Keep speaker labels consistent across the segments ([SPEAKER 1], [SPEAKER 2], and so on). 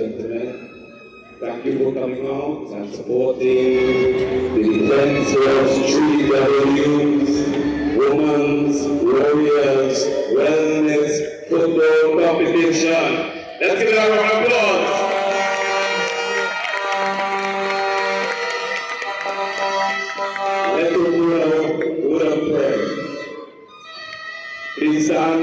[SPEAKER 1] gentlemen, thank you for coming out and supporting the Defense Force TTDF Women's Warriors Wellness Football Competition. Let's give it a round of applause. Let's do a prayer. Please stand.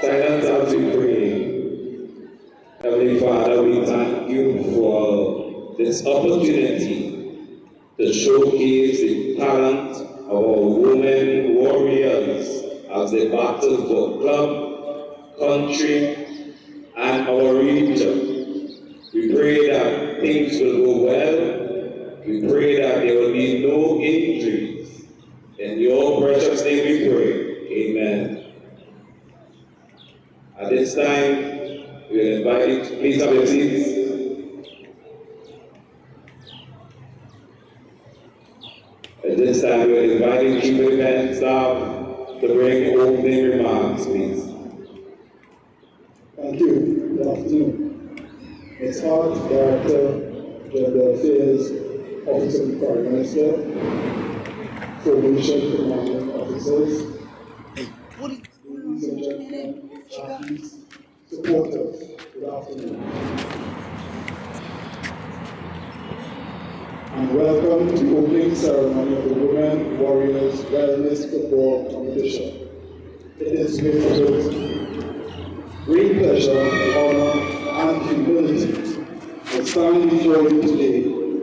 [SPEAKER 1] Silence as we pray. Heavenly Father, we thank you for this opportunity to showcase the talent of our women warriors as they battle for club, country, and our region. We pray that things will go well. We pray that there will be no injuries. In your precious name we pray. Amen. At this time, we will invite you to please have your seats. At this time, we will invite you to event staff to bring opening remarks, please.
[SPEAKER 2] Thank you. Good afternoon. Ms. Hart, Director, Gender Affairs, Office of the Prime Minister, Coalition Commanding Officers, ladies and gentlemen, athletes, supporters, good afternoon. And welcome to the opening ceremony of the Women Warriors Wellness Football Competition. It is with great pleasure, honor, and humility I stand before you today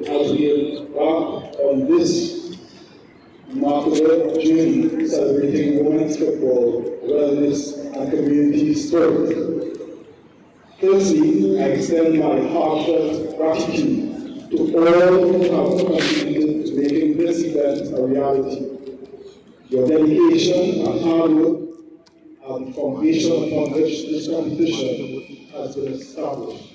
[SPEAKER 2] as we embark on this remarkable journey celebrating women's football, wellness, and community spirit. Firstly, I extend my heartfelt gratitude to all who have contributed to making this event a reality. Your dedication and hard work are the foundation upon which this competition has been established.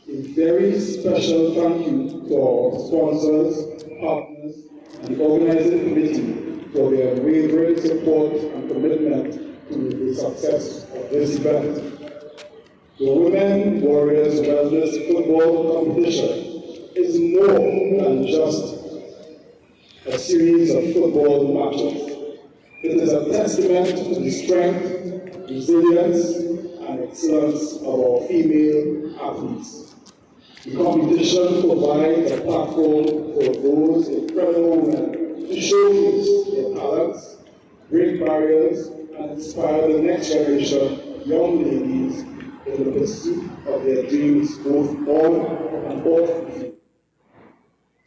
[SPEAKER 2] A very special thank you to our sponsors, partners, and the organizing committee for their unwavering support and commitment to the success of this event. The Women Warriors Wellness Football Competition is more than just a series of football matches. It is a testament to the strength, resilience, and excellence of our female athletes. The competition provides a platform for those incredible women to showcase their talents, break barriers, and inspire the next generation of young ladies in the pursuit of their dreams both on and off the field.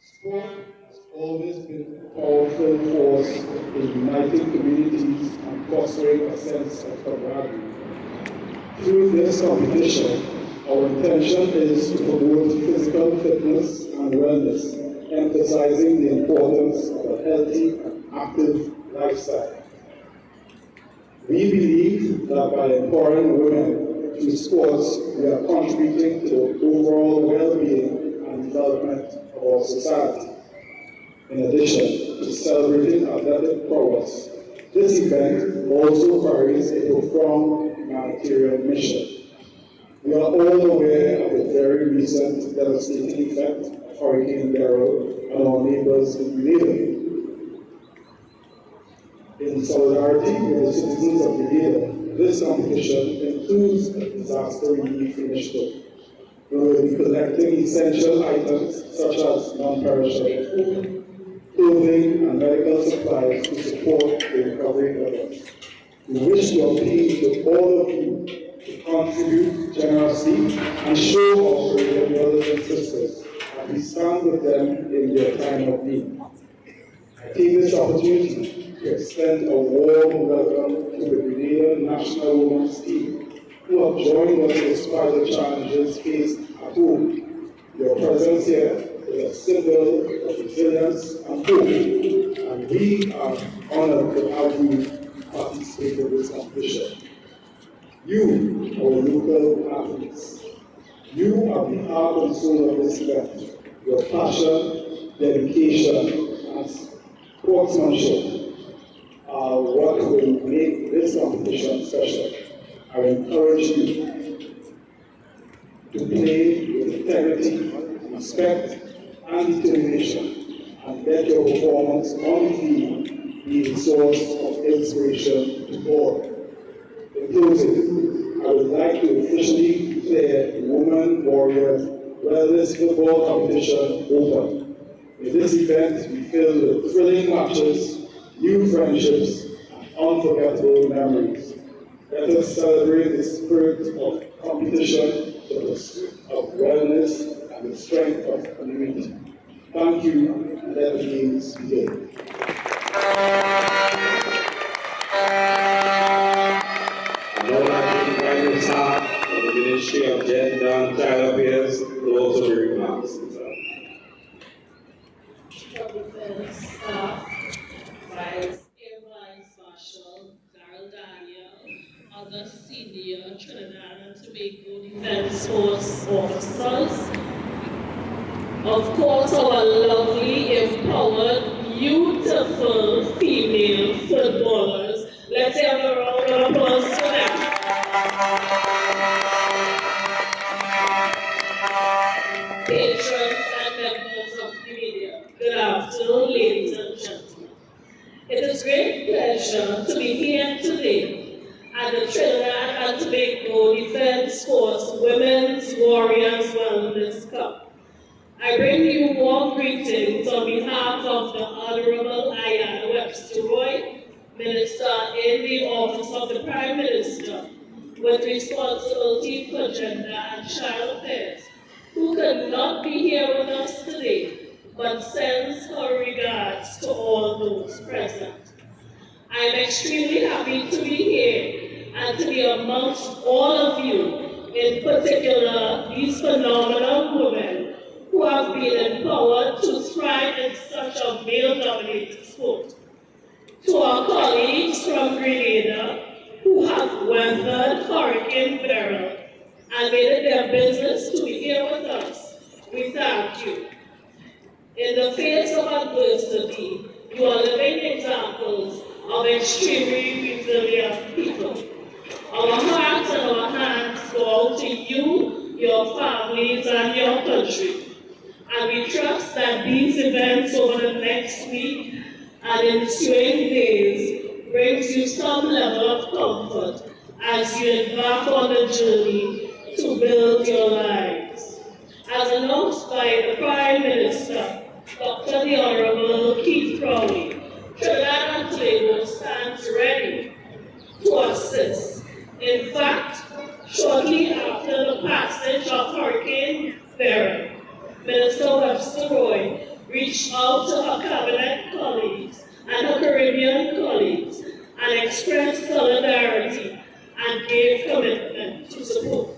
[SPEAKER 2] Sport has always been a powerful force in uniting communities and fostering a sense of camaraderie. Through this competition, our intention is to promote physical fitness and wellness, emphasizing the importance of a healthy and active lifestyle. We believe that by empowering women through sports, we are contributing to the overall well-being and development of our society. In addition to celebrating athletic prowess, this event also carries a profound humanitarian mission. We are all aware of the very recent devastating effect of Hurricane Beryl on our neighbors in Grenada. In solidarity with the citizens of Grenada, this competition includes a disaster relief initiative. We will be collecting essential items such as non-perishable food, clothing, and medical supplies to support the recovery efforts. We wish to appeal to all of you to contribute generously and show our Grenadian brothers and sisters that we stand with them in their time of need. I take this opportunity to extend a warm welcome to the Grenadian national women's team who have joined us despite the challenges faced at home. Your presence here is a symbol of resilience and hope, and we are honored to have you participate in this competition. You, our local athletes, you are the heart and soul of this event. Your passion, dedication, and sportsmanship will make this competition special. I encourage you to play with integrity, respect, and determination, and let your performance on the field be a source of inspiration to all. In closing, I would like to officially declare the Women Warriors Wellness Football Competition open. With this event be filled with thrilling matches, new friendships, and unforgettable memories. Let us celebrate the spirit of competition, the pursuit of wellness, and the strength of community. Thank you, and let the games begin.
[SPEAKER 1] From the Ministry of Gender and Child Affairs to also be remarks.
[SPEAKER 3] Staff, Vice Air Vice Marshal Darrell Daniel, other senior Trinidad and Tobago Defense Force officers, of course our lovely, empowered, beautiful female footballers. Let's have a round of applause for them. Patrons and members of the media, good afternoon, ladies and gentlemen. It is a great pleasure to be here today at the Trinidad and Tobago Defense Force Women's Warriors Wellness Cup. I bring you warm greetings on behalf of the Honorable Ayana Webster Roy, Minister in the Office of the Prime Minister, with responsibility for gender and child affairs, who could not be here with us today, but sends her regards to all those present. I am extremely happy to be here and to be amongst all of you, in particular these phenomenal women who have been empowered to thrive in such a male-dominated sport. To our colleagues from Grenada, who have weathered Hurricane Beryl and made it their business to be here with us, we thank you. In the face of adversity, you are living examples of extremely resilient people. Our hearts and our hands go out to you, your families, and your country. And we trust that these events over the next week and ensuing days brings you some level of comfort as you embark on the journey to build your lives. As announced by the Prime Minister, Dr. the Honorable Keith Crowley, Trinidad and Tobago stands ready to assist. In fact, shortly after the passage of Hurricane Beryl, Minister Webster Roy reached out to her cabinet colleagues and her Caribbean colleagues and expressed solidarity and gave commitment to support.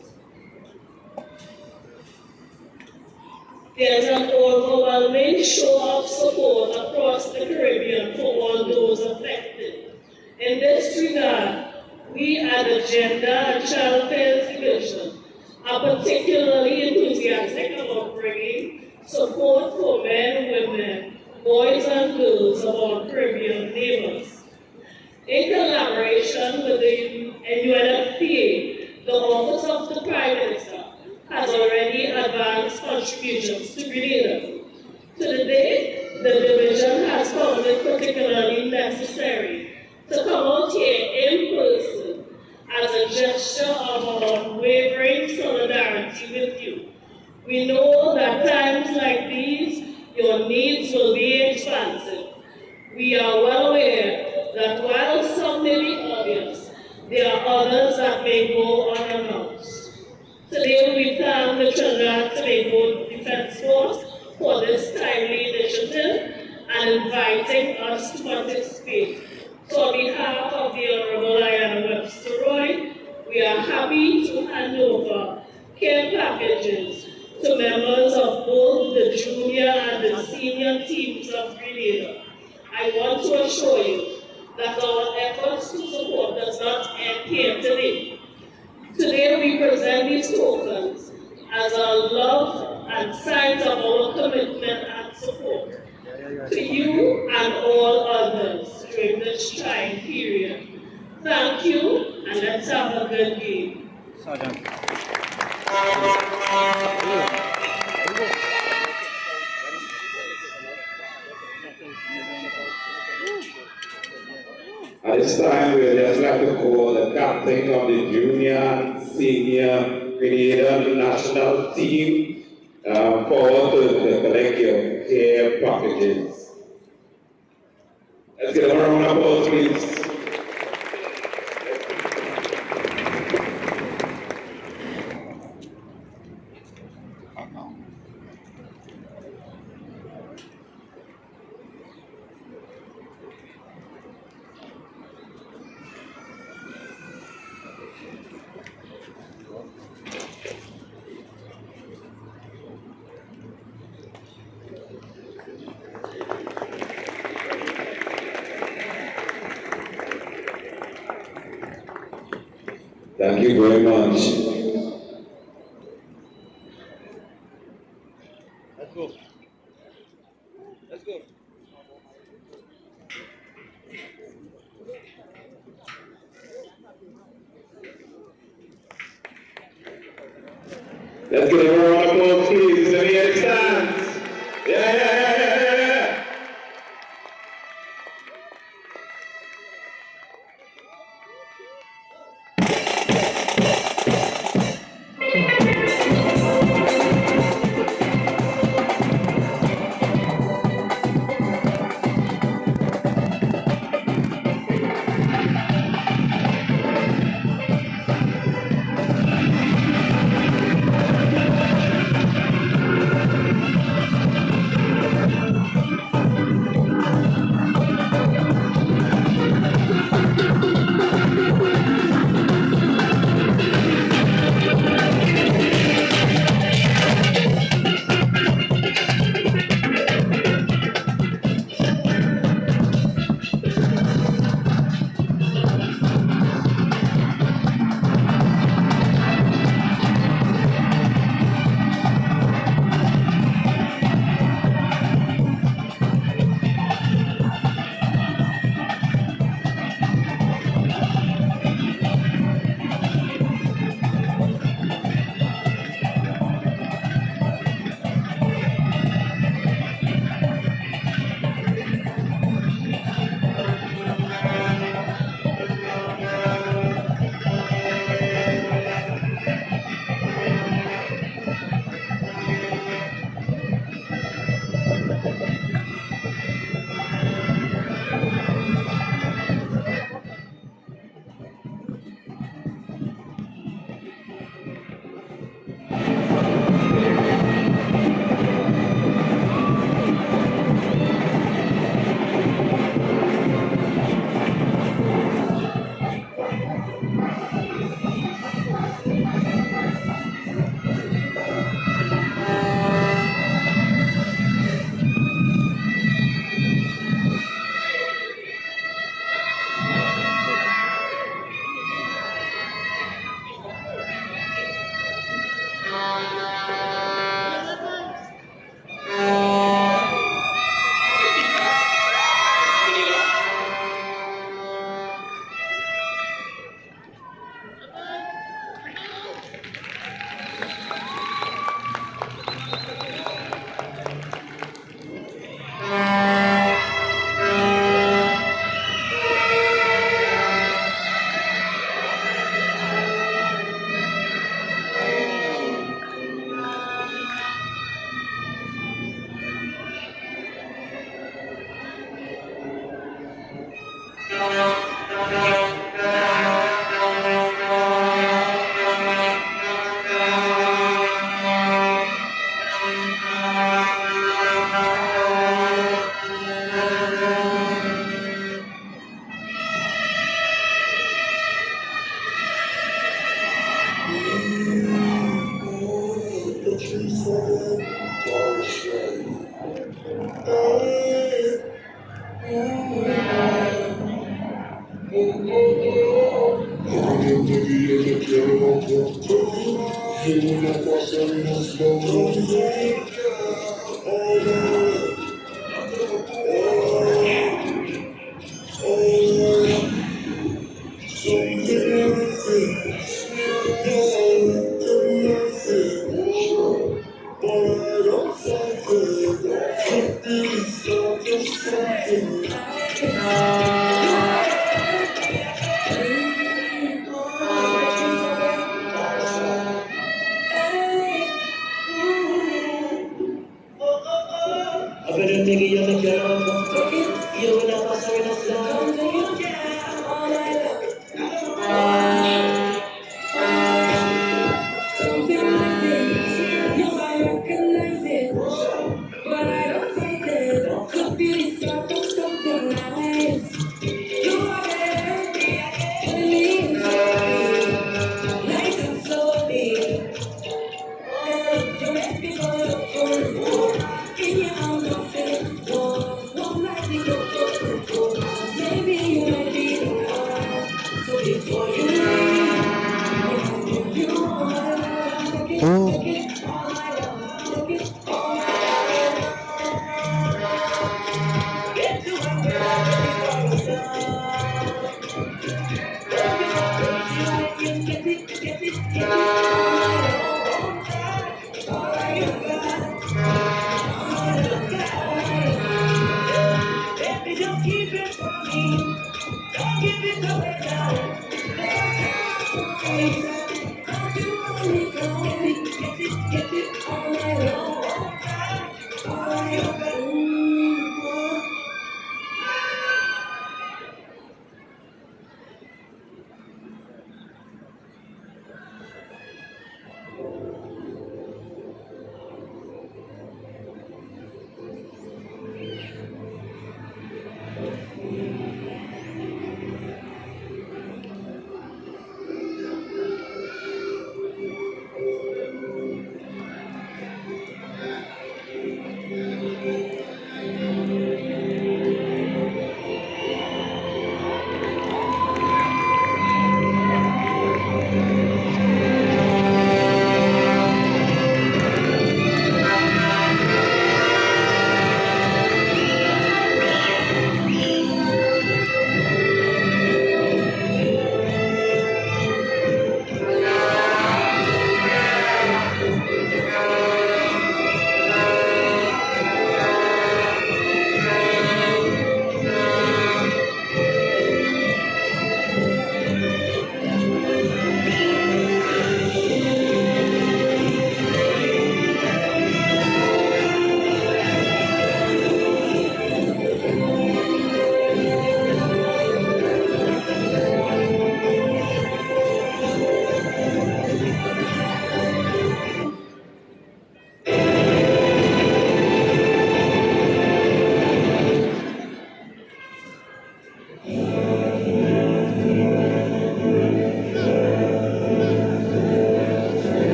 [SPEAKER 3] There is an overwhelming show of support across the Caribbean for all those affected. In this regard, we at the Gender and Child Affairs Division are particularly enthusiastic about bringing support for men, women, boys and girls of our Caribbean neighbors. In collaboration with the UNFPA, the Office of the Prime Minister has already advanced contributions to Grenada. To the date, the division has found it particularly necessary to come out here in person as a gesture of our unwavering solidarity with you. We know that times like these, your needs will be expansive. We are well aware that while some may be obvious, there are others that may go unannounced. Today we thank the Trinidad and Tobago Defense Force for this timely initiative and inviting us to participate. So on behalf of the Honorable Ayana Webster Roy, we are happy to hand over care packages to members of both the junior and the senior teams of Grenada. I want to assure you that our efforts to support does not end here today. Today we present these tokens as our love and signs of our commitment and support to you and all others during this trying period. Thank you, and let's have a good game.
[SPEAKER 4] Sergeant.
[SPEAKER 1] At this time, we would just like to call the captain of the junior and senior Grenadian national team forward to collect your care packages. Let's give them a round of applause, please. Thank you very much.
[SPEAKER 4] Let's go. Let's go.
[SPEAKER 1] Let's give them a round of applause, please. Let me hear the stands. Yeah.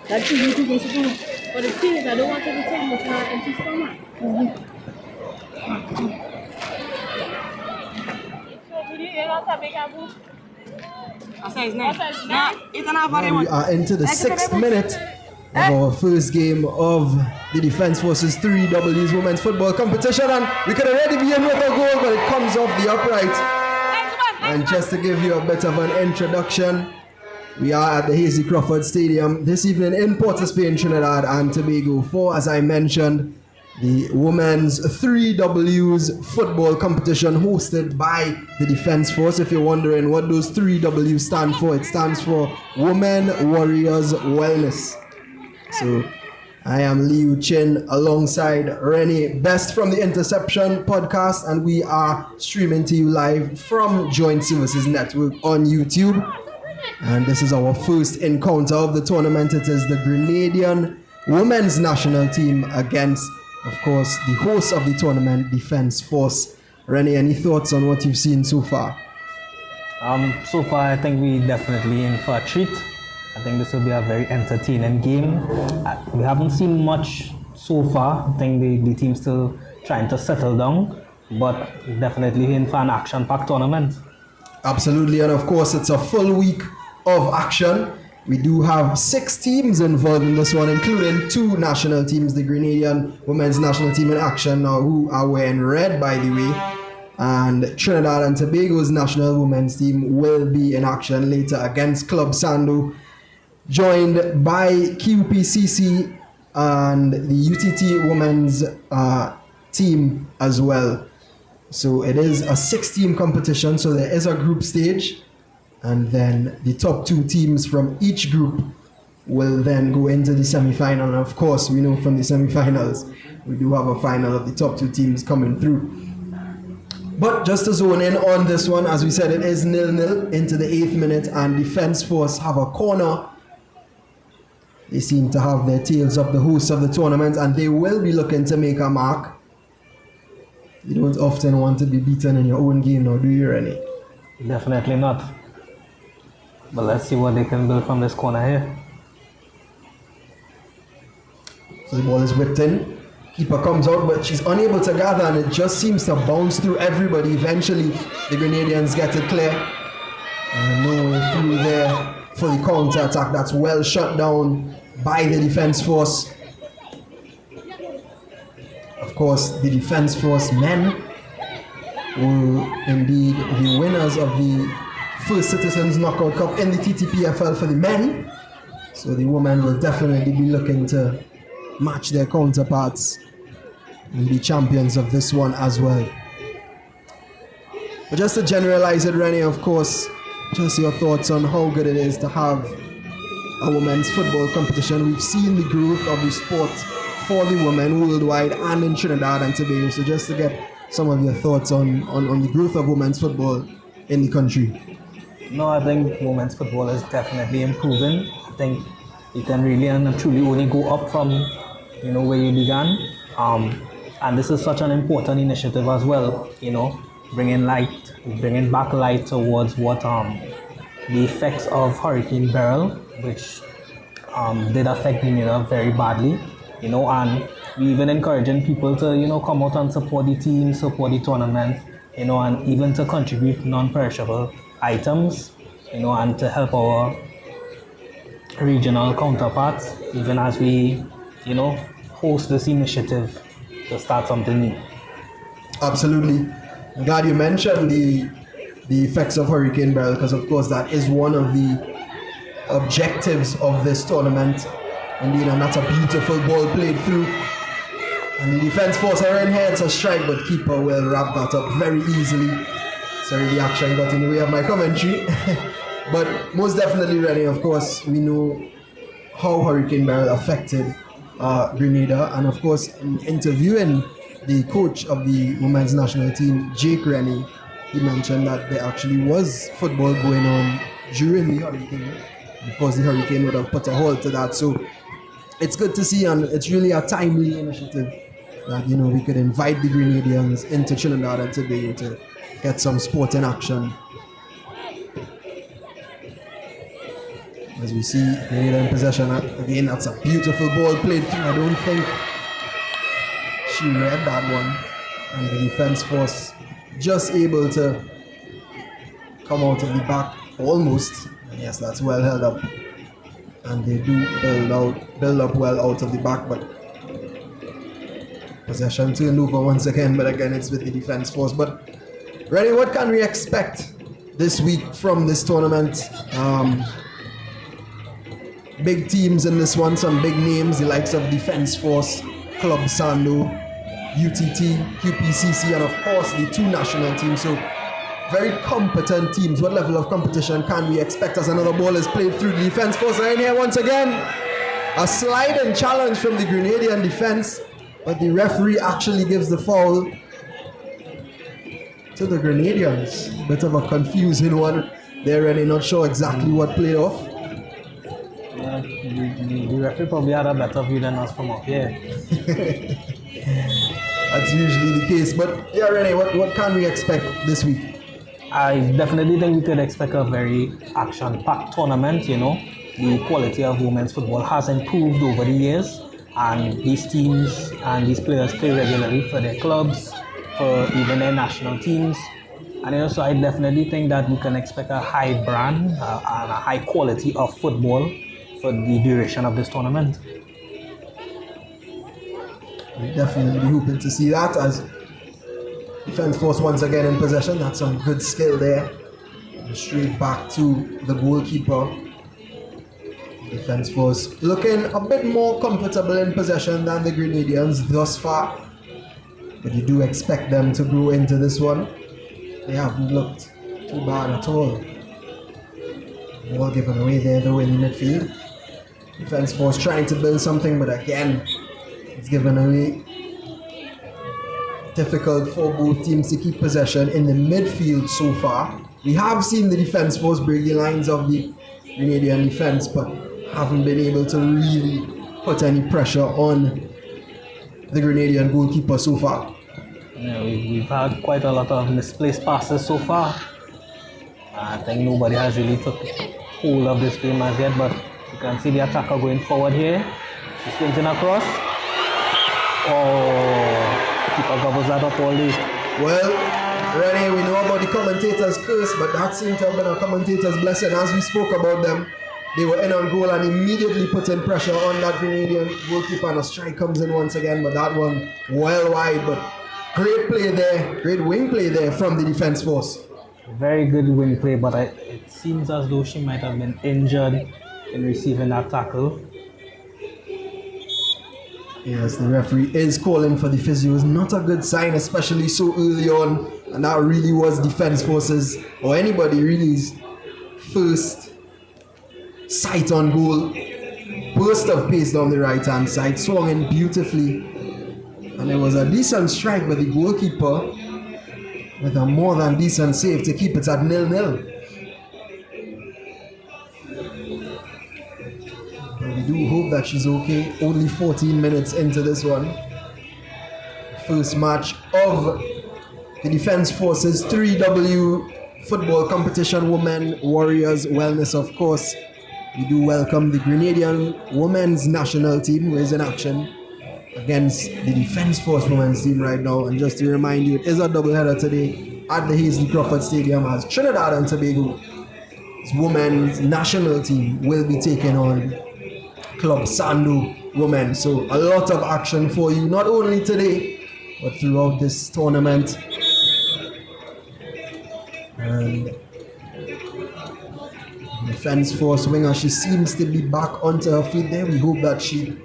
[SPEAKER 5] That's the YouTube is to do. But the thing is, I don't want to take much more empty stomach.
[SPEAKER 6] We are into the 6th minute of our first game of the Defense Forces 3Ws Women's Football Competition, and we could already be in with a goal, but it comes off the upright. And just to give you a bit of an introduction, we are at the Hazy Crawford Stadium this evening in Port of Spain, Trinidad and Tobago for, as I mentioned, the Women's 3Ws football competition hosted by the Defense Force. If you're wondering what those 3Ws stand for, it stands for Women Warriors Wellness. So I am Liu Chin alongside Rennie Best from the Interception podcast, and we are streaming to you live from Joint Services Network on YouTube. And this is our first encounter of the tournament. It is the Grenadian women's national team against, of course, the host of the tournament, Defense Force. Rennie, any thoughts on what you've seen so far?
[SPEAKER 7] So far, I think we definitely in for a treat. I think this will be a very entertaining game. We haven't seen much so far, I think the team's still trying to settle down, but definitely in for an action-packed tournament.
[SPEAKER 6] Absolutely, and of course it's a full week of action. We do have 6 teams involved in this one, including 2 national teams, the Grenadian women's national team in action now, who are wearing red, by the way. And Trinidad and Tobago's national women's team will be in action later against Club Sando, joined by QPCC and the UTT women's team as well. So it is a 6-team competition, so there is a group stage, and then the top 2 teams from each group will then go into the semi-final. And of course, we know from the semi-finals, we do have a final of the top 2 teams coming through. But just to zone in on this one, as we said, it is 0-0 into the 8th minute, and Defence Force have a corner. They seem to have their tails up, the hosts of the tournament, and they will be looking to make a mark. You don't often want to be beaten in your own game now, do you, Rennie?
[SPEAKER 7] Definitely not. But let's see what they can build from this corner here.
[SPEAKER 6] So the ball is whipped in. Keeper comes out, but she's unable to gather, and it just seems to bounce through everybody. Eventually, the Grenadians get it clear. And no way through there for the counter-attack. That's well shut down by the Defence Force. Of course, the Defence Force men were indeed the winners of the First Citizens Knockout Cup in the TTPFL for the men. So the women will definitely be looking to match their counterparts and be champions of this one as well. But just to generalize it, Rennie, of course, just your thoughts on how good it is to have a women's football competition. We've seen the growth of the sport for the women worldwide and in Trinidad and Tobago. So just to get some of your thoughts on the growth of women's football in the country.
[SPEAKER 7] No, I think women's football is definitely improving. I think you can really and truly only go up from where you began. And this is such an important initiative as well, bringing back light towards what the effects of Hurricane Beryl, which did affect Grenada very badly, and we even encouraging people to, come out and support the team, support the tournament, and even to contribute non-perishable items, and to help our regional counterparts, even as we, host this initiative to start something new.
[SPEAKER 6] Absolutely. I'm glad you mentioned the effects of Hurricane Beryl, because of course that is one of the objectives of this tournament. Indeed, and that's a beautiful ball played through. And the Defence Force are in here, it's a strike, but keeper will wrap that up very easily. Sorry, the action got in the way of my commentary. But most definitely, Rennie, of course, we know how Hurricane Beryl affected Grenada, and of course, in interviewing the coach of the women's national team, Jake Rennie, he mentioned that there actually was football going on during the hurricane. Of course, the hurricane would have put a halt to that, so it's good to see, and it's really a timely initiative that we could invite the Grenadians into Trinidad and Tobago to get some sporting action. As we see Grenada in possession again, that's a beautiful ball played through. I don't think she read that one, and the Defence Force just able to come out of the back almost. And yes, that's well held up, and they do build up well out of the back, but possession turned over once again. But again, it's with the Defence Force. But Rennie, what can we expect this week from this tournament? Big teams in this one, some big names, the likes of Defence Force, Club Sando, UTT, QPCC, and of course the 2 national teams. So very competent teams. What level of competition can we expect as another ball is played through? The Defence Force are in here once again. A sliding challenge from the Grenadian defence, but the referee actually gives the foul to the Grenadians. Bit of a confusing one. They're really not sure exactly what played off.
[SPEAKER 7] The referee probably had a better view than us from up here.
[SPEAKER 6] That's usually the case. But yeah, Rennie, what can we expect this week?
[SPEAKER 7] I definitely think we could expect a very action-packed tournament. The quality of women's football has improved over the years, And these teams and these players play regularly for their clubs, for even their national teams. And so I definitely think that we can expect a high brand and a high quality of football for the duration of this tournament.
[SPEAKER 6] We definitely be hoping to see that as Defence Force once again in possession. That's some good skill there. Straight back to the goalkeeper. Defence Force looking a bit more comfortable in possession than the Grenadians thus far. But you do expect them to grow into this one. They haven't looked too bad at all. Ball given away there though in the midfield. Defence Force trying to build something, but again, it's given away. Difficult for both teams to keep possession in the midfield so far. We have seen the Defence Force break the lines of the Grenadian defence, but haven't been able to really put any pressure on the Grenadian goalkeeper so far.
[SPEAKER 7] Yeah, we've had quite a lot of misplaced passes so far. I think nobody has really took hold of this game as yet, but you can see the attacker going forward here. She swings in across. Oh, keeper gobbles that up all day.
[SPEAKER 6] Well, Renee, we know about the commentator's curse, but that seemed to have been a commentator's blessing. As we spoke about them, they were in on goal and immediately putting pressure on that Grenadian goalkeeper, and a strike comes in once again, but that one well wide. But great play there, great wing play there from the Defence Force.
[SPEAKER 7] Very good wing play, but it seems as though she might have been injured in receiving that tackle.
[SPEAKER 6] Yes, the referee is calling for the physio. It's not a good sign, especially so early on, and that really was Defence Forces, or anybody really's first sight on goal. Burst of pace down the right hand side, swung in beautifully, and it was a decent strike by the goalkeeper with a more than decent save to keep it at 0-0. But we do hope that she's okay. Only 14 minutes into this one. First match of the Defence Forces 3W football competition, Women Warriors Wellness, of course. We do welcome the Grenadian women's national team, who is in action against the Defence Force women's team right now. And just to remind you, it is a doubleheader today at the Hazley Crawford Stadium, as Trinidad and Tobago's women's national team will be taking on Club Sando women. So a lot of action for you, not only today, but throughout this tournament. And Defence Force winger, she seems to be back onto her feet there. We hope that she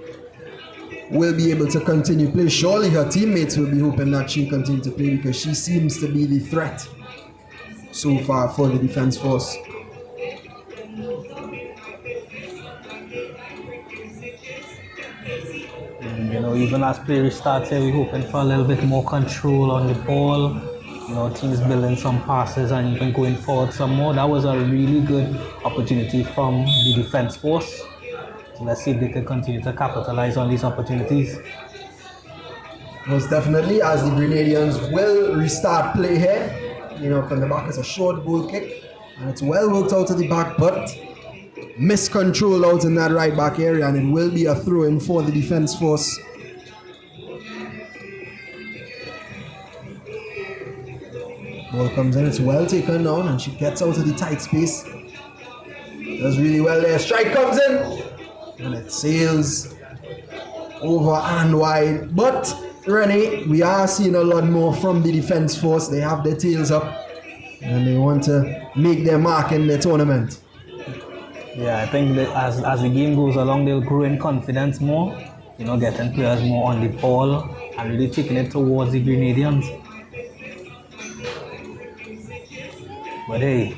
[SPEAKER 6] will be able to continue play. Surely her teammates will be hoping that she'll continue to play, because she seems to be the threat so far for the Defence Force.
[SPEAKER 7] You know, even as play restarts here, we're hoping for a little bit more control on the ball. You know, teams building some passes and even going forward some more. That was a really good opportunity from the Defence Force. So let's see if they can continue to capitalize on these opportunities.
[SPEAKER 6] Most definitely, as the Grenadians will restart play here. You know, from the back, it's a short goal kick, and it's well worked out to the back, but miscontrolled out in that right back area, and it will be a throw-in for the Defence Force. Ball comes in, it's well taken down, and she gets out of the tight space. Does really well there. Strike comes in, and it sails over and wide. But Rennie, we are seeing a lot more from the Defence Force. They have their tails up, and they want to make their mark in the tournament.
[SPEAKER 7] Yeah, I think that as the game goes along, they'll grow in confidence more. You know, getting players more on the ball and really taking it towards the Grenadians. But hey,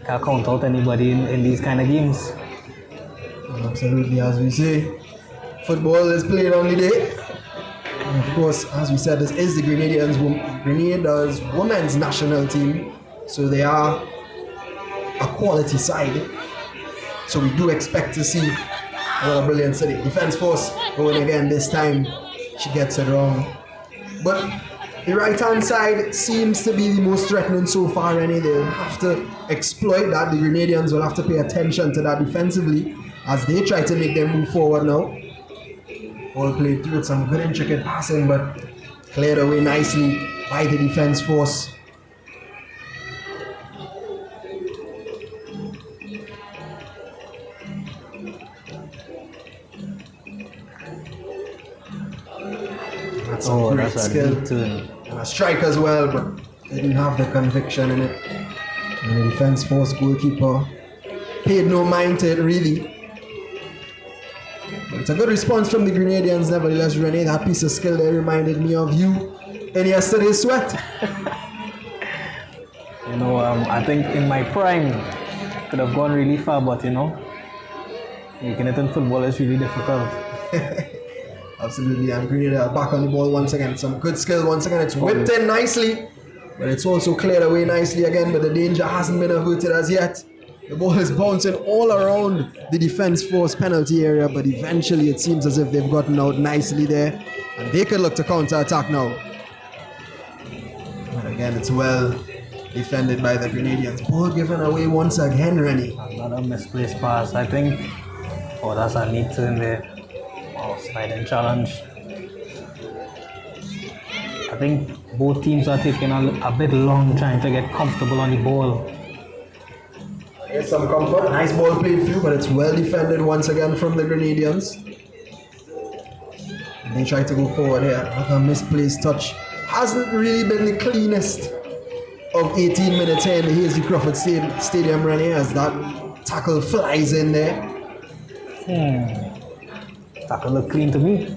[SPEAKER 7] can't count out anybody in these kind of games.
[SPEAKER 6] Absolutely, as we say, football is played on the day. And of course, as we said, this is the Grenada's women's national team. So they are a quality side. So we do expect to see a lot of brilliance today. Defence Force going again this time. She gets it wrong. But the right-hand side seems to be the most threatening so far, and they'll have to exploit that. The Grenadians will have to pay attention to that defensively as they try to make them move forward now. Ball played through with some good intricate passing, but cleared away nicely by the defense force. That's some great skill and a strike as well, but didn't have the conviction in it. And the defense force goalkeeper paid no mind to it really. But it's a good response from the Grenadians nevertheless, Rene. That piece of skill there reminded me of you in yesterday's sweat.
[SPEAKER 7] You know, I think in my prime could have gone really far, but you know, making it in football is really difficult.
[SPEAKER 6] Absolutely, and Grenada back on the ball once again. Some good skill once again. It's whipped in nicely, but it's also cleared away nicely again, but the danger hasn't been averted as yet. The ball is bouncing all around the defense force penalty area, but eventually it seems as if they've gotten out nicely there, and they could look to counter-attack now. And again, it's well defended by the Grenadians. Ball given away once again, Rennie.
[SPEAKER 7] Another misplaced pass, I think. Oh, that's a neat turn there. Oh, sliding challenge. I think both teams are taking a bit long trying to get comfortable on the ball.
[SPEAKER 6] There's some comfort. Nice ball played through, but it's well defended once again from the Grenadians. And they try to go forward here. Another misplaced touch. Hasn't really been the cleanest of 18 minutes here in the Hasty Crawford Stadium, Rennie, as that tackle flies in there.
[SPEAKER 7] Tackle look clean to me.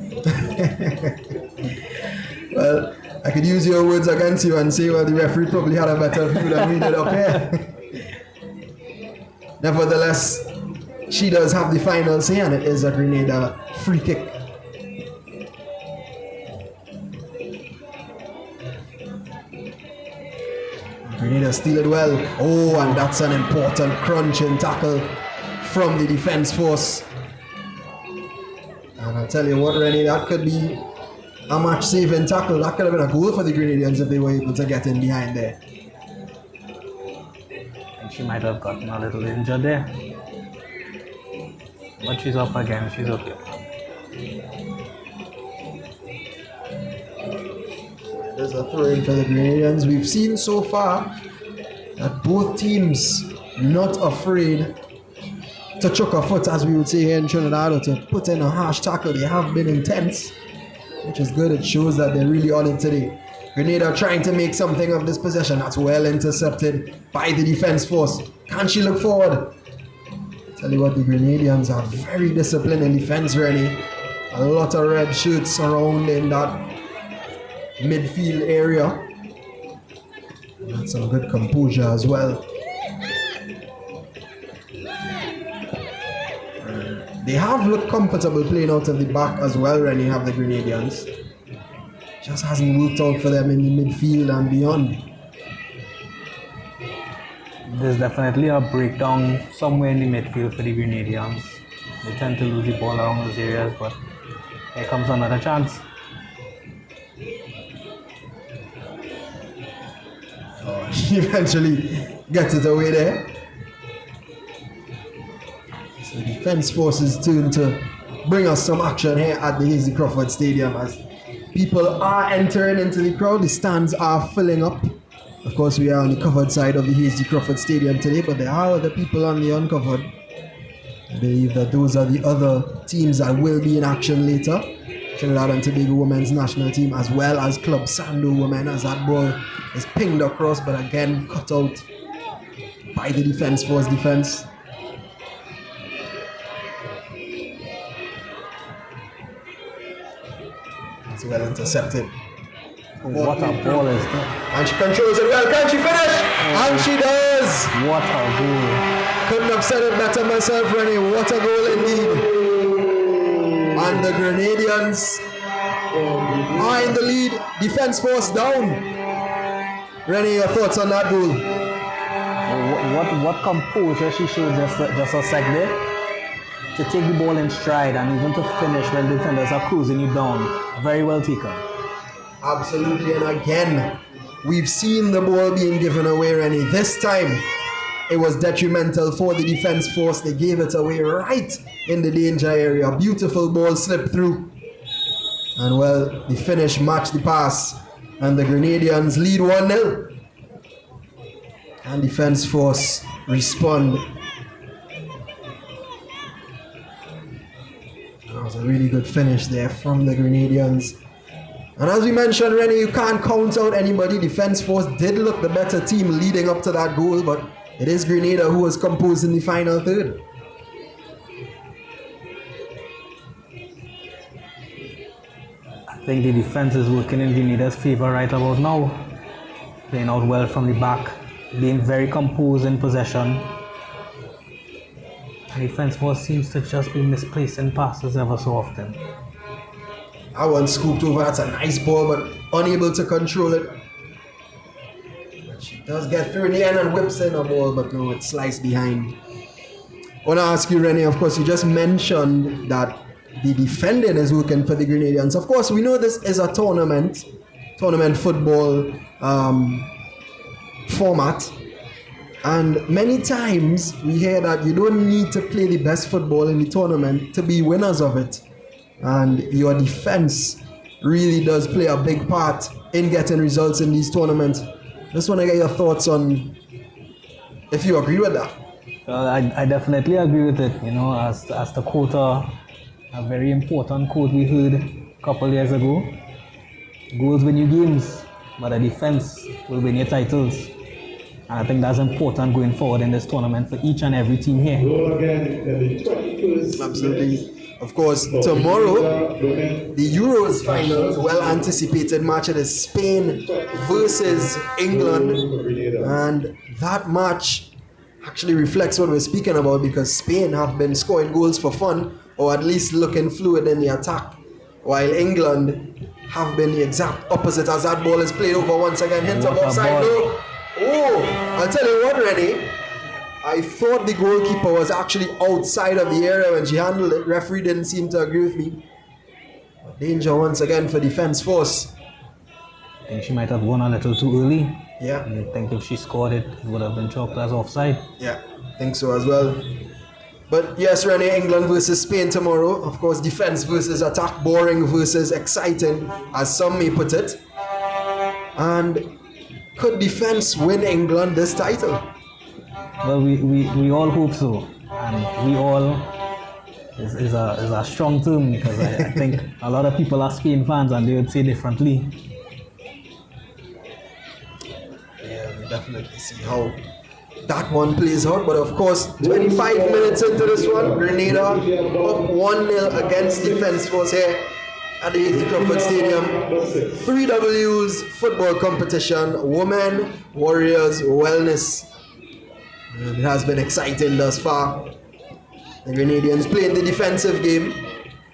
[SPEAKER 6] Well, I could use your words against you and say, well, the referee probably had a better view than we did up here. Nevertheless, she does have the final say, and it is a Grenada free kick. Grenada steal it well. Oh, and that's an important crunching tackle from the defense force. And I'll tell you what, Rennie, that could be a match-saving tackle. That could have been a goal for the Grenadians if they were able to get in behind there.
[SPEAKER 7] And she might have gotten a little injured there. But she's up again, she's okay.
[SPEAKER 6] There's a throw in for the Grenadians. We've seen so far that both teams not afraid to chuck a foot, as we would say here in Trinidad, or to put in a harsh tackle. They have been intense, which is good. It shows that they're really on it today. Grenada trying to make something of this possession. That's well intercepted by the defense force. Can she look forward? Tell you what, the Grenadians are very disciplined in defense, really. A lot of red shirts surrounding that midfield area. And some good composure as well. They have looked comfortable playing out of the back as well, when you have the Grenadians. Just hasn't worked out for them in the midfield and beyond.
[SPEAKER 7] There's definitely a breakdown somewhere in the midfield for the Grenadians. They tend to lose the ball around those areas, but here comes another chance.
[SPEAKER 6] Oh, she eventually gets it away there. So defense forces turn to bring us some action here at the Hasty Crawford Stadium as people are entering into the crowd. The stands are filling up. Of course, we are on the covered side of the Hasty Crawford Stadium today, but there are other people on the uncovered. I believe that those are the other teams that will be in action later. Trinidad and Tobago women's national team, as well as Club Sando women, as that ball is pinged across, but again cut out by the defense force defense. It's well intercepted.
[SPEAKER 7] What a ball is that?
[SPEAKER 6] And she controls it well. Can she finish? And she does.
[SPEAKER 7] What a goal.
[SPEAKER 6] Couldn't have said it better myself, Rennie. What a goal indeed. And the Grenadians are in the lead. Defense force down. Rennie, your thoughts on that goal?
[SPEAKER 7] What composure she showed just a sec there. To take the ball in stride and even to finish when defenders are cruising you down. Very well taken.
[SPEAKER 6] Absolutely, and again, we've seen the ball being given away, Rennie. This time, it was detrimental for the defense force. They gave it away right in the danger area. Beautiful ball slipped through. And well, the finish matched the pass. And the Grenadians lead 1-0. And Defence Force respond. That was a really good finish there from the Grenadians. And as we mentioned, Rennie, you can't count out anybody. Defence Force did look the better team leading up to that goal, but it is Grenada who was composed in the final third.
[SPEAKER 7] I think the defense is working in Grenada's favor right about now. Playing out well from the back, being very composed in possession. The defense force seems to just be misplacing passes ever so often.
[SPEAKER 6] That one scooped over, that's a nice ball, but unable to control it. But she does get through in the end and whips in a ball, but no, it's sliced behind. I want to ask you, Rennie, of course, you just mentioned that the defending is working for the Grenadians. Of course, we know this is a tournament football format. And many times we hear that you don't need to play the best football in the tournament to be winners of it. And your defense really does play a big part in getting results in these tournaments. Just want to get your thoughts on if you agree with that.
[SPEAKER 7] I definitely agree with it. You know, as the quote, a very important quote we heard a couple years ago. Goals win you games, but the defense will win your titles. And I think that's important going forward in this tournament for each and every team here.
[SPEAKER 6] Absolutely. Of course, tomorrow, the Euros final, well-anticipated match, it is Spain versus England. And that match actually reflects what we're speaking about, because Spain have been scoring goals for fun, or at least looking fluid in the attack, while England have been the exact opposite as that ball is played over once again. Hint of offside. No. Oh, I'll tell you what, Rennie. I thought the goalkeeper was actually outside of the area when she handled it. Referee didn't seem to agree with me. Danger once again for Defence Force.
[SPEAKER 7] I think she might have gone a little too early.
[SPEAKER 6] Yeah.
[SPEAKER 7] I think if she scored it, it would have been chalked as offside.
[SPEAKER 6] Yeah, I think so as well. But yes, Rennie, England versus Spain tomorrow. Of course, defense versus attack, boring versus exciting, as some may put it. And could defense win England this title?
[SPEAKER 7] Well, we all hope so. And we all is a strong term, because I think a lot of people are Spain fans and they would say differently.
[SPEAKER 6] Yeah, we definitely see how that one plays out. But of course, 25 minutes into this one, Grenada up 1-0 against Defence Force here at the A.T. Crawford Stadium. 3 W's football competition, Women, Warriors, Wellness. And it has been exciting thus far. The Grenadians playing the defensive game,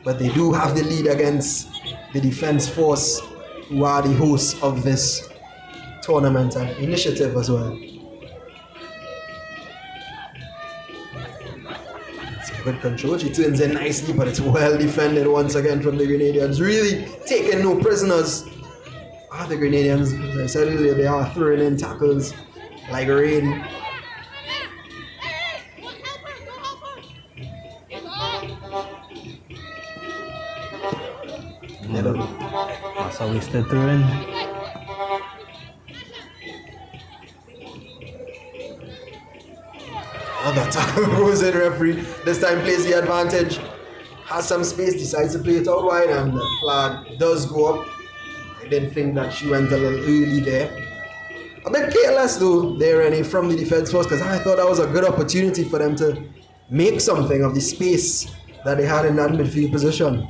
[SPEAKER 6] but they do have the lead against the Defence Force, who are the hosts of this tournament and initiative as well. It's good control. She turns in nicely, but it's well defended once again from the Grenadians. Really taking no prisoners. The Grenadians, as I said earlier, they are throwing in tackles like rain.
[SPEAKER 7] That's how we stay through in.
[SPEAKER 6] That tackle goes in, referee. This time plays the advantage. Has some space, decides to play it out wide, and the flag does go up. I did think that she went a little early there. A bit careless though there, Rennie, from the Defence Force, because I thought that was a good opportunity for them to make something of the space that they had in that midfield position.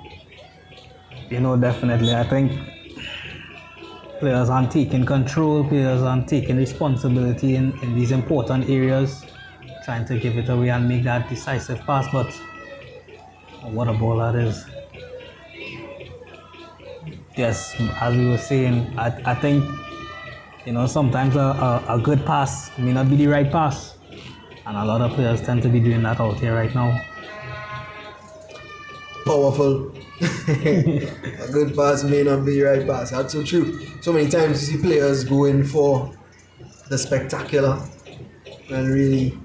[SPEAKER 7] You know, definitely. I think players aren't taking control, players aren't taking responsibility in these important areas, trying to give it away and make that decisive pass, but what a ball that is. Yes, as we were saying, I think, you know, sometimes a good pass may not be the right pass, and a lot of players tend to be doing that out here right now.
[SPEAKER 6] Powerful. A good pass may not be the right pass. That's so true. So many times you see players going for the spectacular, and really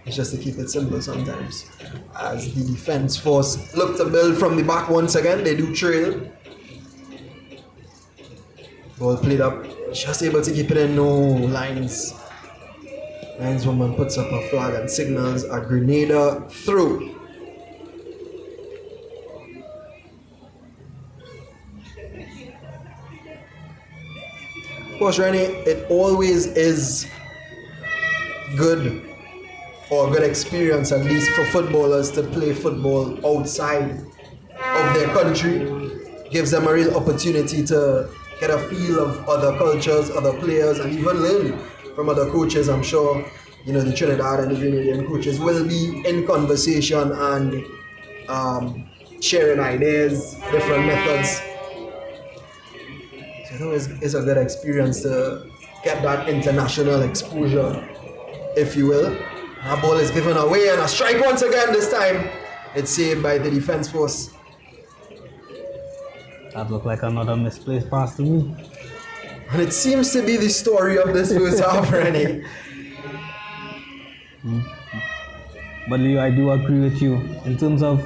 [SPEAKER 6] it's just to keep it simple sometimes. As the defense force look to build from the back once again, they do trail. Ball played up, just able to keep it in, no lines. Lineswoman puts up a flag and signals a Grenada through. Of course, Rennie, it always is good or a good experience, at least for footballers, to play football outside of their country. Gives them a real opportunity to get a feel of other cultures, other players, and even learn from other coaches. I'm sure, you know, the Trinidad and the Grenadian coaches will be in conversation and sharing ideas, different methods. So, you know, it's a good experience to get that international exposure, if you will. That ball is given away and a strike once again this time. It's saved by the defense force.
[SPEAKER 7] That looked like another misplaced pass to me.
[SPEAKER 6] And it seems to be the story of this first half, Rennie.
[SPEAKER 7] But Leo, I do agree with you in terms of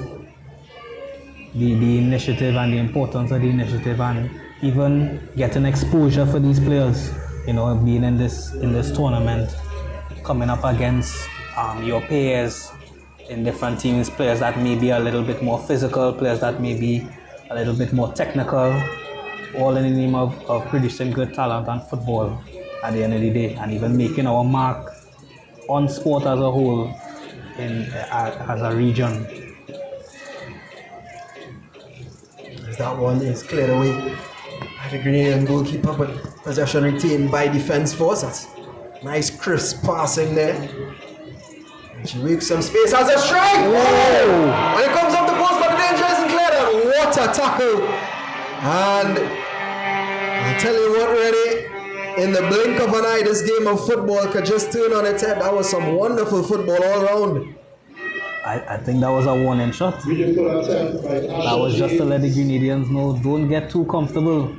[SPEAKER 7] the initiative and the importance of the initiative, and even getting exposure for these players. You know, being in this tournament, coming up against your peers in different teams, players that may be a little bit more physical, players that may be a little bit more technical, all in the name of producing good talent and football at the end of the day, and even making our mark on sport as a whole as a region.
[SPEAKER 6] As that one is cleared away by the Grenadian goalkeeper, but possession retained by defense force. That's nice crisp passing there. And she makes some space, has a strike! Whoa! And it comes up the post, but the danger isn't cleared. And what a tackle! And I'll tell you what, really, in the blink of an eye, this game of football could just turn on its head. That was some wonderful football all around.
[SPEAKER 7] I think that was a warning shot. That was just to let the Grenadians know, don't get too comfortable.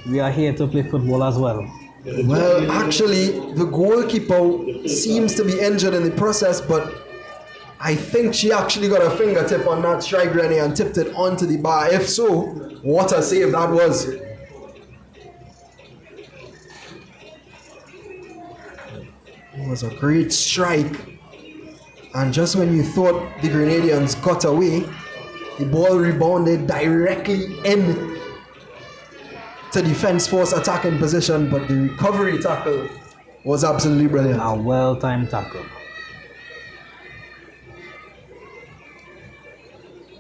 [SPEAKER 7] We are here to play football as well.
[SPEAKER 6] Well, actually, the goalkeeper seems to be injured in the process, but I think she actually got a fingertip on that strike, Rennie, and tipped it onto the bar. If so, what a save that was. It was a great strike. And just when you thought the Grenadians got away, the ball rebounded directly in to defense force attacking position, but the recovery tackle was absolutely brilliant.
[SPEAKER 7] A well-timed tackle.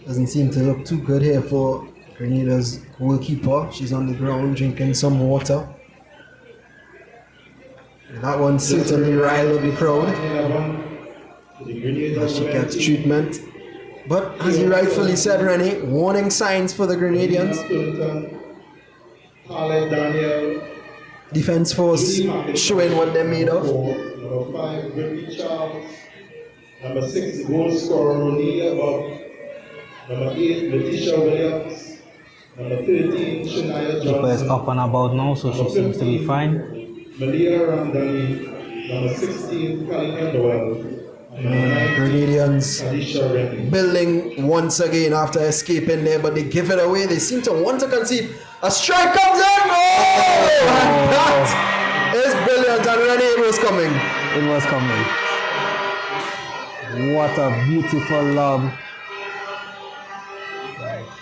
[SPEAKER 6] Doesn't seem to look too good here for Grenada's goalkeeper. She's on the ground drinking some water. And that one certainly riled up the crowd as she gets treatment. But as you rightfully said, Rennie, warning signs for the Grenadians. Defense force showing what they're made of.
[SPEAKER 2] Number 5, Brittany Charles. Number 6, goal scorer Ronelia Bob. Number 8, Letitia Williams. Number 13, Shania Johnson.
[SPEAKER 7] Keeper is up and about now, so she seems to be fine.
[SPEAKER 2] Malia Ramdani. Number 16, Kalina Noel.
[SPEAKER 6] Grenadians building once again after escaping there, but they give it away. They seem to want to concede. A strike comes in! Oh! That is brilliant, and Rennie, it was coming.
[SPEAKER 7] It was coming. What a beautiful lob.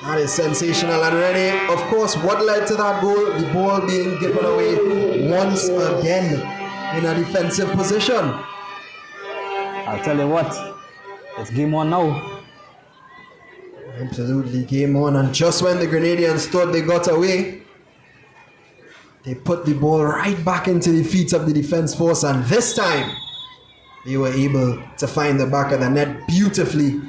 [SPEAKER 6] That is sensational, and Rennie, of course, what led to that goal? The ball being given away once again in a defensive position.
[SPEAKER 7] I'll tell you what, it's game on now.
[SPEAKER 6] Absolutely, game on. And just when the Grenadians thought they got away, they put the ball right back into the feet of the defense force, and this time they were able to find the back of the net beautifully.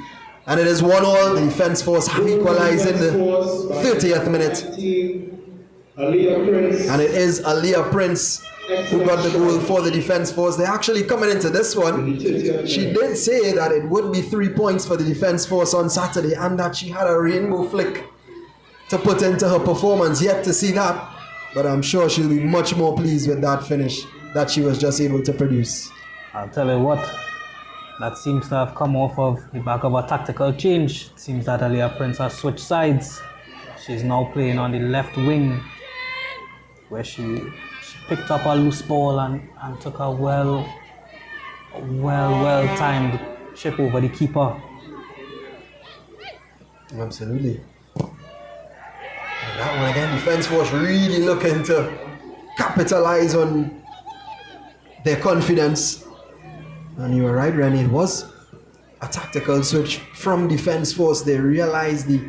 [SPEAKER 6] And it is 1-1. The defense force have equalized in the 30th minute. And it is Aaliyah Prince who got the goal for the defense force. They're actually coming into this one. She did say that it would be 3 points for the defense force on Saturday, and that she had a rainbow flick to put into her performance. Yet to see that, but I'm sure she'll be much more pleased with that finish that she was just able to produce.
[SPEAKER 7] I'll tell you what, that seems to have come off of the back of a tactical change. It seems that Aliyah Prince has switched sides. She's now playing on the left wing, where she picked up a loose ball and took a well timed chip over the keeper.
[SPEAKER 6] Absolutely. And that one again, defense force really looking to capitalize on their confidence. And you were right, Rennie, it was a tactical switch from defense force. They realized the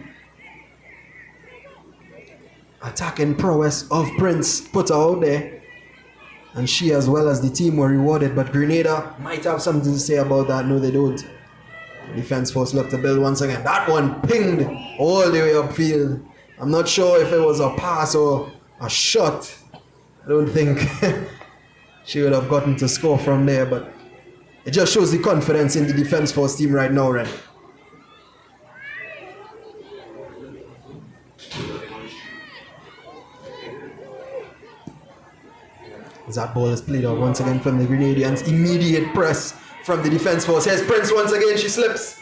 [SPEAKER 6] attacking prowess of Prince put her out there, and she as well as the team were rewarded. But Grenada might have something to say about that. No, they don't. Defense force looked to build once again. That one pinged all the way upfield. I'm not sure if it was a pass or a shot. I don't think she would have gotten to score from there, but it just shows the confidence in the defense force team right now, Ren. That ball is played out once again from the Grenadians. Immediate press from the defense force. Here's Prince once again. She slips.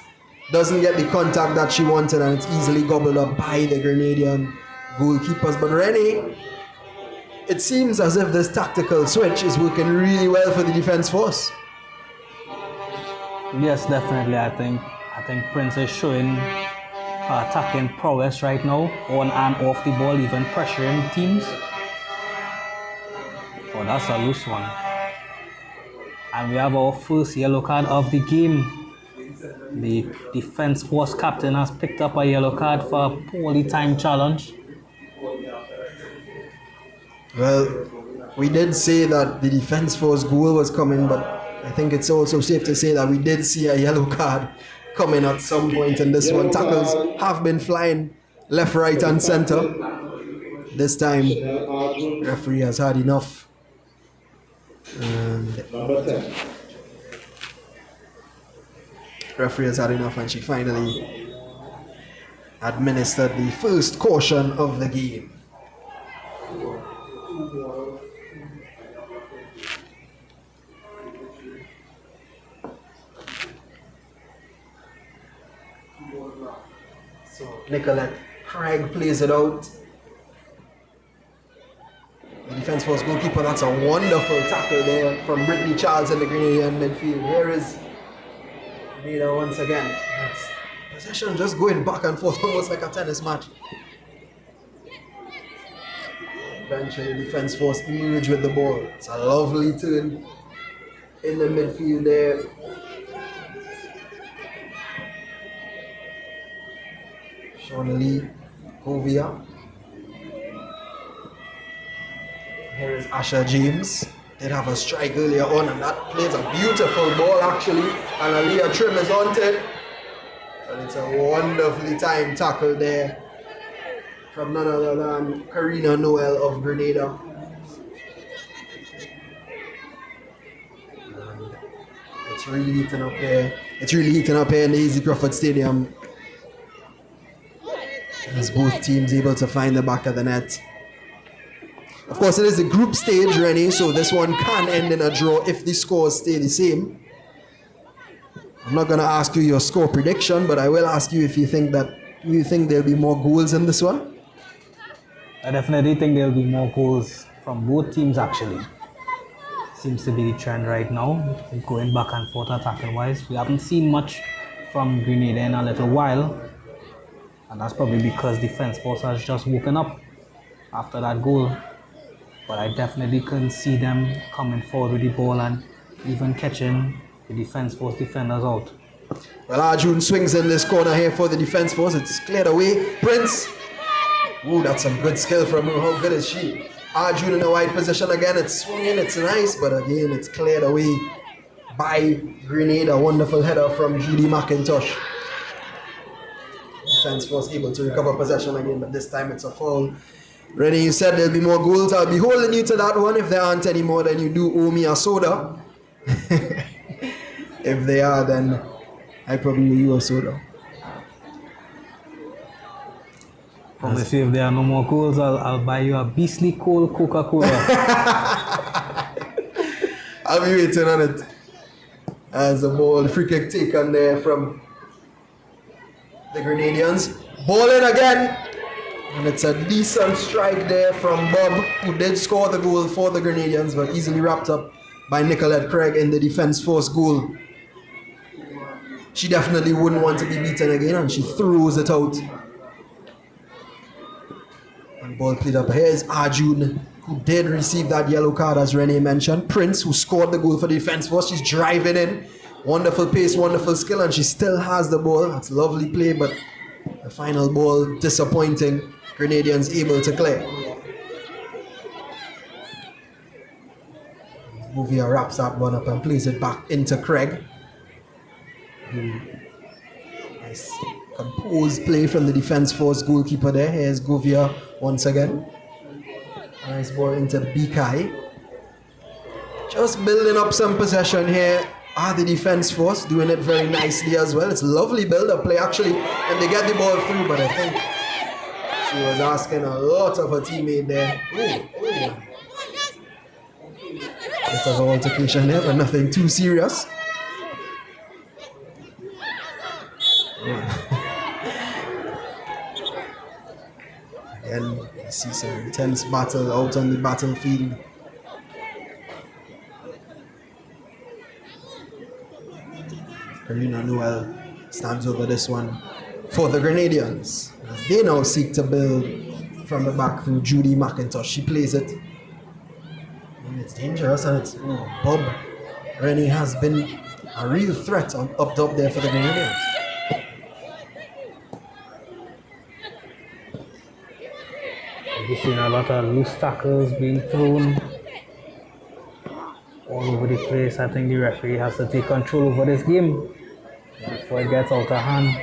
[SPEAKER 6] Doesn't get the contact that she wanted, and it's easily gobbled up by the Grenadian goalkeepers. But Rennie, it seems as if this tactical switch is working really well for the defense force.
[SPEAKER 7] Yes, definitely. I think Prince is showing her attacking prowess right now, on and off the ball, even pressuring teams. Oh, that's a loose one. And we have our first yellow card of the game. The defense force captain has picked up a yellow card for a poorly timed challenge.
[SPEAKER 6] Well, we did say that the defense force goal was coming, but I think it's also safe to say that we did see a yellow card coming at some point in this one. Tackles have been flying left, right, and center. This time, referee has had enough. And
[SPEAKER 2] Number 10.
[SPEAKER 6] Referee has had enough, and she finally administered the first caution of the game. So Nicolette Craig plays it out. The defense force goalkeeper, that's a wonderful tackle there from Brittany Charles in the Grenadian midfield. Here is Grenada once again. That's possession just going back and forth, almost like a tennis match. Eventually, the defense force emerge with the ball. It's a lovely turn in the midfield there. Shawnee Covia. Here is Asha James. Did have a strike earlier on, and that plays a beautiful ball actually. And Aliyah Trim is on it. And it's a wonderfully timed tackle there from none other than Karina Noel of Grenada. And it's really heating up here. It's really heating up here in the Easy Crawford Stadium. As both teams able to find the back of the net. Of course, it is a group stage, Rennie, so this one can end in a draw if the scores stay the same. I'm not going to ask you your score prediction, but I will ask you if you think there'll be more goals in this one.
[SPEAKER 7] I definitely think there'll be more goals from both teams actually. Seems to be the trend right now, going back and forth attacking-wise. We haven't seen much from Grenada in a little while, and that's probably because defense force has just woken up after that goal. But I definitely couldn't see them coming forward with the ball and even catching the defense force defenders out.
[SPEAKER 6] Well, Arjun swings in this corner here for the defense force. It's cleared away. Prince. Ooh, that's some good skill from her. How good is she? Arjun in a wide position again. It's swinging. It's nice, but again, it's cleared away by Grenada. Wonderful header from Judy McIntosh. Defense force able to recover possession again, but this time it's a foul. Rennie, you said there'll be more goals. I'll be holding you to that one. If there aren't any more, then you do owe me a soda. If they are, then I probably owe you a soda.
[SPEAKER 7] Promise you, if there are no more goals, I'll buy you a beastly cold Coca-Cola.
[SPEAKER 6] I'll be waiting on it. As the ball, free kick taken there from the Grenadians. Ball in again. And it's a decent strike there from Bob, who did score the goal for the Grenadians, but easily wrapped up by Nicolette Craig in the defense force goal. She definitely wouldn't want to be beaten again, and she throws it out. And ball played up. Here's Arjun, who did receive that yellow card, as Renee mentioned. Prince, who scored the goal for the defense force. She's driving in. Wonderful pace, wonderful skill, and she still has the ball. That's lovely play, but the final ball disappointing. Grenadians able to clear. Govia wraps that one up and plays it back into Craig. Nice composed play from the defense force goalkeeper there. Here's Govia once again. Nice ball into Bikai. Just building up some possession here. The defense force doing it very nicely as well. It's lovely build-up play actually, and they get the ball through, but I think she was asking a lot of her teammate there. Bit of altercation there, but nothing too serious. Again, you see some intense battle out on the battlefield. Karina Noel stands over this one for the Grenadians, as they now seek to build from the back through Judy McIntosh. She plays it. And it's dangerous, and it's Bob Rennie has been a real threat up top there for the Grenadians.
[SPEAKER 7] We've seen a lot of loose tackles being thrown all over the place. I think the referee has to take control over this game before it gets out of hand.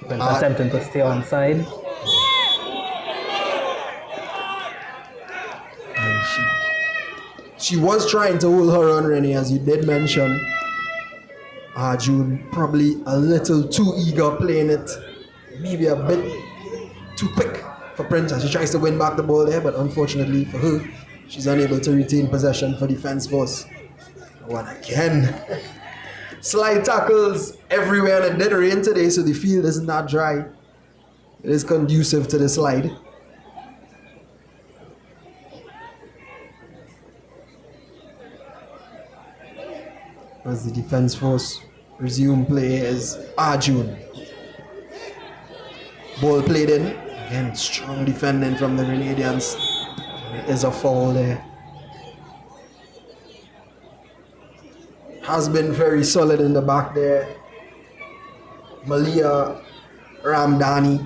[SPEAKER 7] Attempting to stay on side.
[SPEAKER 6] And she was trying to hold her on, Rennie, as you did mention. June probably a little too eager playing it. Maybe a bit too quick for Prince, and she tries to win back the ball there, but unfortunately for her, she's unable to retain possession for defense force. One again. Slide tackles everywhere, and it did rain today, so the field is not dry. It is conducive to the slide. As the defense force resume play is Arjun. Ball played in. Again, strong defending from the Grenadians. There is a foul there. Has been very solid in the back there. Malia Ramdani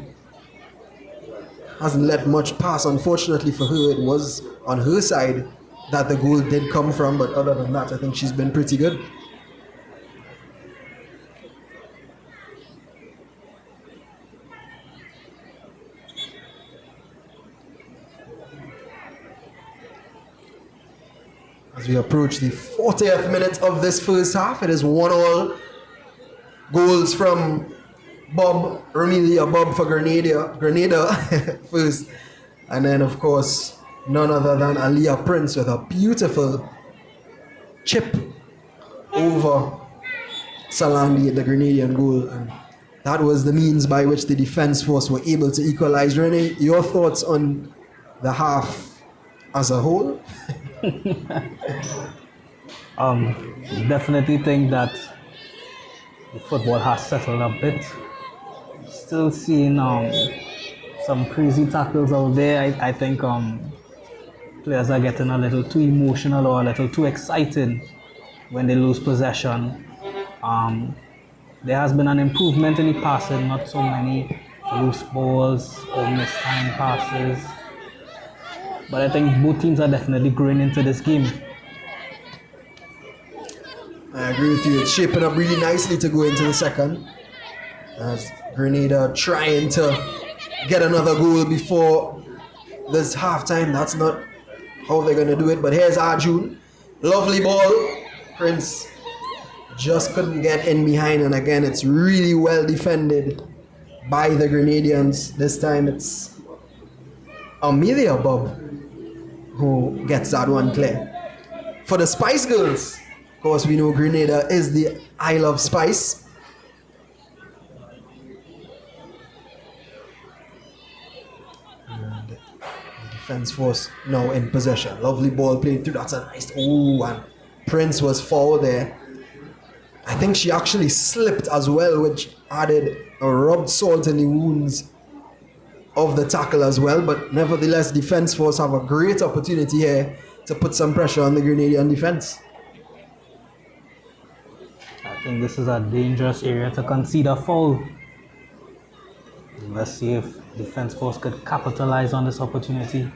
[SPEAKER 6] hasn't let much pass. Unfortunately for her, it was on her side that the goal did come from, but other than that, I think she's been pretty good. As we approach the 40th minute of this first half, it is 1-1. Goals from Bob for Grenada first. And then, of course, none other than Aliyah Prince with a beautiful chip over Salandi at the Grenadian goal. And that was the means by which the defense force were able to equalize. Renee, your thoughts on the half as a whole?
[SPEAKER 7] Definitely think that the football has settled a bit. Still seeing some crazy tackles out there. I think players are getting a little too emotional or a little too excited when they lose possession. There has been an improvement in the passing, not so many loose balls or missed time passes. But I think both teams are definitely growing into this game.
[SPEAKER 6] I agree with you. It's shaping up really nicely to go into the second. As Grenada trying to get another goal before this halftime. That's not how they're going to do it. But here's Arjun. Lovely ball. Prince just couldn't get in behind. And again, it's really well defended by the Grenadians. This time it's Amelia Bob who gets that one clear. for the Spice Girls. Of course, we know Grenada is the Isle of Spice. And the defense force now in possession. Lovely ball played through. That's a nice. Oh, and Prince was forward there. I think she actually slipped as well, which added a rubbed salt in the wounds of the tackle as well. But nevertheless, defense force have a great opportunity here to put some pressure on the Grenadian defense.
[SPEAKER 7] I think this is a dangerous area to concede a foul. Let's see if defense force could capitalize on this opportunity.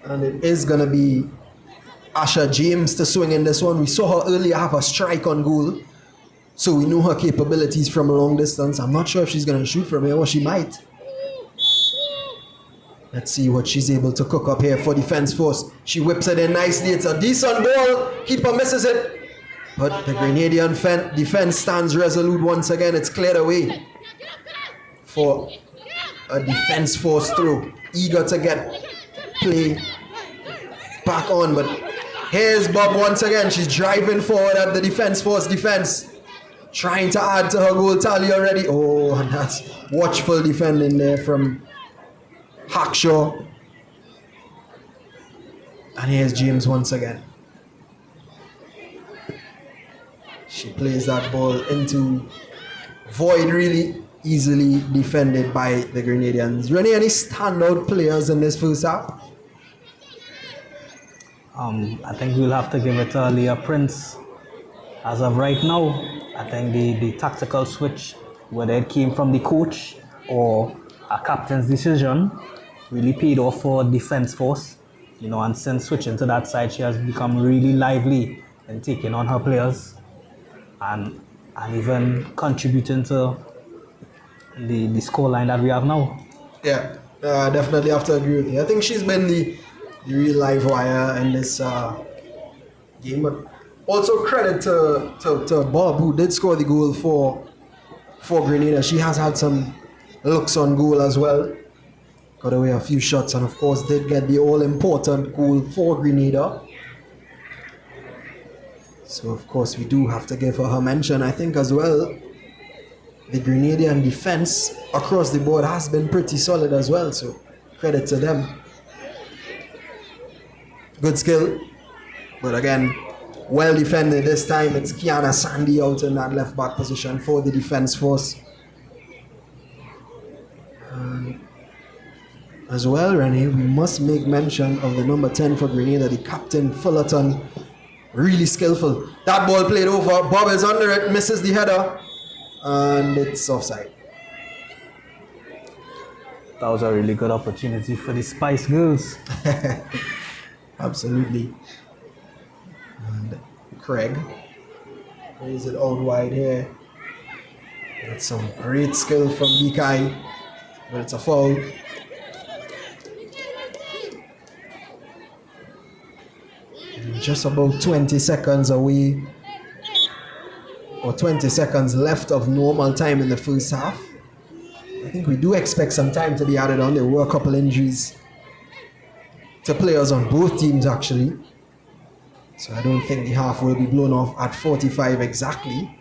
[SPEAKER 6] And it is going to be Asha James to swing in this one. We saw her earlier have a strike on goal, so we know her capabilities from a long distance. I'm not sure if she's going to shoot from here, or she might. Let's see what she's able to cook up here for defense force. She whips it in nicely. It's a decent ball. Keeper misses it. But the Grenadian defense stands resolute once again. It's cleared away for a defense force throw. Eager to get play back on. But here's Bob once again. She's driving forward at the defense force defense. Trying to add to her goal tally already. Oh, and that's watchful defending there from Hackshaw. And here's James once again. She plays that ball into void, really easily defended by the Grenadians. Really, any standout players in this first half?
[SPEAKER 7] I think we'll have to give it to Leah Prince. As of right now, I think the tactical switch, whether it came from the coach or a captain's decision, really paid off for defense force. You know, and since switching to that side, she has become really lively in taking on her players and even contributing to the scoreline that we have now.
[SPEAKER 6] Yeah, definitely have to agree with you. I think she's been the real live wire in this game. But also credit to Bob, who did score the goal for Grenada. She has had some looks on goal as well. Got away a few shots and of course did get the all-important goal for Grenada. So of course we do have to give her mention. I think as well, the Grenadian defense across the board has been pretty solid as well. So credit to them. Good skill. But again, well defended this time. It's Kiana Sandy out in that left back position for the defense force. As well, Rennie, we must make mention of the number 10 for Grenada, the captain Fullerton. Really skillful. That ball played over. Bob is under it, misses the header, and it's offside.
[SPEAKER 7] That was a really good opportunity for the Spice Girls.
[SPEAKER 6] Absolutely. And Craig plays it out wide here. That's some great skill from Bikai, but it's a foul. Just about 20 seconds away, or 20 seconds left of normal time in the first half. I think we do expect some time to be added on. There were a couple injuries to players on both teams actually. So I don't think the half will be blown off at 45 exactly.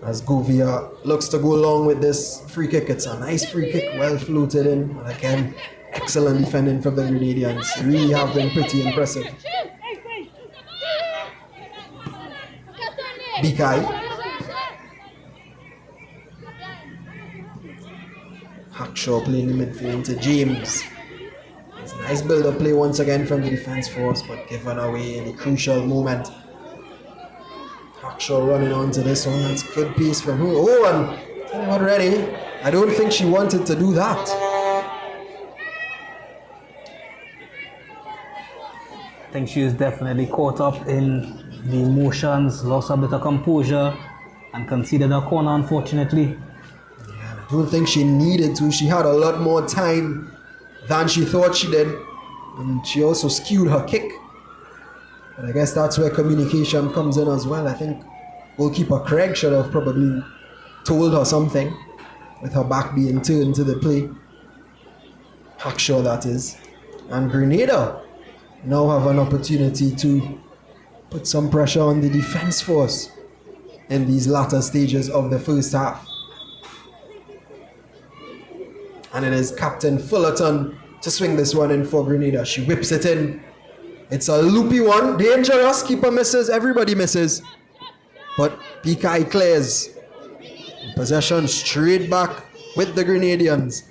[SPEAKER 6] As Govia looks to go along with this free kick. It's a nice free kick, well floated in. And again, excellent defending from the Grenadians. They really have been pretty impressive. Bikai. Hackshaw playing the midfield into James. It's a nice build-up play once again from the defense force, but given away in a crucial moment. Hackshaw running on to this one. That's good pace from her. Oh, and tell you what, Rennie, I don't think she wanted to do that.
[SPEAKER 7] I think she is definitely caught up in the emotions, lost a bit of composure, and conceded a corner, unfortunately.
[SPEAKER 6] Yeah, I don't think she needed to. She had a lot more time than she thought she did. And she also skewed her kick. But I guess that's where communication comes in as well. I think goalkeeper Craig should have probably told her something, with her back being turned to the play. Hackshaw, that is. And Grenada now have an opportunity to put some pressure on the defense force in these latter stages of the first half. And it is Captain Fullerton to swing this one in for Grenada. She whips it in. It's a loopy one, dangerous, keeper misses, everybody misses. But Pikai clears. Possession straight back with the Grenadians.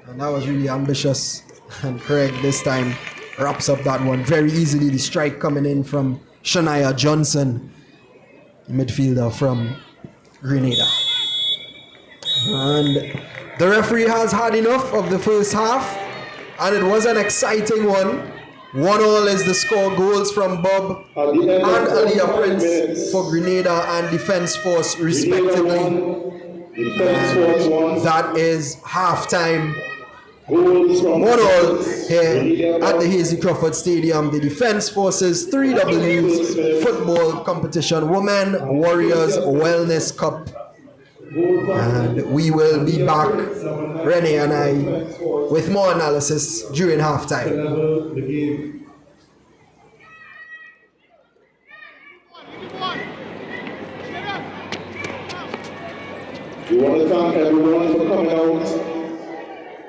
[SPEAKER 6] And that was really ambitious. And Craig this time wraps up that one very easily. The strike coming in from Shania Johnson, midfielder from Grenada. And the referee has had enough of the first half. And it was an exciting one. 1-1 is the score. Goals from Bob and Aliyah Prince for Grenada and Defence Force respectively. That is half-time. 1-1 here at the Hazy Crawford Stadium. The Defence Forces 3Ws football competition, Women Warriors Wellness Cup. And we will be back, Renee and I, with more analysis during halftime.
[SPEAKER 2] We want to thank everyone for coming out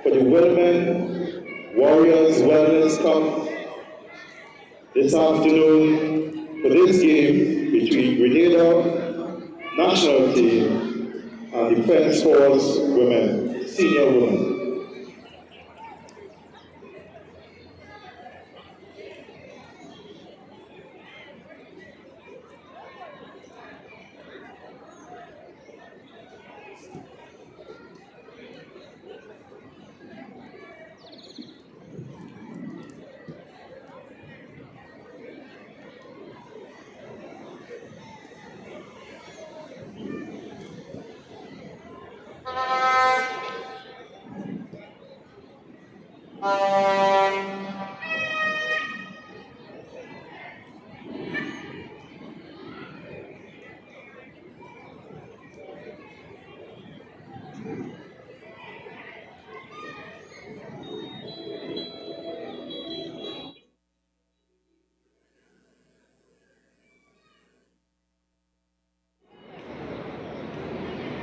[SPEAKER 2] for the Women Warriors Wellness Cup this afternoon for this game between Grenada national team and Defence Force women, senior women.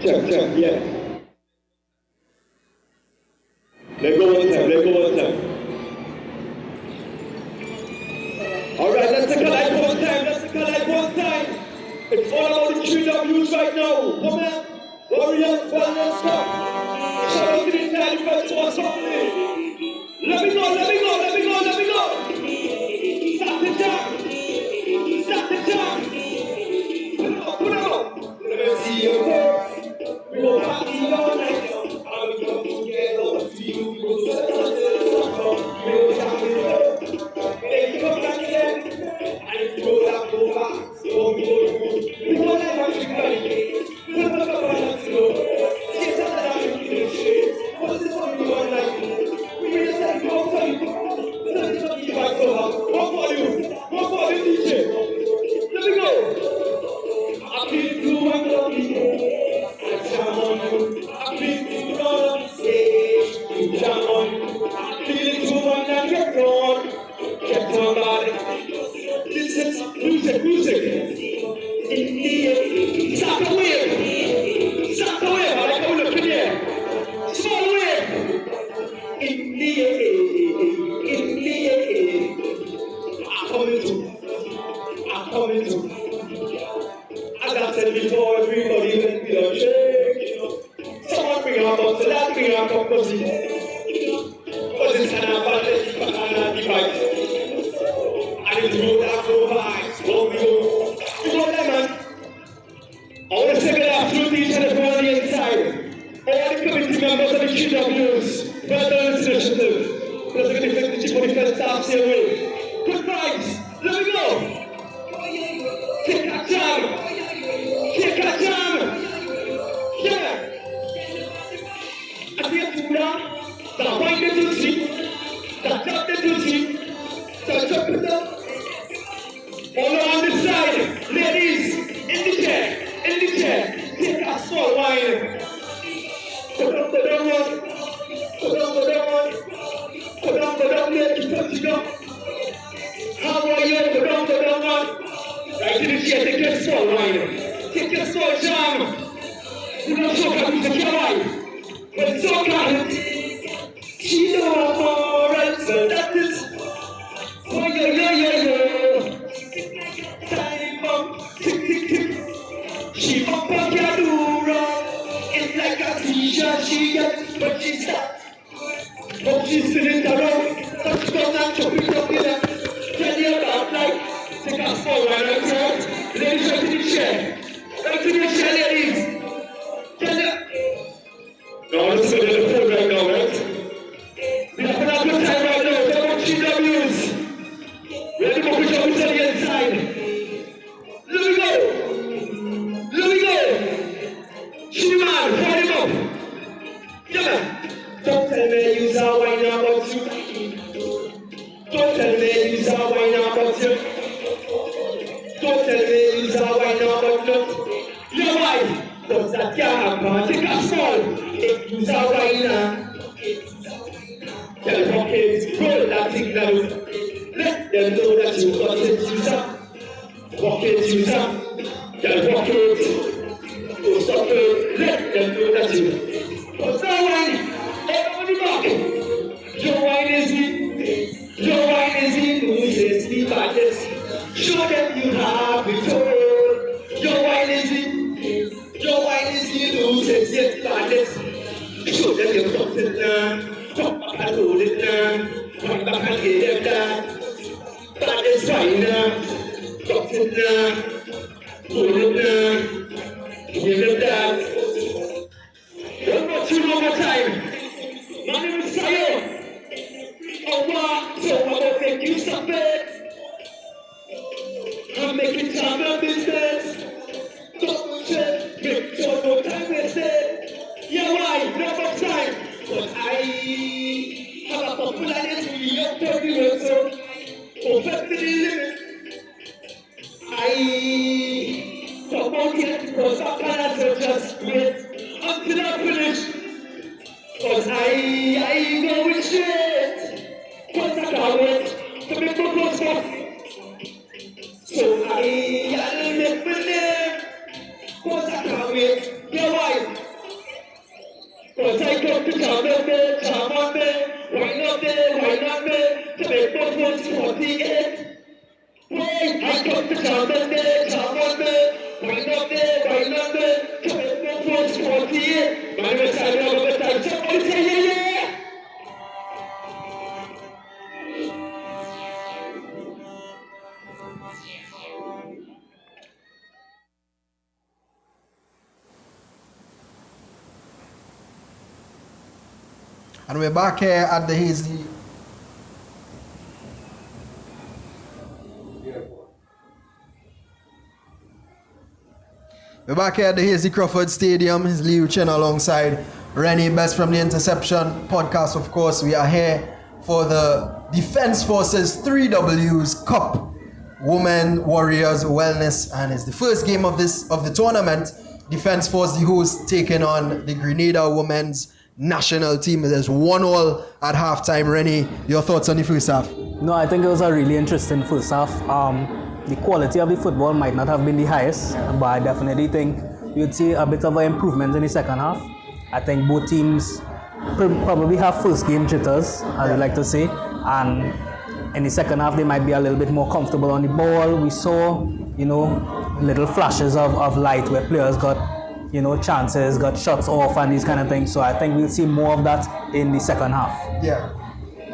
[SPEAKER 1] Check, yeah. Let's go one time. Alright, let's take a like one time. It's all about the 3Ws right now. Women, Warriors, Wellness Cup. Shout out to the entire Defence Force family. Let me go. Stop the jam. Put out. Let me see your work. We will party all night long, and we come together. See you, we will settle it. We will jam it up. They come back again, and if you go that go fast, you won't go. We don't ever keep running. We don't ever run to go. Get out of that shit. What is this one you want like? We will say go for you. Let me not give back so hard. One for you, DJ. Let me go. I feel blue and lucky. Jam on you, I feel you on the stage. You jam on you, I feel it too much and get on body. This is music. In the air, stop the wave, I like how we look in the air. Small wave. In the air, I'm coming to. As I said before, everybody will be on shake. Someone bring our cup, so that bring our cup, because it's an advantage, but I'm not divided. And it's good that go vibes, go we go. You know that, man? I want to say good afternoon to each and everyone on the inside. All the committee members of the QWs, well done initiative. Let's get the chief of defense staff stay away. Good vibes, let me go. Take that jam. Yeah. I think you know that point that you see, that top that you see, that top it up. All on the side, ladies, in the chair, take a small wine. Put down the down one, let it touch it up. the chair, take your small wine. Take your small jam. You don't show her to take your wine. But it's so kind. She know her moral, so that is. Oh, yo. Time bomb, tick, tick, tick. She up on Cadura. It's like a t-shirt she gets, but she's not. But she's sitting around. Touchdown and chop it up in her. Tell you about like. Take a small one and out. Ladies, right to the chair. Right to the chair, ladies. Tell you. Now, let's go to the program now, right? We have a good time right now. Come on, GWs. Ready for push up to the inside. Let me go. Shiman, hold him up. Come on. Don't tell me you're a wine about you. Don't tell me you're a wine about you. Don't tell me you're a wine about you. You're right. Cause that can't happen. Take a small. If you're a wine. Tell pockets, roll that thing down. Let them know that you got it, user. Pocket user. Tell pockets. Don't stop it. Let them know that you. Cause that wine. Everybody back. Your wine is in. Your wine is in. Loses the baddest. Show them you have it all. Your wine is in. Your wine is in. Loses the baddest. Show them you got it now. Come back and hold it now. Come back and get them that. Baddest wine now. Got it now. Hold it now. Give them that. Don't go too long a time. My name is Sayo. Oh, wow. So I'm gonna make you something. I'm making time of business. Don't check. Make sure no time wasted. Yeah, why? Never time. But I have a popularity of 30 years old. Perfect the limit. I promote it because I cannot just wait until I finish. Cause I go with shit. Cause I can't wait to make my clothes back. So I'll make my name. Cause I can't wait. Yeah, why? Cause I come to charm on me. Why not me? To make my clothes 48. Why? I come to charm on me. Why not me? To make my clothes 48. My name is Sando. Somebody say yeah.
[SPEAKER 6] And we're back here at the Hazy. We're back here at the Hazy Crawford Stadium. His Liu Chen alongside Rennie Best from the Interception podcast. Of course, we are here for the Defense Forces 3Ws Cup Women Warriors Wellness, and it's the first game of the tournament. Defense Force, the host, taking on the Grenada Women's National Team. There's 1-1 at halftime. Rennie, your thoughts on the first half?
[SPEAKER 7] No, I think it was a really interesting first half. The quality of the football might not have been the highest, but I definitely think you'd see a bit of an improvement in the second half. I think both teams probably have first game jitters, I would like to say, and in the second half they might be a little bit more comfortable on the ball. We saw, little flashes of light where players got, chances, got shots off and these kind of things. So I think we'll see more of that in the second half.
[SPEAKER 6] Yeah.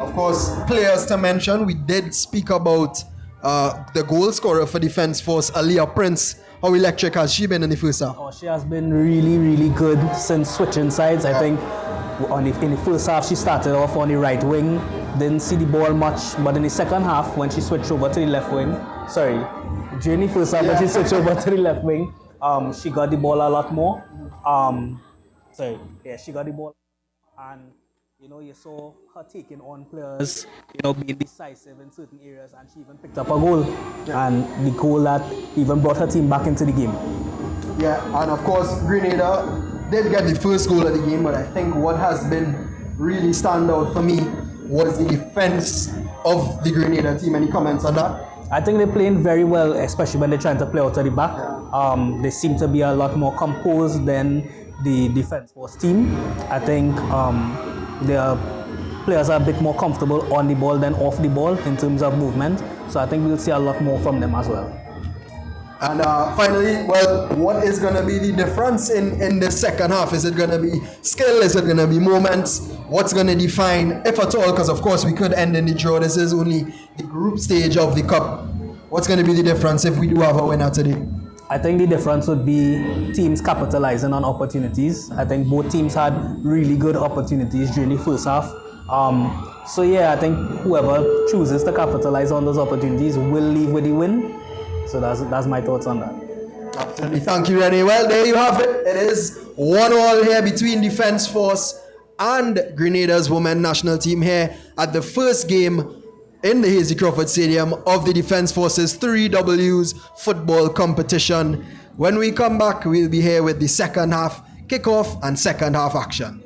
[SPEAKER 6] Of course, players to mention, we did speak about the goal scorer for Defense Force, Aliyah Prince. How electric has she been in the first half?
[SPEAKER 7] Oh, she has been really, really good since switching sides. I think in the first half she started off on the right wing, didn't see the ball much, but in the second half when she switched over to the left wing, during the first half when she switched over to the left wing, she got the ball a lot more. She got the ball, and you saw her taking on players, being decisive in certain areas, and she even picked up a goal, and the goal that even brought her team back into the game.
[SPEAKER 6] Yeah, and of course Grenada did get the first goal of the game, but I think what has been really stand out for me was the defense of the Grenada team. Any comments on that?
[SPEAKER 7] I think they're playing very well, especially when they're trying to play out of the back. They seem to be a lot more composed than the defense force team. I think their players are a bit more comfortable on the ball than off the ball in terms of movement. So I think we'll see a lot more from them as well.
[SPEAKER 6] And finally, well, what is going to be the difference in the second half? Is it going to be skill? Is it going to be moments? What's going to define, if at all, because of course we could end in the draw. This is only the group stage of the cup. What's going to be the difference if we do have a winner today?
[SPEAKER 7] I think the difference would be teams capitalizing on opportunities. I think both teams had really good opportunities during the first half. So yeah, I think whoever chooses to capitalize on those opportunities will leave with the win. So that's my thoughts on that.
[SPEAKER 6] Absolutely. Thank you, Rennie. Well, there you have it. It is 1-1 here between Defence Force and Grenada's women national team here at the first game in the Hazy Crawford Stadium of the Defence Forces 3Ws football competition. When we come back, we'll be here with the second half kickoff and second half action.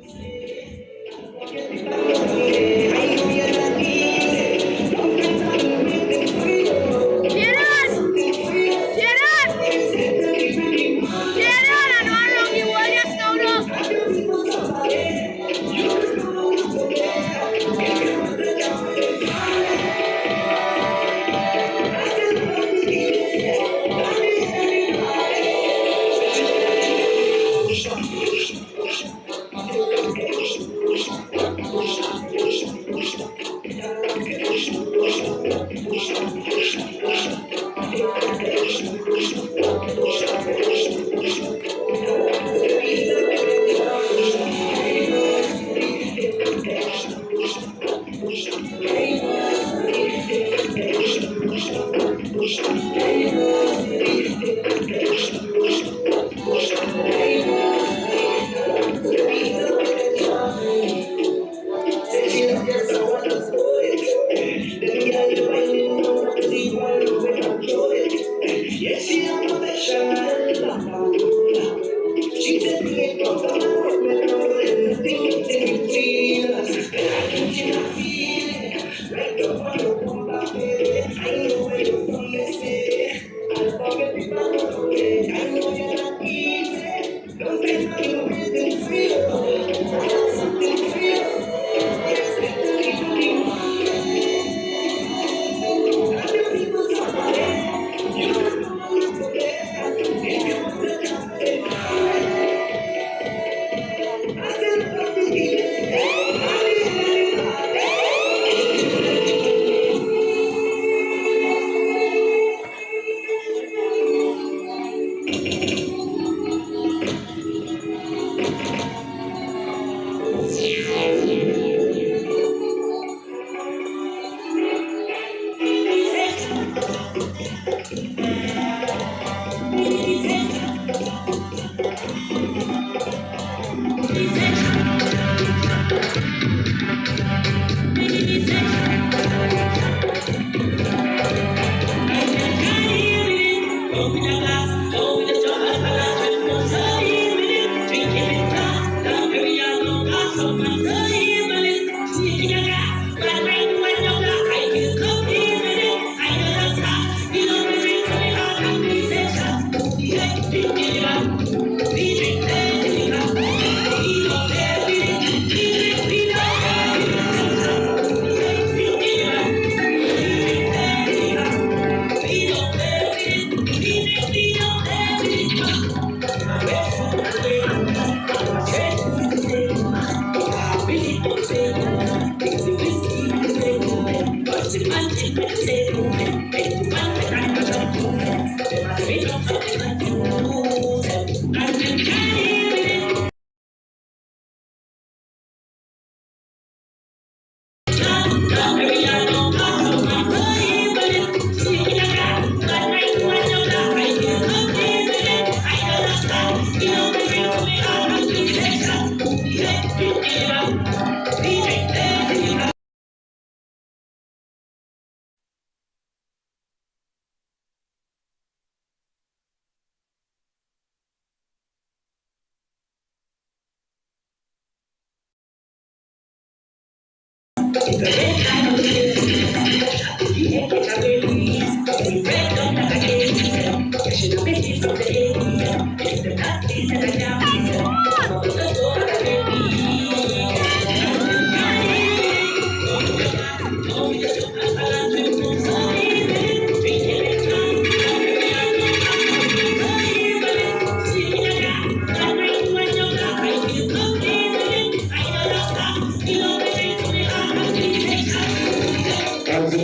[SPEAKER 2] As the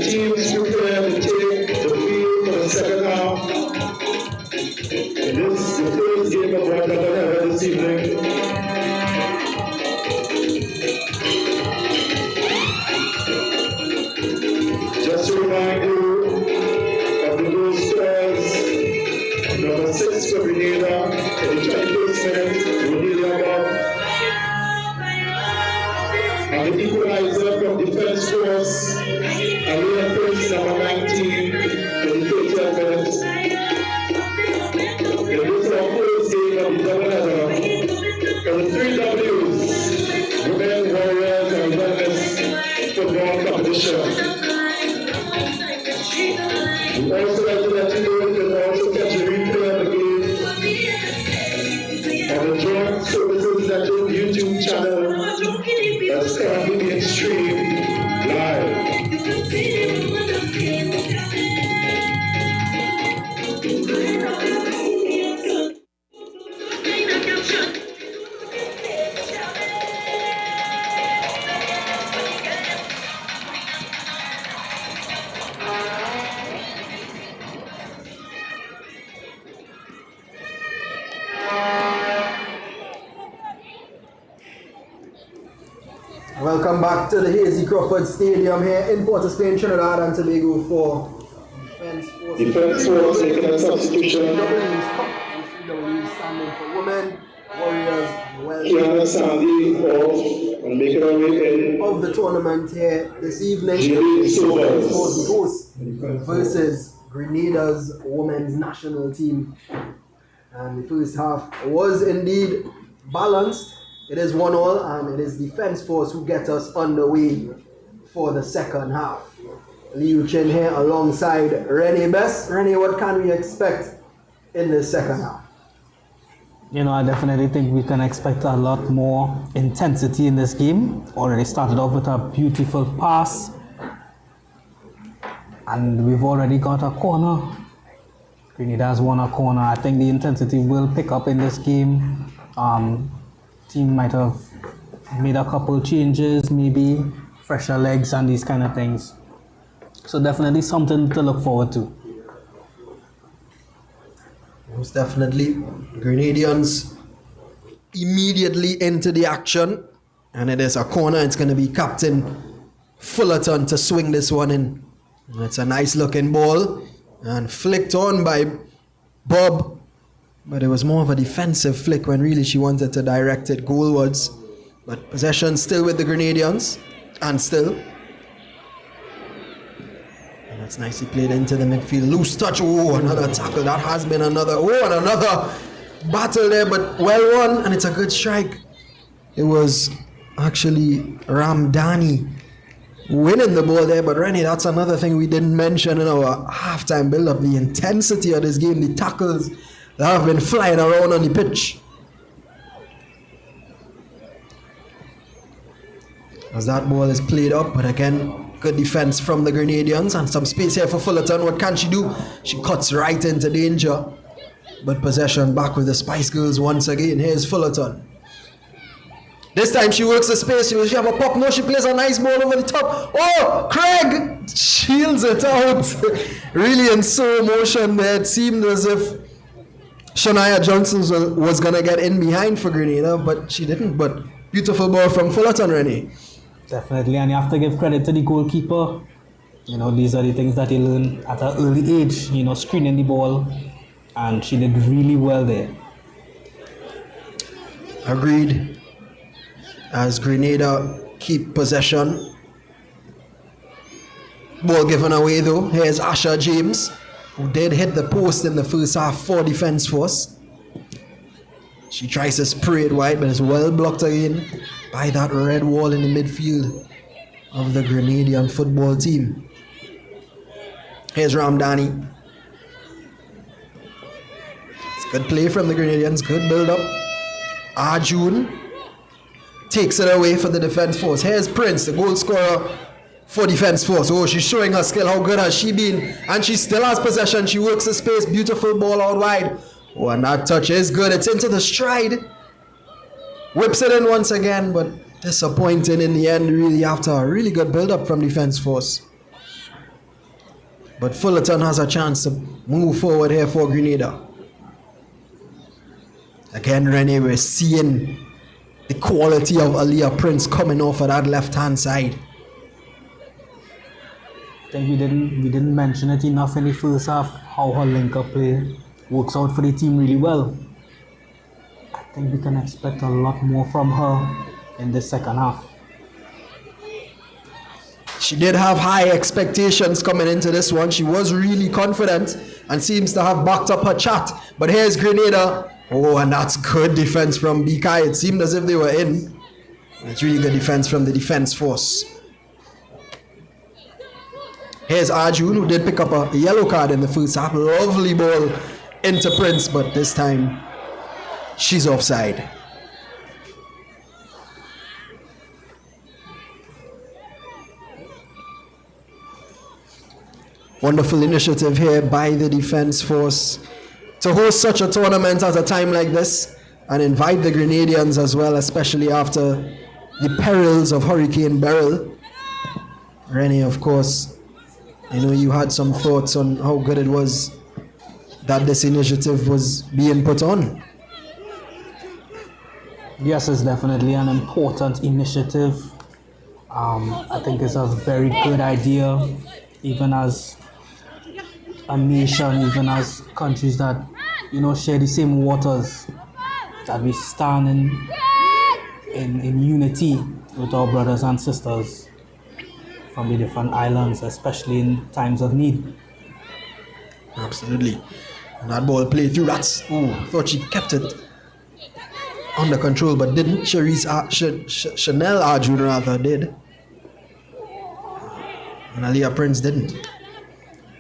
[SPEAKER 2] teams prepare to take the field for the second half, this is the first game of Grenada ever this evening. Just to remind you of the goal scorers, number 6 for Grenada in the 21st minute, Grenada, and the equalizer from defense force, Alina Prince, number 19, for the 30th minute. It was our first game of the double header for the 3 Ws, Women, Warriors, and Wellness football competition. We also like to let you know you can also catch a replay of the game on the Joint Services Network YouTube channel that's currently being streamed live.
[SPEAKER 6] Welcome back to the Hazy Crawford Stadium here in Port of Spain, Trinidad and Tobago for
[SPEAKER 2] Defense Force taking a substitution.
[SPEAKER 6] W's standing for women, Warriors,
[SPEAKER 2] Kiana Sandy off and making our way in.
[SPEAKER 6] of the tournament here this evening.
[SPEAKER 2] Jillian Sobers.
[SPEAKER 6] The host versus Grenada's women's national team. And the first half was indeed balanced. It is 1-1, and it is Defense Force who get us underway for the second half. Liu Chin here alongside Rennie Best. Rennie, what can we expect in the second half?
[SPEAKER 7] You know, I definitely think we can expect a lot more intensity in this game. Already started off with a beautiful pass, and we've already got a corner. Grenada's won a corner. I think the intensity will pick up in this game. Team might have made a couple changes, maybe fresher legs and these kind of things. So definitely something to look forward to.
[SPEAKER 6] Most definitely. Grenadians immediately into the action, and it is a corner. It's going to be Captain Fullerton to swing this one in. It's a nice looking ball and flicked on by Bob. But it was more of a defensive flick when really she wanted to direct it goalwards. But possession still with the Grenadians. And still. And that's nicely played into the midfield. Loose touch. Oh, another tackle. That has been another. Oh, and another battle there. But well won. And it's a good strike. It was actually Ramdani winning the ball there. But Rennie, that's another thing we didn't mention in our halftime build-up. The intensity of this game. The tackles that have been flying around on the pitch. As that ball is played up, but again, good defense from the Grenadians and some space here for Fullerton. What can she do? She cuts right into danger. But possession back with the Spice Girls once again. Here's Fullerton. This time she works the space. She have a pop. No, she plays a nice ball over the top. Oh, Craig shields it out. Really in slow motion there. It seemed as if Shania Johnson was going to get in behind for Grenada, but she didn't. But beautiful ball from Fullerton, Rennie.
[SPEAKER 7] Definitely, and you have to give credit to the goalkeeper. You know, these are the things that you learn at an early age, you know, screening the ball, and she did really well there.
[SPEAKER 6] Agreed. As Grenada keep possession. Ball given away though. Here's Asha James, who did hit the post in the first half for Defense Force. She tries to spray it wide, but it's well blocked again by that red wall in the midfield of the Grenadian football team. Here's Ramdani. Good play from the Grenadians, good build-up. Arjun takes it away for the defense force. Here's Prince, the goal scorer for defense force. Oh, she's showing her skill. How good has she been? And she still has possession. She works the space. Beautiful ball out wide. Oh, and that touch is good. It's into the stride. Whips it in once again, but disappointing in the end, really, after a really good build-up from defense force. But Fullerton has a chance to move forward here for Grenada. Again, Rennie, we're seeing the quality of Aaliyah Prince coming off of that left-hand side.
[SPEAKER 7] I think we didn't mention it enough in the first half, how her link-up play works out for the team really well. I think we can expect a lot more from her in the second half.
[SPEAKER 6] She did have high expectations coming into this one. She was really confident and seems to have backed up her chat. But here's Grenada. Oh, and that's good defense from BK. It seemed as if they were in. It's really good defense from the defense force. Here's Arjun, who did pick up a yellow card in the first half. Lovely ball into Prince, but this time she's offside. Wonderful initiative here by the defense force to host such a tournament at a time like this and invite the Grenadians as well, especially after the perils of Hurricane Beryl. Rennie, of course, I know you had some thoughts on how good it was that this initiative was being put on.
[SPEAKER 7] Yes, it's definitely an important initiative. I think it's a very good idea, even as a nation, even as countries that, share the same waters, that we stand in unity with our brothers and sisters from the different islands, especially in times of need.
[SPEAKER 6] Absolutely. And that ball played through. Thought she kept it under control, but didn't. Chanel Arjun rather did. And Aaliyah Prince didn't.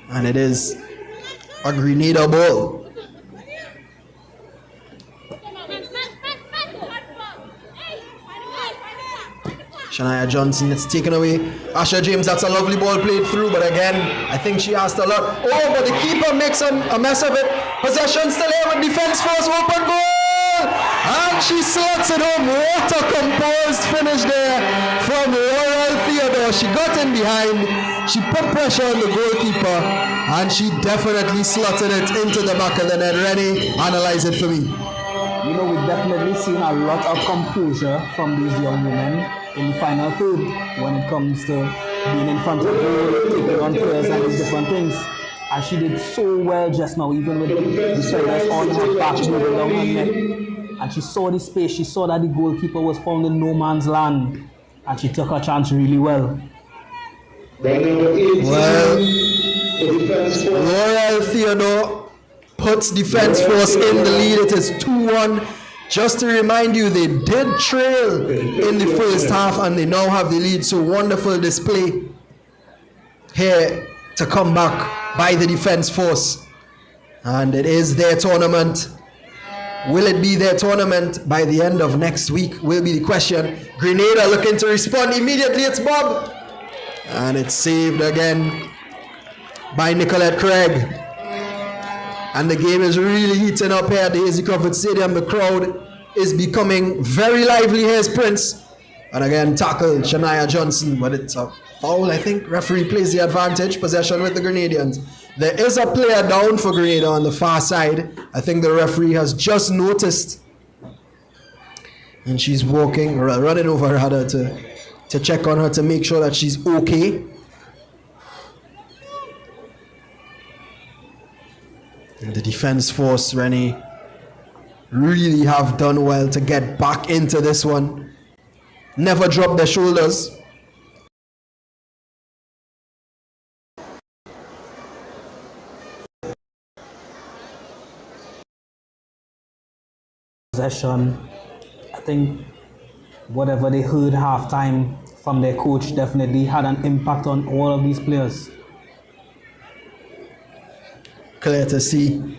[SPEAKER 6] And it is a Grenada ball. Shania Johnson, it's taken away. Asha James, that's a lovely ball played through, but again, I think she asked a lot. Oh, but the keeper makes a mess of it. Possession still here with defense force, open goal! And she slots it home. What a composed finish there from Royal Theodore. She got in behind, she put pressure on the goalkeeper, and she definitely slotted it into the back of the net. Rennie, analyze it for me.
[SPEAKER 7] We've definitely seen a lot of composure from these young women in the final third when it comes to being in front of goal, taking on players and these different things. And she did so well just now, even with the defenders on her back, moving down her neck. And she saw the space, she saw that the goalkeeper was found in no man's land, and she took her chance really well.
[SPEAKER 6] Well, Royal Theodore puts defense force in the lead. It is 2-1. Just to remind you, they did trail in the first half and they now have the lead. So wonderful display here to come back by the defense force. And it is their tournament. Will it be their tournament by the end of next week will be the question. Grenada looking to respond immediately. It's Bob. And it's saved again by Nicolette Craig. And the game is really heating up here at the Hazy Crawford Stadium. The crowd is becoming very lively. Here's Prince. And again, tackle Shania Johnson. But it's a foul, I think. Referee plays the advantage. Possession with the Grenadians. There is a player down for Grenada on the far side. I think the referee has just noticed. And she's walking, or running over rather, to check on her to make sure that she's okay. And the defense force, Rennie, really have done well to get back into this one. Never drop their shoulders.
[SPEAKER 7] Possession. I think whatever they heard halftime from their coach definitely had an impact on all of these players.
[SPEAKER 6] Clear to see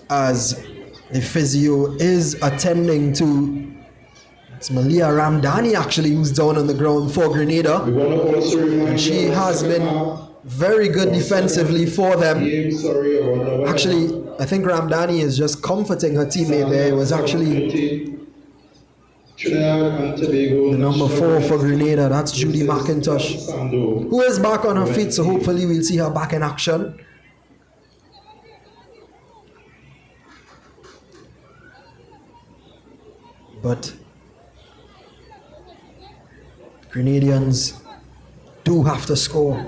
[SPEAKER 6] as the physio is attending to. It's Malia Ramdani actually who's down on the ground for Grenada. And she has been very good defensively for them. Actually, I think Ramdani is just comforting her teammate there. It was actually the number 4 for Grenada. That's Judy McIntosh, who is back on her feet, so hopefully we'll see her back in action. But Grenadians do have to score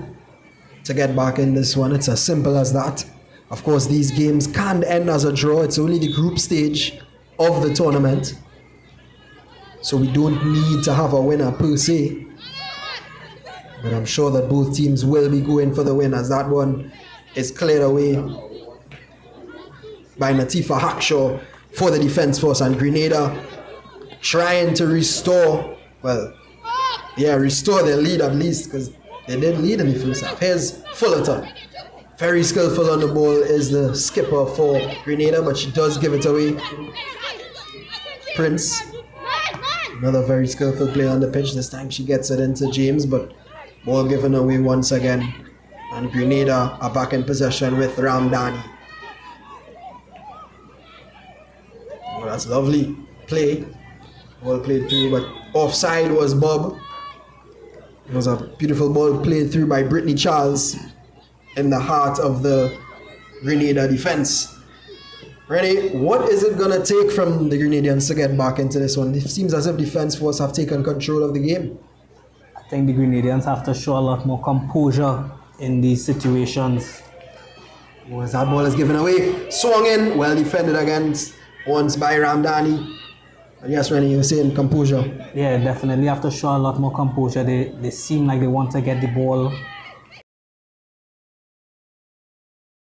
[SPEAKER 6] to get back in this one. It's as simple as that. Of course, these games can end as a draw. It's only the group stage of the tournament, so we don't need to have a winner per se. But I'm sure that both teams will be going for the win, as that one is cleared away by Natifa Hackshaw for the Defence Force. And Grenada trying to restore their lead at least, because they did lead in the first half. Here's Fullerton. Very skillful on the ball is the skipper for Grenada, but she does give it away. Prince, another very skillful player on the pitch. This time she gets it into James, but ball given away once again. And Grenada are back in possession with Ramdani. Oh, that's lovely play. Ball played through, but offside was Bob. It was a beautiful ball played through by Brittany Charles in the heart of the Grenada defense. Rennie, what is it going to take from the Grenadians to get back into this one? It seems as if Defence Force have taken control of the game.
[SPEAKER 7] I think the Grenadians have to show a lot more composure in these situations.
[SPEAKER 6] As that ball is given away, swung in, well defended against once by Ramdani. Yes, Rennie, you were saying composure.
[SPEAKER 7] Yeah, definitely have to show a lot more composure. They seem like they want to get the ball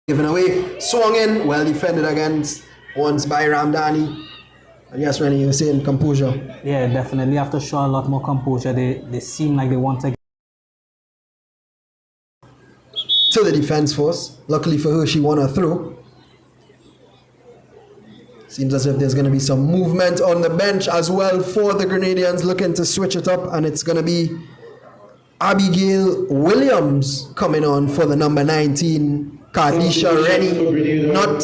[SPEAKER 6] given away, swung in, well defended against once by Ramdani. Yes, Rennie, you were saying composure.
[SPEAKER 7] Yeah, definitely have to show a lot more composure. They seem like they want to
[SPEAKER 6] the Defence Force. Luckily for her, she won her throw. Seems as if there's going to be some movement on the bench as well for the Grenadians, looking to switch it up, and it's going to be Abigail Williams coming on for the number 19, Kadisha Rennie. Not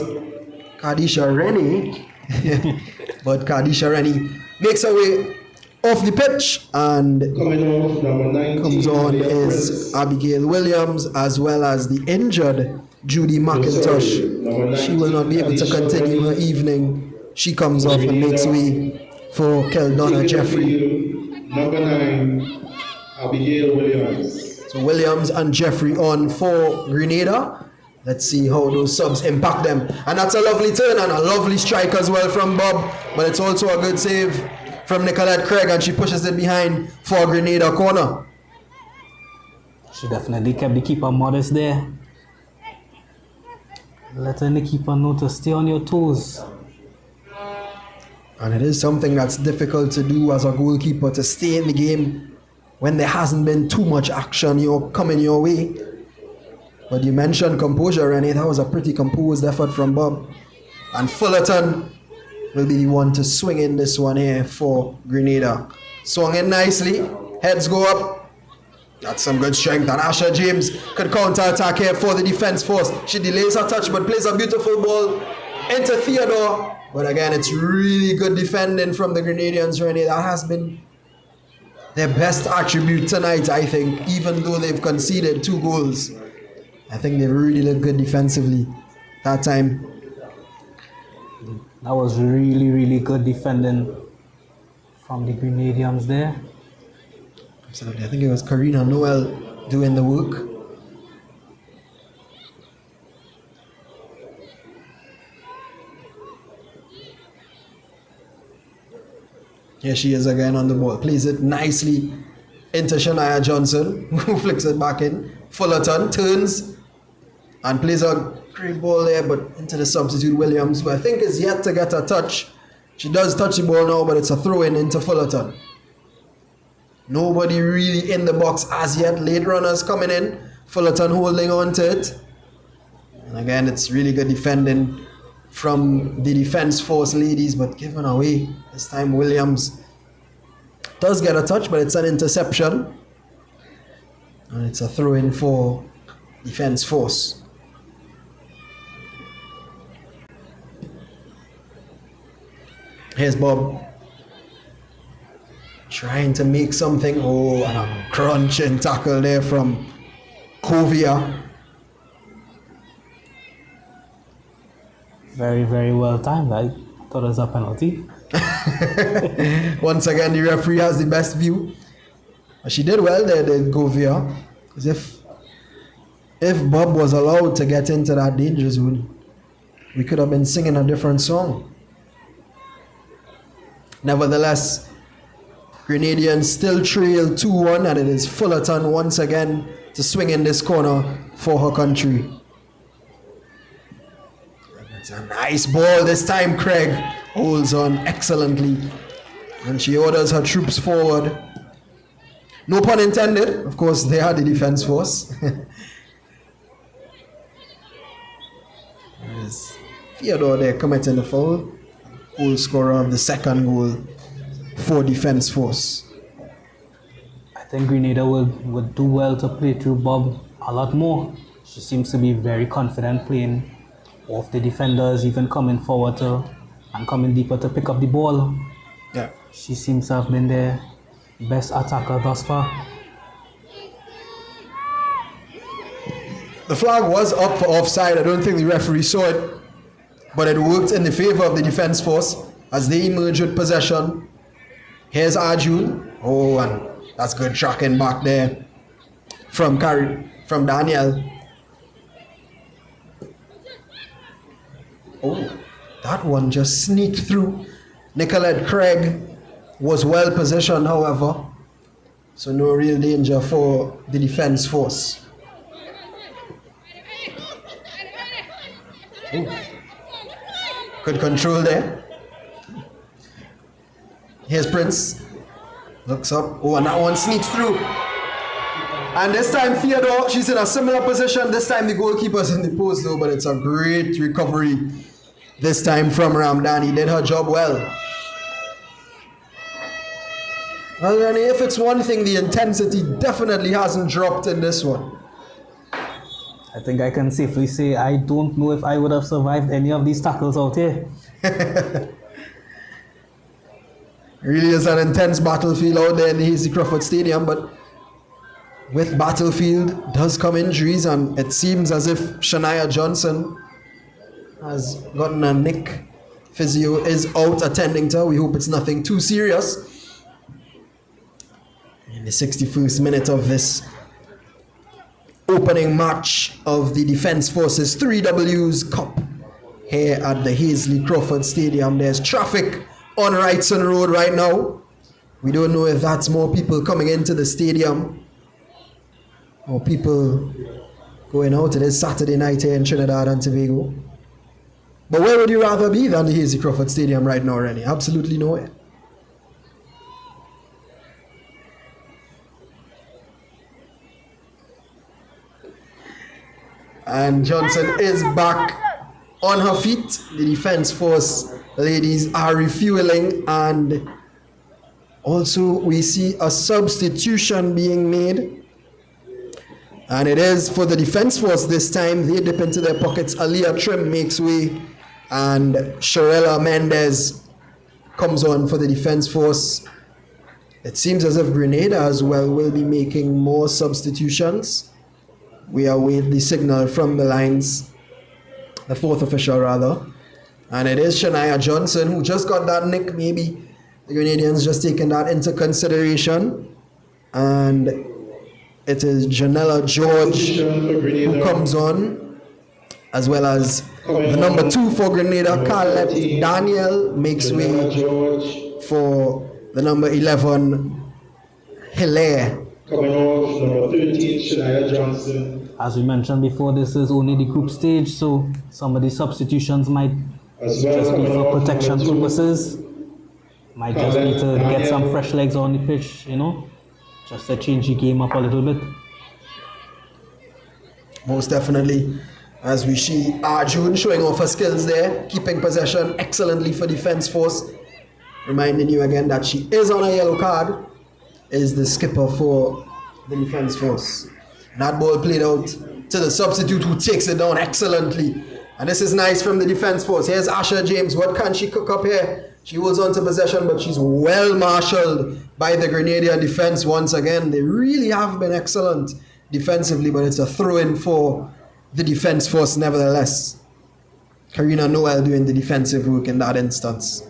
[SPEAKER 6] Kadisha Rennie, but Kadisha Rennie makes her way off the pitch, and comes on is Abigail Williams, as well as the injured Judy McIntosh. She will not be able to continue her evening. She comes off and makes way for Keldonna Jeffrey.
[SPEAKER 2] Number 9, Abigail Williams.
[SPEAKER 6] So Williams and Jeffrey on for Grenada. Let's see how those subs impact them. And that's a lovely turn and a lovely strike as well from Bob. But it's also a good save from Nicolette Craig, and she pushes it behind for Grenada corner.
[SPEAKER 7] She definitely kept the keeper modest there. Letting the keeper know to stay on your toes.
[SPEAKER 6] And it is something that's difficult to do as a goalkeeper, to stay in the game when there hasn't been too much action coming your way. But you mentioned composure, Rennie. That was a pretty composed effort from Bob. And Fullerton will be the one to swing in this one here for Grenada. Swung in nicely. Heads go up. That's some good strength. And Asha James could counter-attack here for the Defence Force. She delays her touch but plays a beautiful ball into Theodore. But again, it's really good defending from the Grenadians, Rennie. That has been their best attribute tonight, I think, even though they've conceded 2 goals. I think they've really looked good defensively that time.
[SPEAKER 7] That was really, really good defending from the Grenadians there.
[SPEAKER 6] Absolutely. I think it was Karina Noel doing the work. Here she is again on the ball. Plays it nicely into Shania Johnson, who flicks it back in. Fullerton turns and plays a great ball there, but into the substitute Williams, who I think is yet to get a touch. She does touch the ball now, but it's a throw-in into Fullerton. Nobody really in the box as yet. Late runners coming in. Fullerton holding on to it. And again, it's really good defending from the defense force ladies, but given away. This time Williams does get a touch, but it's an interception. And it's a throw-in for defense force. Here's Bob trying to make something. Oh, and a crunching tackle there from Kovia.
[SPEAKER 7] Very, very well timed. I thought it was a penalty.
[SPEAKER 6] Once again, the referee has the best view. She did well there, the Kovia. Because if Bob was allowed to get into that danger zone, we could have been singing a different song. Nevertheless, Grenadians still trail 2-1, and it is Fullerton once again to swing in this corner for her country. It's a nice ball this time. Craig holds on excellently, and she orders her troops forward. No pun intended. Of course, they are the defense force. There's Theodore there committing the foul. Goal scorer of the second goal for defense force.
[SPEAKER 7] I think Grenada would do well to play through Bob a lot more. She seems to be very confident playing off the defenders, even coming forward and coming deeper to pick up the ball.
[SPEAKER 6] Yeah.
[SPEAKER 7] She seems to have been their best attacker thus far.
[SPEAKER 6] The flag was up for offside. I don't think the referee saw it, but it worked in the favor of the defense force as they emerge with possession. Here's Arjun. Oh, and that's good tracking back there from Daniel. Oh, that one just sneaked through. Nicolette Craig was well positioned, however, so no real danger for the defense force. Oh. Good control there. Here's Prince. Looks up. Oh, and that one sneaks through. And this time Theodore, she's in a similar position. This time the goalkeeper's in the post though, but it's a great recovery. This time from Ramdani. Did her job well. Well, Rani, if it's one thing, the intensity definitely hasn't dropped in this one.
[SPEAKER 7] I think I can safely say I don't know if I would have survived any of these tackles out here.
[SPEAKER 6] Really is an intense battlefield out there in the Hasty Crawford Stadium, but with battlefield does come injuries, and it seems as if Shania Johnson has gotten a nick. Physio is out attending to her. We hope it's nothing too serious. In the 61st minute of this opening match of the Defence Forces 3Ws Cup here at the Hasty Crawford Stadium. There's traffic on Wrightson Road right now. We don't know if that's more people coming into the stadium or people going out. It is Saturday night here in Trinidad and Tobago. But where would you rather be than the Hasty Crawford Stadium right now, Rennie? Absolutely nowhere. And Johnson is back on her feet. The Defence Force ladies are refueling, and also we see a substitution being made, and it is for the Defence Force this time. They dip into their pockets. Aliyah Trim makes way, and Sharella Mendez comes on for the Defence Force. It seems as if Grenada as well will be making more substitutions. We await the signal from the lines, the fourth official rather. And it is Shania Johnson who just got that nick. Maybe the Grenadians just taking that into consideration. And it is Janella George who comes on, as well as the number 2 for Grenada, Carlette Daniel, makes way for the number 11, Hilaire.
[SPEAKER 2] Coming off, number 13, Shania Johnson.
[SPEAKER 7] As we mentioned before, this is only the group stage, so some of the substitutions might just be for protection purposes. Might just need to get some fresh legs on the pitch, you know, just to change the game up a little bit.
[SPEAKER 6] Most definitely. As we see Arjun showing off her skills there, keeping possession excellently for Defence Force. Reminding you again that she is on a yellow card, is the skipper for the Defence Force. And that ball played out to the substitute who takes it down excellently. And this is nice from the Defence Force. Here's Asha James. What can she cook up here? She holds on to possession, but she's well marshaled by the Grenadian defence once again. They really have been excellent defensively, but it's a throw-in for the Defence Force nevertheless. Karina Noel doing the defensive work in that instance.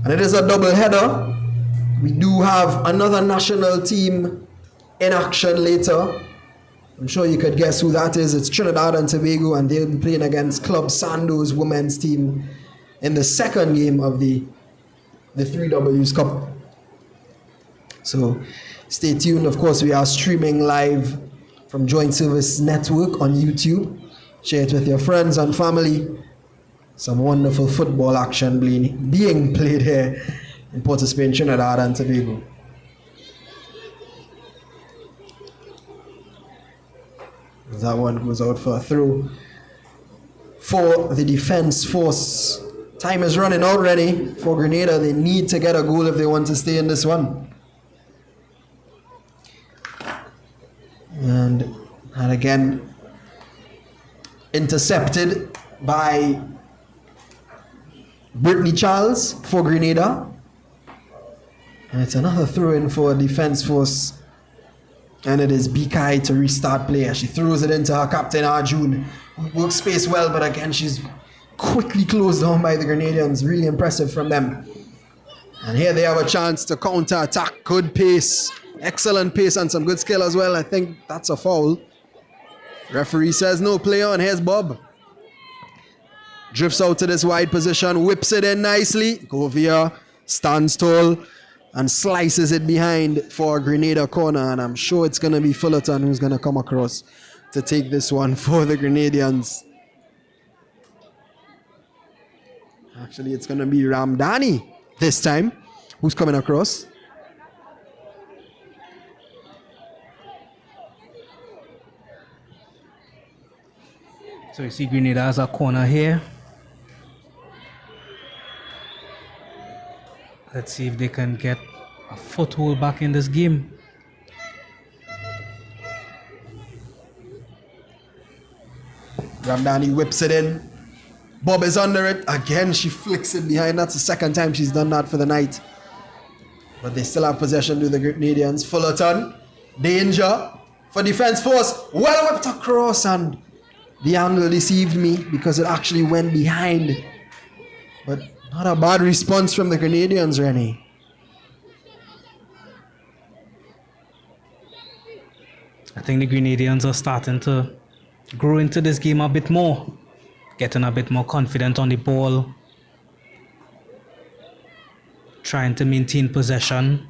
[SPEAKER 6] And it is a double header. We do have another national team in action later. I'm sure you could guess who that is. It's Trinidad and Tobago, and they'll be playing against Club Sando's women's team in the second game of the 3Ws Cup. So stay tuned. Of course, we are streaming live from Joint Service Network on YouTube. Share it with your friends and family. Some wonderful football action being played here in Port of Spain, Trinidad and Tobago. That one goes out for a throw for the Defence Force. Time is running out already for Grenada. They need to get a goal if they want to stay in this one. And again, intercepted by Brittany Charles for Grenada. And it's another throw-in for Defence Force. And it is Bikai to restart play as she throws it into her captain Arjun. Works space well, but again she's quickly closed down by the Grenadians. Really impressive from them. And here they have a chance to counter-attack. Good pace. Excellent pace and some good skill as well. I think that's a foul. Referee says no play on. Here's Bob. Drifts out to this wide position. Whips it in nicely. Govia stands tall and slices it behind for a Grenada corner. And I'm sure it's going to be Fullerton who's going to come across to take this one for the Grenadians. Actually, it's going to be Ramdani this time who's coming across.
[SPEAKER 7] So you see Grenada has a corner here. Let's see if they can get a foothold back in this game.
[SPEAKER 6] Ramdani whips it in. Bob is under it. Again, she flicks it behind. That's the second time she's done that for the night. But they still have possession to the Grenadians. Fullerton. Danger for Defence Force. Well whipped across, and the angle deceived me because it actually went behind. But not a bad response from the Grenadians, Rennie.
[SPEAKER 7] I think the Grenadians are starting to grow into this game a bit more. Getting a bit more confident on the ball. Trying to maintain possession.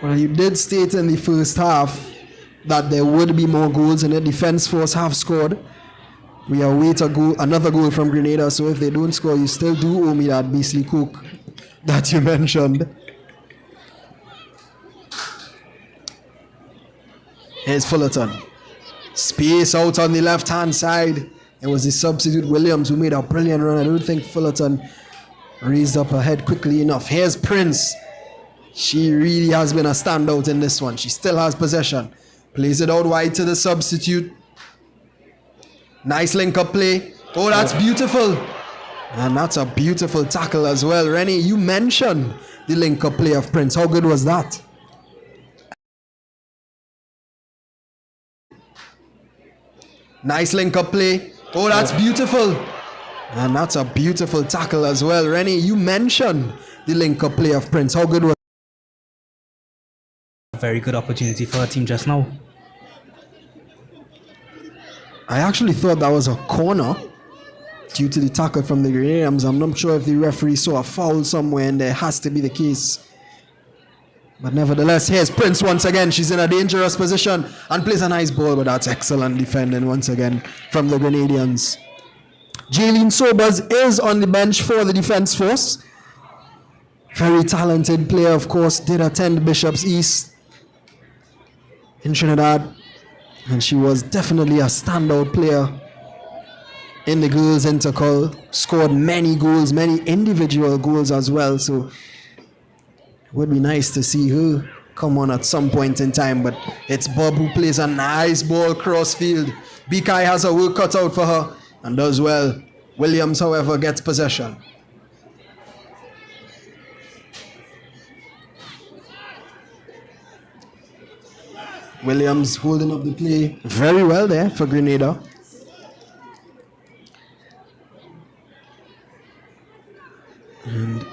[SPEAKER 6] Well, you did state in the first half that there would be more goals, and the Defence Force have scored. We await another goal from Grenada, so if they don't score, you still do owe me that beastly cook that you mentioned. Here's Fullerton. Space out on the left-hand side. It was the substitute Williams who made a brilliant run. I don't think Fullerton raised up her head quickly enough. Here's Prince. She really has been a standout in this one. She still has possession. Plays it out wide to the substitute. Nice link-up play. Oh, that's beautiful. And that's a beautiful tackle as well. Rennie, you mentioned the link-up play of Prince. How good was that? Nice link-up play. Oh, that's beautiful. And that's a beautiful tackle as well. Rennie, you mentioned the link-up play of Prince. How good was
[SPEAKER 7] A very good opportunity for our team just now.
[SPEAKER 6] I actually thought that was a corner due to the tackle from the Grenadians. I'm not sure if the referee saw a foul somewhere, and there has to be the case. But nevertheless, here's Prince once again. She's in a dangerous position and plays a nice ball, but that's excellent defending once again from the Grenadians. Jaylene Sobers is on the bench for the Defence Force. Very talented player, of course, did attend Bishop's East. in Trinidad, and she was definitely a standout player in the girls' intercall. Scored many goals, many individual goals as well. So it would be nice to see her come on at some point in time. But it's Bob who plays a nice ball cross field. Bikai has a work cut out for her and does well. Williams, however, gets possession. Williams holding up the play very well there for Grenada. And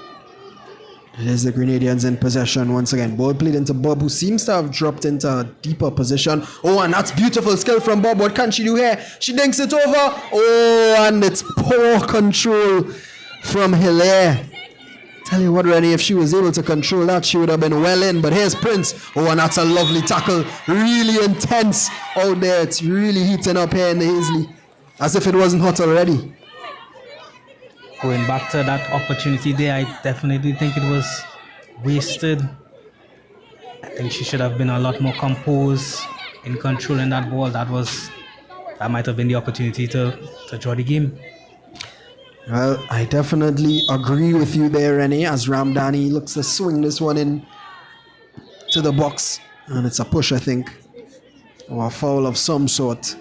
[SPEAKER 6] it is the Grenadians in possession once again. Ball played into Bob, who seems to have dropped into a deeper position. Oh, and that's beautiful skill from Bob. What can she do here? She dinks it over. Oh, and it's poor control from Hilaire. Tell you what, Rennie, if she was able to control that, she would have been well in. But here's Prince. Oh, and that's a lovely tackle. Really intense out there. It's really heating up here in the Hazley. As if it wasn't hot already.
[SPEAKER 7] Going back to that opportunity there, I definitely think it was wasted. I think she should have been a lot more composed in controlling that ball. That might have been the opportunity to draw the game.
[SPEAKER 6] Well, I definitely agree with you there, Rennie, as Ramdani looks to swing this one in to the box. And it's a push, I think, or a foul of some sort,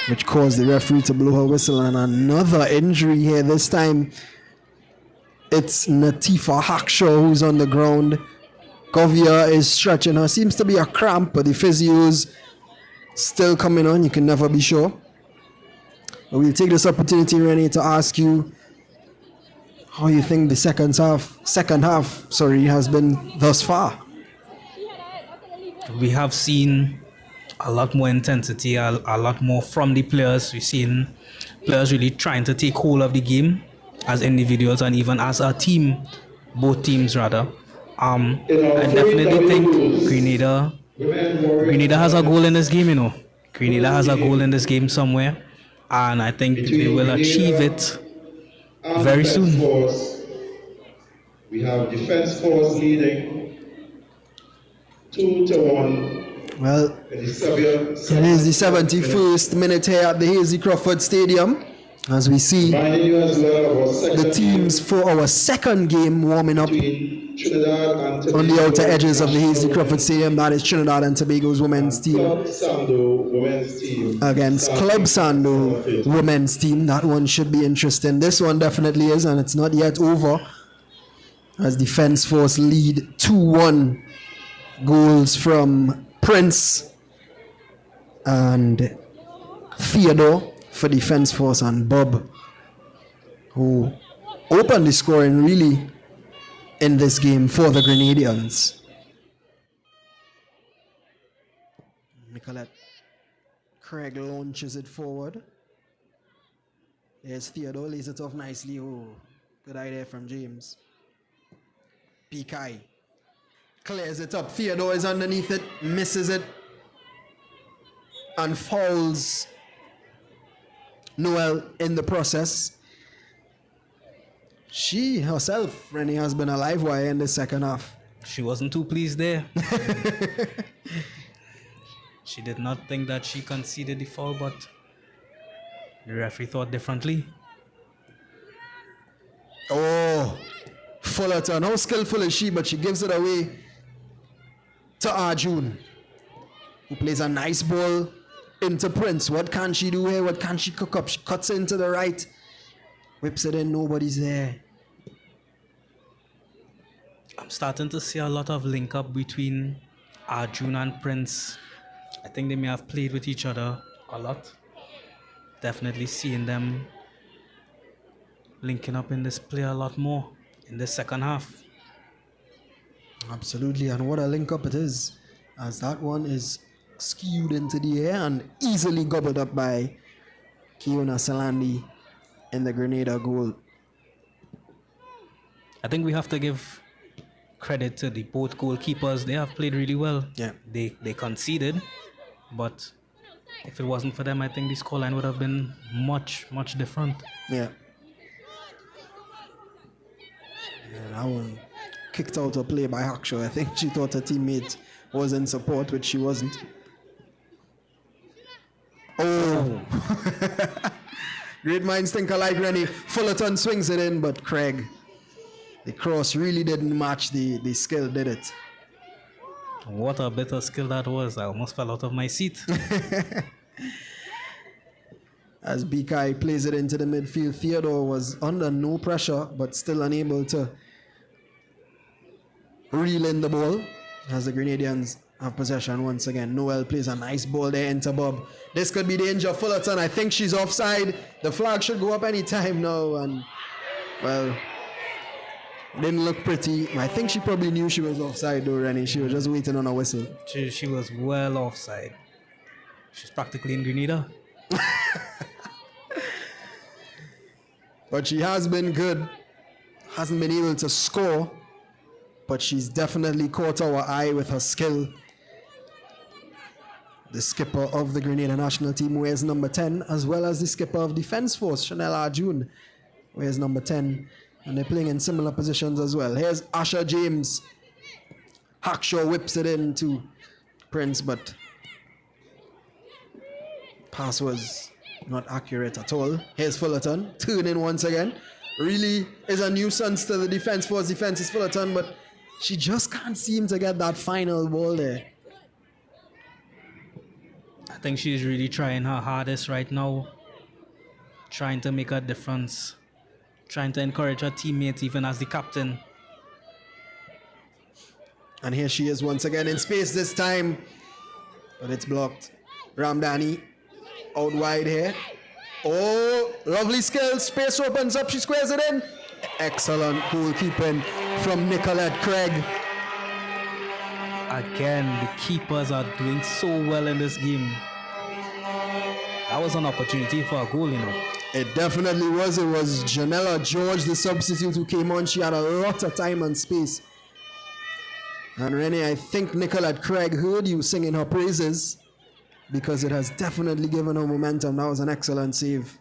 [SPEAKER 6] which caused the referee to blow her whistle. And another injury here. This time, it's Natifa Hakshaw who's on the ground. Govia is stretching her. Seems to be a cramp, but the physio's still coming on. You can never be sure. But we'll take this opportunity, Rennie, to ask you how you think the second half has been thus far.
[SPEAKER 7] We have seen a lot more intensity, a lot more from the players. We've seen players really trying to take hold of the game as individuals and even as a team, both teams rather. I definitely think Grenada has a goal in this game, Grenada has a goal in this game somewhere, and I think they will achieve it very soon.
[SPEAKER 2] We have defense force leading 2-1.
[SPEAKER 6] Well, it is the 71st minute here at the Hazy Crawford Stadium, as we see the teams for our second game warming up on the outer edges of the Hazy Crawford Stadium. That is Trinidad and Tobago's women's team against Club Sando women's team. That one should be interesting. This one definitely is, and it's not yet over, as Defence Force lead 2-1. Goals from Prince and Theodore for Defence Force, and Bob, who opened the scoring really in this game for the Grenadians. Nicolette Craig launches it forward. There's Theodore, lays it off nicely. Oh, good idea from James. Pikai clears it up. Theodore is underneath it, misses it, and fouls Noel in the process. She herself, Rennie, has been a live wire in the second half.
[SPEAKER 7] She wasn't too pleased there. She did not think that she conceded the foul, but the referee thought differently.
[SPEAKER 6] Oh, Fullerton, how skillful is she? But she gives it away to Arjun, who plays a nice ball into Prince. What can she do here? What can she cook up? She cuts it into the right, whips it in, nobody's there.
[SPEAKER 7] I'm starting to see a lot of link up between Arjun and Prince. I think they may have played with each other a lot. Definitely seeing them linking up in this play a lot more in the second half.
[SPEAKER 6] Absolutely, and what a link up it is, as that one is skewed into the air and easily gobbled up by Kiona Salandi in the Grenada goal.
[SPEAKER 7] I think we have to give credit to the both goalkeepers. They have played really well.
[SPEAKER 6] Yeah.
[SPEAKER 7] They conceded, but if it wasn't for them, I think the scoreline would have been much different.
[SPEAKER 6] Yeah. That one kicked out a play by Hakshaw. I think she thought her teammate was in support, which she wasn't. Oh! Great minds think alike, Rennie. Fullerton swings it in, but Craig, the cross really didn't match the skill, did it?
[SPEAKER 7] What a bit of skill that was. I almost fell out of my seat.
[SPEAKER 6] As BK plays it into the midfield, Theodore was under no pressure, but still unable to reel in the ball as the Grenadians have possession once again. Noel plays a nice ball there into Bob. This could be danger. Fullerton, I think she's offside. The flag should go up any time now, and well, didn't look pretty. I think she probably knew she was offside though, Rennie. She was just waiting on a whistle.
[SPEAKER 7] She was well offside. She's practically in Grenada.
[SPEAKER 6] But she has been good. Hasn't been able to score, but she's definitely caught our eye with her skill. The skipper of the Grenada national team wears number 10, as well as the skipper of Defence Force, Chanel Arjun, wears number 10. And they're playing in similar positions as well. Here's Asher James. Hackshaw whips it in to Prince, but pass was not accurate at all. Here's Fullerton, turning once again. Really is a nuisance to the Defence Force. Defence is Fullerton, but she just can't seem to get that final ball there.
[SPEAKER 7] I think she's really trying her hardest right now, trying to make a difference, trying to encourage her teammates even as the captain.
[SPEAKER 6] And here she is once again in space this time, but it's blocked. Ramdani out wide here. Oh, lovely skill. Space opens up. She squares it in. Excellent goalkeeping from Nicolette Craig.
[SPEAKER 7] Again, the keepers are doing so well in this game. That was an opportunity for a goal, you know.
[SPEAKER 6] It definitely was. It was Janella George, the substitute, who came on. She had a lot of time and space. And Rennie, I think Nicolette Craig heard you singing her praises, because it has definitely given her momentum. That was an excellent save.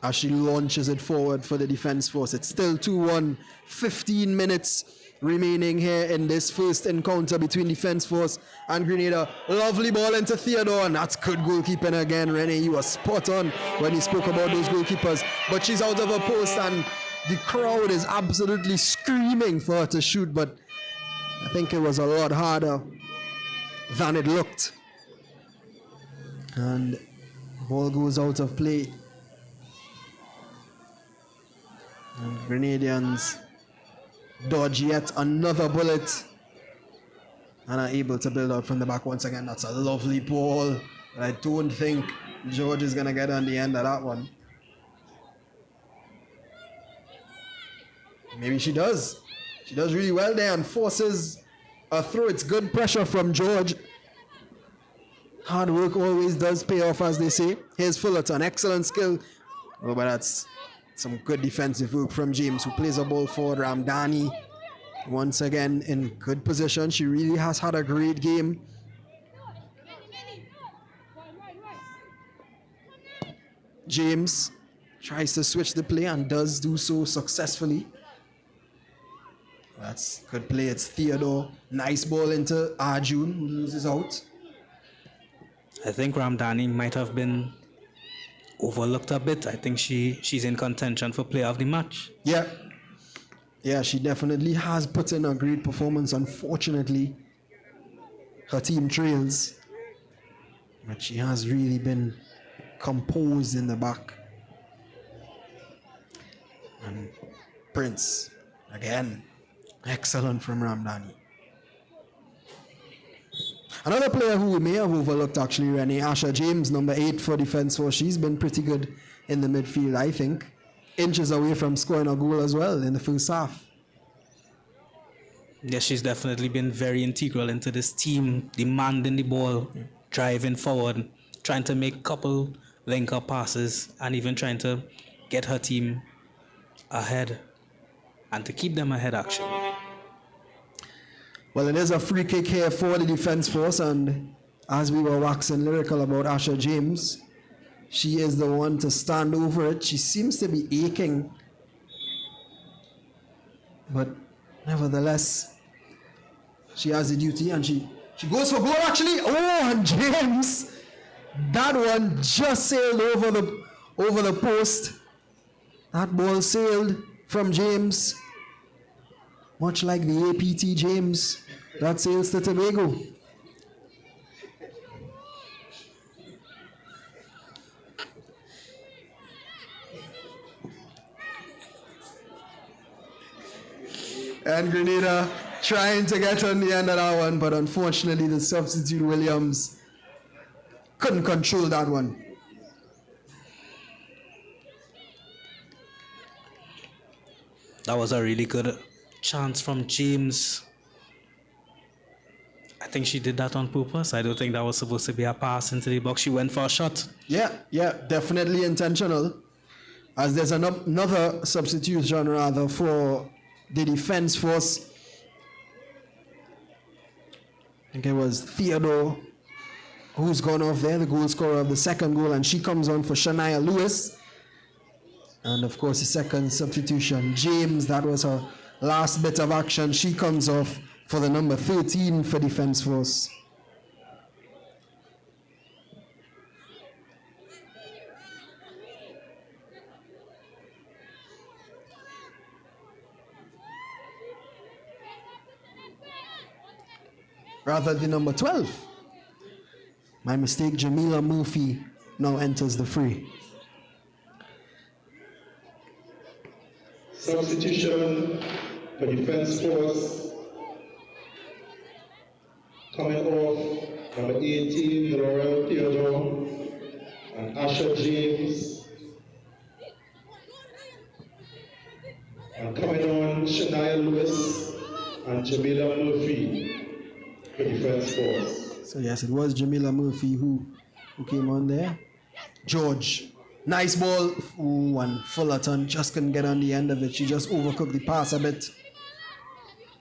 [SPEAKER 6] As she launches it forward for the Defence Force. It's still 2-1. 15 minutes remaining here in this first encounter between Defence Force and Grenada. Lovely ball into Theodore, and that's good goalkeeping again, Rennie. You were spot on when you spoke about those goalkeepers. But she's out of her post, and the crowd is absolutely screaming for her to shoot, but I think it was a lot harder than it looked. And ball goes out of play. And Grenadians dodge yet another bullet and are able to build out from the back once again. That's a lovely ball, but I don't think George is going to get on the end of that one. Maybe she does. She does really well there and forces a throw. It's good pressure from George. Hard work always does pay off, as they say. Here's Fullerton, excellent skill. Oh, but that's some good defensive work from James, who plays a ball forward. Ramdani, once again, in good position. She really has had a great game. James tries to switch the play and does do so successfully. That's good play. It's Theodore. Nice ball into Arjun, who loses out.
[SPEAKER 7] I think Ramdani might have been overlooked a bit. I think she's in contention for player of the match.
[SPEAKER 6] Yeah. Yeah, she definitely has put in a great performance. Unfortunately, her team trails. But she has really been composed in the back. And Prince, again, excellent from Ramdani. Another player who we may have overlooked, actually, Rennie, Asher James, number 8 for Defence Force. She's been pretty good in the midfield, I think. Inches away from scoring a goal as well in the first half.
[SPEAKER 7] Yes, she's definitely been very integral into this team, demanding the ball, driving forward, trying to make a couple link-up passes, and even trying to get her team ahead, and to keep them ahead, actually.
[SPEAKER 6] Well, it is a free kick here for the Defence Force, and as we were waxing lyrical about Asher James, she is the one to stand over it. She seems to be aching, but Nevertheless, she has the duty and she goes for goal actually. Oh, and James, that one just sailed over the post. That ball sailed from James, much like the APT James that sails to Tobago. And Grenada trying to get on the end of that one, but unfortunately the substitute Williams couldn't control that one.
[SPEAKER 7] That was a really good chance from James. I think she did that on purpose. I don't think that was supposed to be a pass into the box. She went for a shot.
[SPEAKER 6] Yeah, definitely intentional. As there's another substitution rather for the defense force. I think it was Theodore who's gone off there, the goal scorer of the second goal, and she comes on for Shania Lewis. And of course the second substitution, James, that was her last bit of action. She comes off for the number 13 for defense force. Rather the number 12. My mistake, Jamila Murphy now enters the fray.
[SPEAKER 2] Substitution for defense force. Coming off, number 18, Laurel Theodore and Asher James. And coming on, Shania Lewis and Jamila Murphy for defense force.
[SPEAKER 6] So yes, it was Jamila Murphy who came on there. George, nice ball. Ooh, and Fullerton just couldn't get on the end of it. She just overcooked the pass a bit.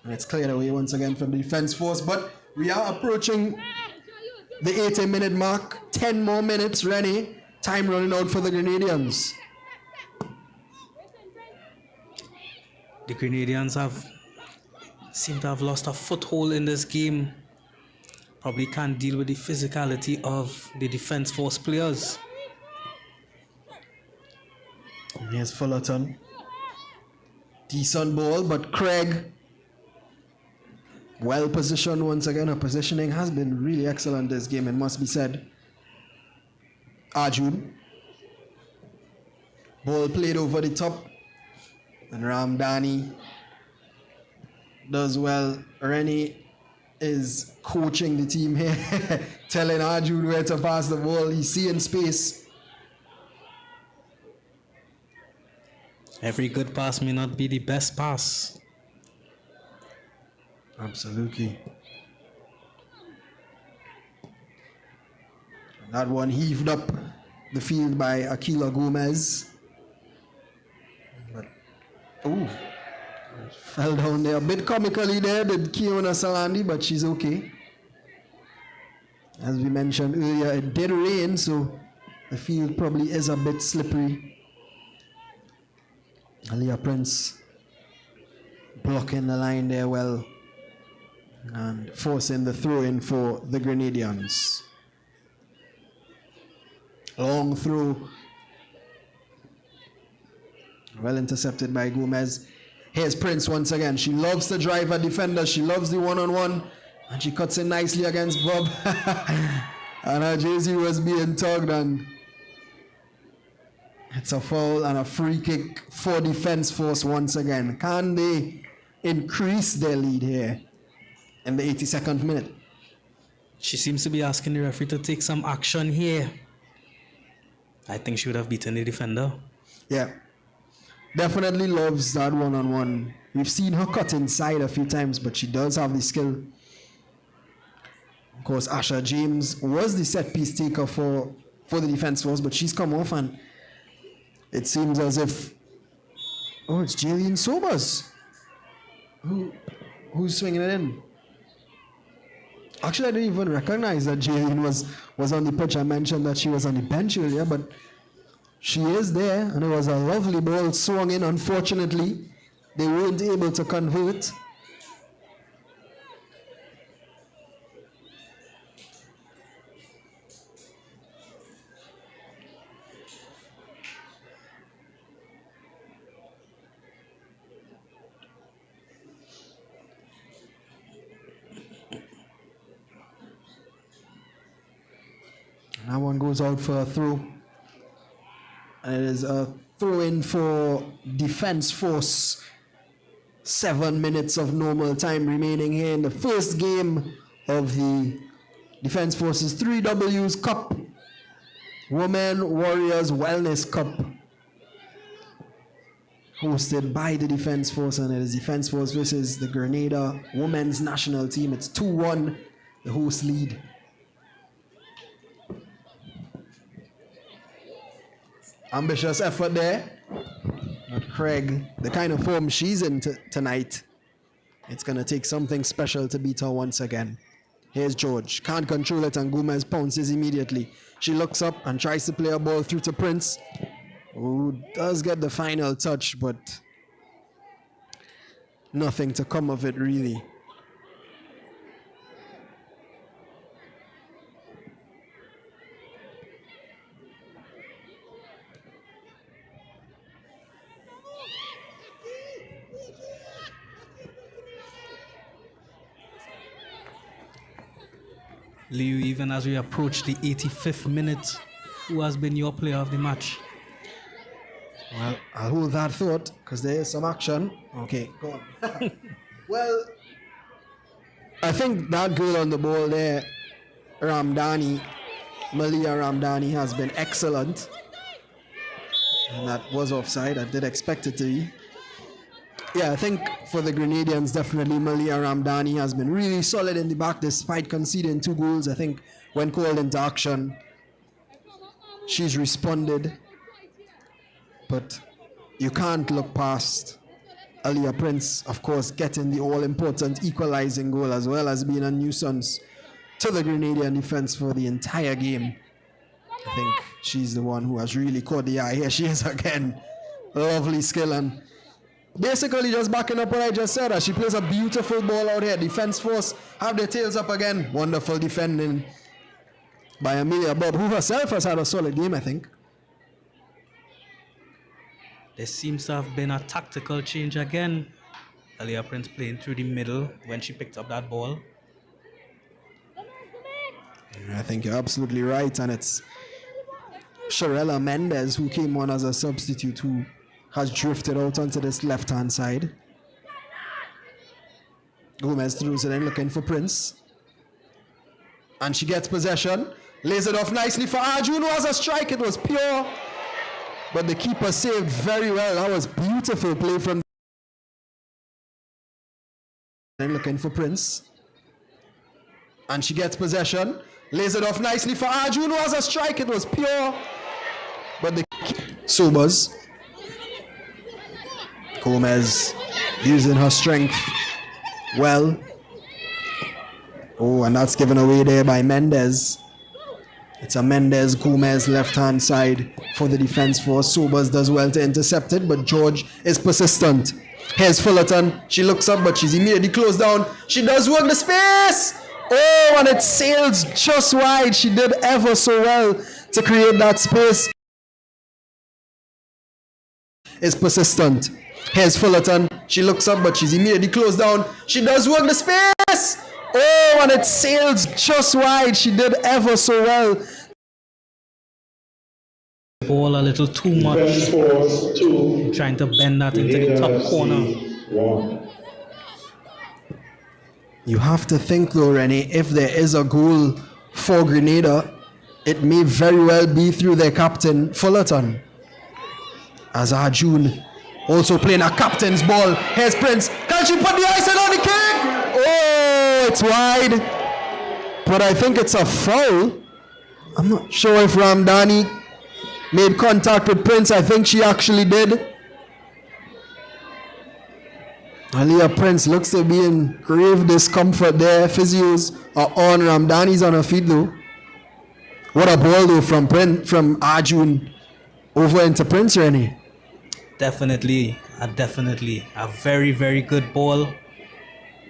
[SPEAKER 6] And it's cleared away once again from the defense force. But we are approaching the 80-minute mark. 10 more minutes, Rennie. Time running out for the Grenadians.
[SPEAKER 7] The Grenadians seem to have lost a foothold in this game. Probably can't deal with the physicality of the defense force players.
[SPEAKER 6] Here's Fullerton. Decent ball, but Craig, well positioned once again. Her positioning has been really excellent this game, it must be said. Arjun. Ball played over the top. And Ramdani does well. Rennie is coaching the team here, telling Arjun where to pass the ball. He's seeing space.
[SPEAKER 7] Every good pass may not be the best pass.
[SPEAKER 6] Absolutely. That one heaved up the field by Akila Gomez. But, ooh, fell down there a bit comically there, did Kiona Salandi, but she's okay. As we mentioned earlier, it did rain, so the field probably is a bit slippery. Aliyah Prince blocking the line there well and forcing the throw-in for the Grenadians. Long throw. Well intercepted by Gomez. Here's Prince once again. She loves to drive her defender. She loves the one-on-one. And she cuts in nicely against Bob. And her jersey was being tugged, and it's a foul and a free kick for defense force once again. Can they increase their lead here in the 82nd minute?
[SPEAKER 7] She seems to be asking the referee to take some action here. I think she would have beaten the defender.
[SPEAKER 6] Yeah. Definitely loves that one-on-one. We've seen her cut inside a few times, but she does have the skill. Of course, Asha James was the set-piece taker for the defense force, but she's come off, and it seems as if... Oh, it's Jillian Sobers. Who's swinging it in? Actually, I didn't even recognize that Jillian was on the pitch. I mentioned that she was on the bench earlier, but she is there, and it was a lovely ball swung in. Unfortunately, they weren't able to convert. That one goes out for a throw. And it is a throw in for Defense Force. 7 minutes of normal time remaining here in the first game of the Defense Forces 3Ws Cup. Women Warriors Wellness Cup. Hosted by the Defense Force, and it is Defense Force versus the Grenada Women's National Team. It's 2-1, the host lead. Ambitious effort there. But Craig, the kind of form she's in tonight, it's going to take something special to beat her once again. Here's George. Can't control it, and Gomez pounces immediately. She looks up and tries to play a ball through to Prince, who does get the final touch, but nothing to come of it really.
[SPEAKER 7] Liu, even as we approach the 85th minute, who has been your player of the match?
[SPEAKER 6] Well, I'll hold that thought because there is some action. Okay, go on. Well, I think that girl on the ball there, Malia Ramdani, has been excellent. And that was offside. I did expect it to be. Yeah, I think for the Grenadians, definitely Malia Ramdani has been really solid in the back despite conceding 2 goals. I think when called into action, she's responded. But you can't look past Aliyah Prince, of course, getting the all-important equalizing goal as well as being a nuisance to the Grenadian defense for the entire game. I think she's the one who has really caught the eye. Here she is again. Lovely skill, and basically just backing up what I just said. As she plays a beautiful ball out here. Defense Force have their tails up again. Wonderful defending by Amelia Bob, who herself has had a solid game, I think.
[SPEAKER 7] There seems to have been a tactical change again. Aliyah Prince playing through the middle when she picked up that ball.
[SPEAKER 6] I think you're absolutely right, and it's Sharella Mendez who came on as a substitute, who has drifted out onto this left-hand side. Gomez throws it in, looking for Prince. And she gets possession. Lays it off nicely for Arjun, who has a strike. It was pure. But the keeper saved very well. That was beautiful play from... And looking for Prince. And she gets possession. Lays it off nicely for Arjun, who has a strike. It was pure. But the... Sobers. Gomez using her strength well. Oh, and that's given away there by Mendez. It's a Mendez-Gomez left-hand side for the Defense Force. Sobers does well to intercept it, but George is persistent. Here's Fullerton. She looks up, but she's immediately closed down. She does work the space! Oh, and it sails just wide. She did ever so well to create that space. Is persistent. Here's Fullerton. She looks up, but she's immediately closed down. She does work the space! Oh, and it sails just wide. She did ever so well.
[SPEAKER 7] Ball a little too much. Trying to bend that into the top corner.
[SPEAKER 6] You have to think though, Rennie, if there is a goal for Grenada, it may very well be through their captain, Fullerton. As Arjun also playing a captain's ball. Here's Prince. Can she put the icing on the cake? Oh, it's wide. But I think it's a foul. I'm not sure if Ramdani made contact with Prince. I think she actually did. Aliyah Prince looks to be in grave discomfort there. Physios are on. Ramdani's on her feet though. What a ball though from Arjun over into Prince, Rennie.
[SPEAKER 7] Definitely a very, very good ball.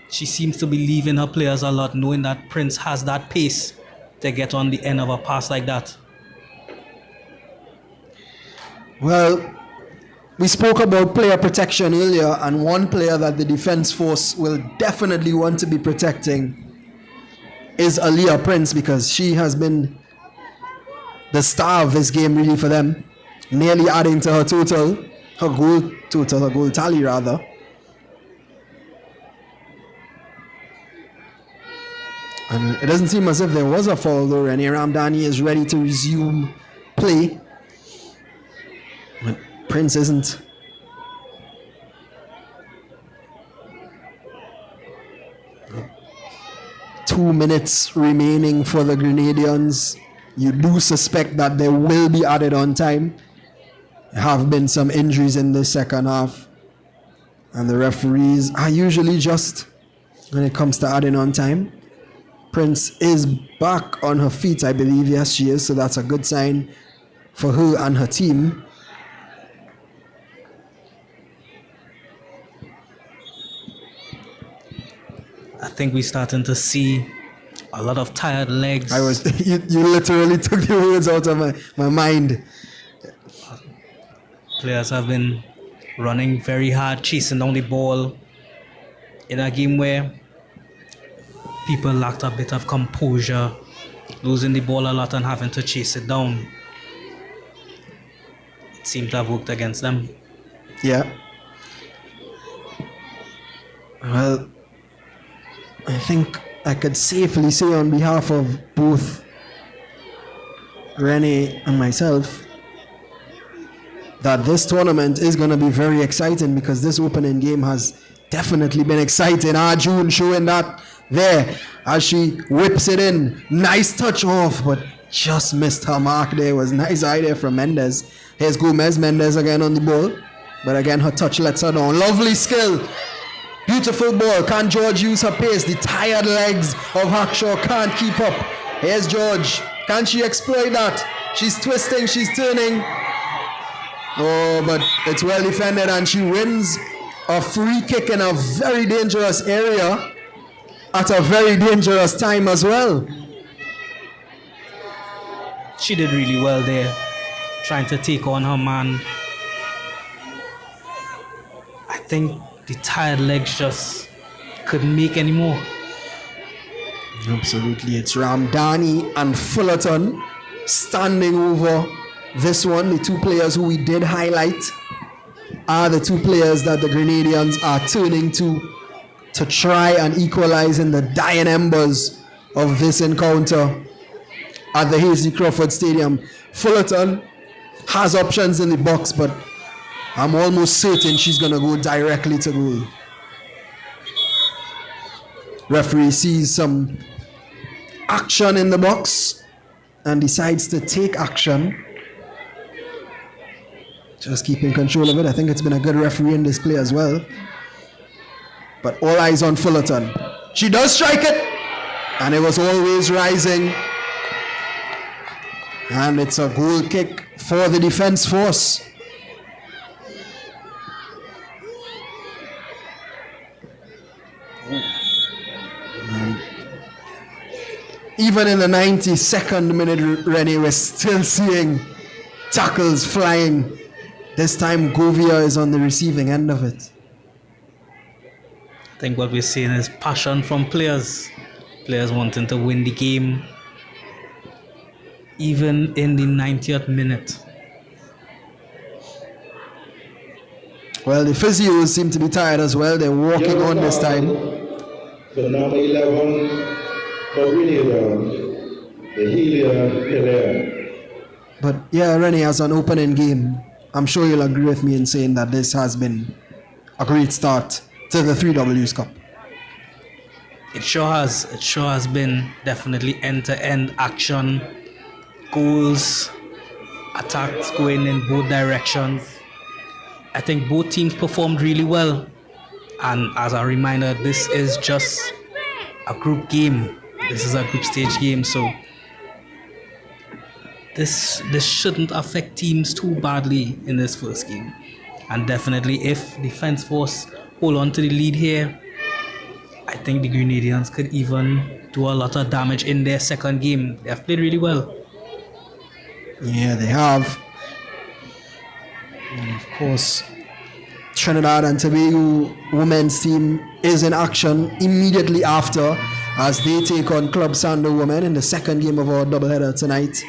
[SPEAKER 7] She seems to be leaving her players a lot, knowing that Prince has that pace to get on the end of a pass like that.
[SPEAKER 6] Well, we spoke about player protection earlier, and one player that the Defense Force will definitely want to be protecting is Aliyah Prince, because she has been the star of this game really for them, nearly adding to her goal tally rather. And it doesn't seem as if there was a foul though. Rene Ramdani is ready to resume play. But Prince isn't. Two minutes remaining for the Grenadians. You do suspect that they will be added on time. There have been some injuries in the second half. And the referees are usually just when it comes to adding on time. Prince is back on her feet, I believe. Yes, she is. So that's a good sign for her and her team.
[SPEAKER 7] I think we're starting to see a lot of tired legs.
[SPEAKER 6] You literally took the words out of my mind.
[SPEAKER 7] Players have been running very hard, chasing down the ball in a game where people lacked a bit of composure, losing the ball a lot and having to chase it down. It seemed to have worked against them.
[SPEAKER 6] Yeah. Well, I think I could safely say on behalf of both Rene and myself that this tournament is going to be very exciting, because this opening game has definitely been exciting. June showing that there as she whips it in. Nice touch off, but just missed her mark there. It was a nice idea from Mendes. Here's Gomez. Mendes again on the ball, but again her touch lets her down. Lovely skill. Beautiful ball. Can George use her pace? The tired legs of Hackshaw can't keep up. Here's George. Can she exploit that? She's twisting, she's turning. Oh, but it's well defended, and she wins a free kick in a very dangerous area at a very dangerous time as well.
[SPEAKER 7] She did really well there, trying to take on her man. I think the tired legs just couldn't make any more.
[SPEAKER 6] Absolutely. It's Ramdani and Fullerton standing over this one. The two players who we did highlight are the two players that the Grenadians are turning to try and equalize in the dying embers of this encounter at the Hasty Crawford Stadium. Fullerton has options in the box, but I'm almost certain she's going to go directly to goal. Referee sees some action in the box and decides to take action. Just keeping control of it. I think it's been a good referee in this play as well. But all eyes on Fullerton. She does strike it, and it was always rising. And it's a goal kick for the defense force. Even in the 92nd minute, Rennie, we're still seeing tackles flying. This time, Govia is on the receiving end of it.
[SPEAKER 7] I think what we're seeing is passion from players. Players wanting to win the game, even in the 90th minute.
[SPEAKER 6] Well, the physios seem to be tired as well. They're walking on this time.
[SPEAKER 2] The number 11 for Grenada, the Helia.
[SPEAKER 6] But yeah, Rennie has an opening game. I'm sure you'll agree with me in saying that this has been a great start to the 3Ws Cup.
[SPEAKER 7] It sure has. It sure has been definitely end-to-end action, goals, attacks going in both directions. I think both teams performed really well. And as a reminder, this is just a group game. This is a group stage game, so this shouldn't affect teams too badly in this first game. And definitely if Defence Force hold on to the lead here, I think the Grenadians could even do a lot of damage in their second game. They have played really well.
[SPEAKER 6] Yeah, they have. And of course, Trinidad and Tobago women's team is in action immediately after as they take on Club Sando women in the second game of our doubleheader tonight.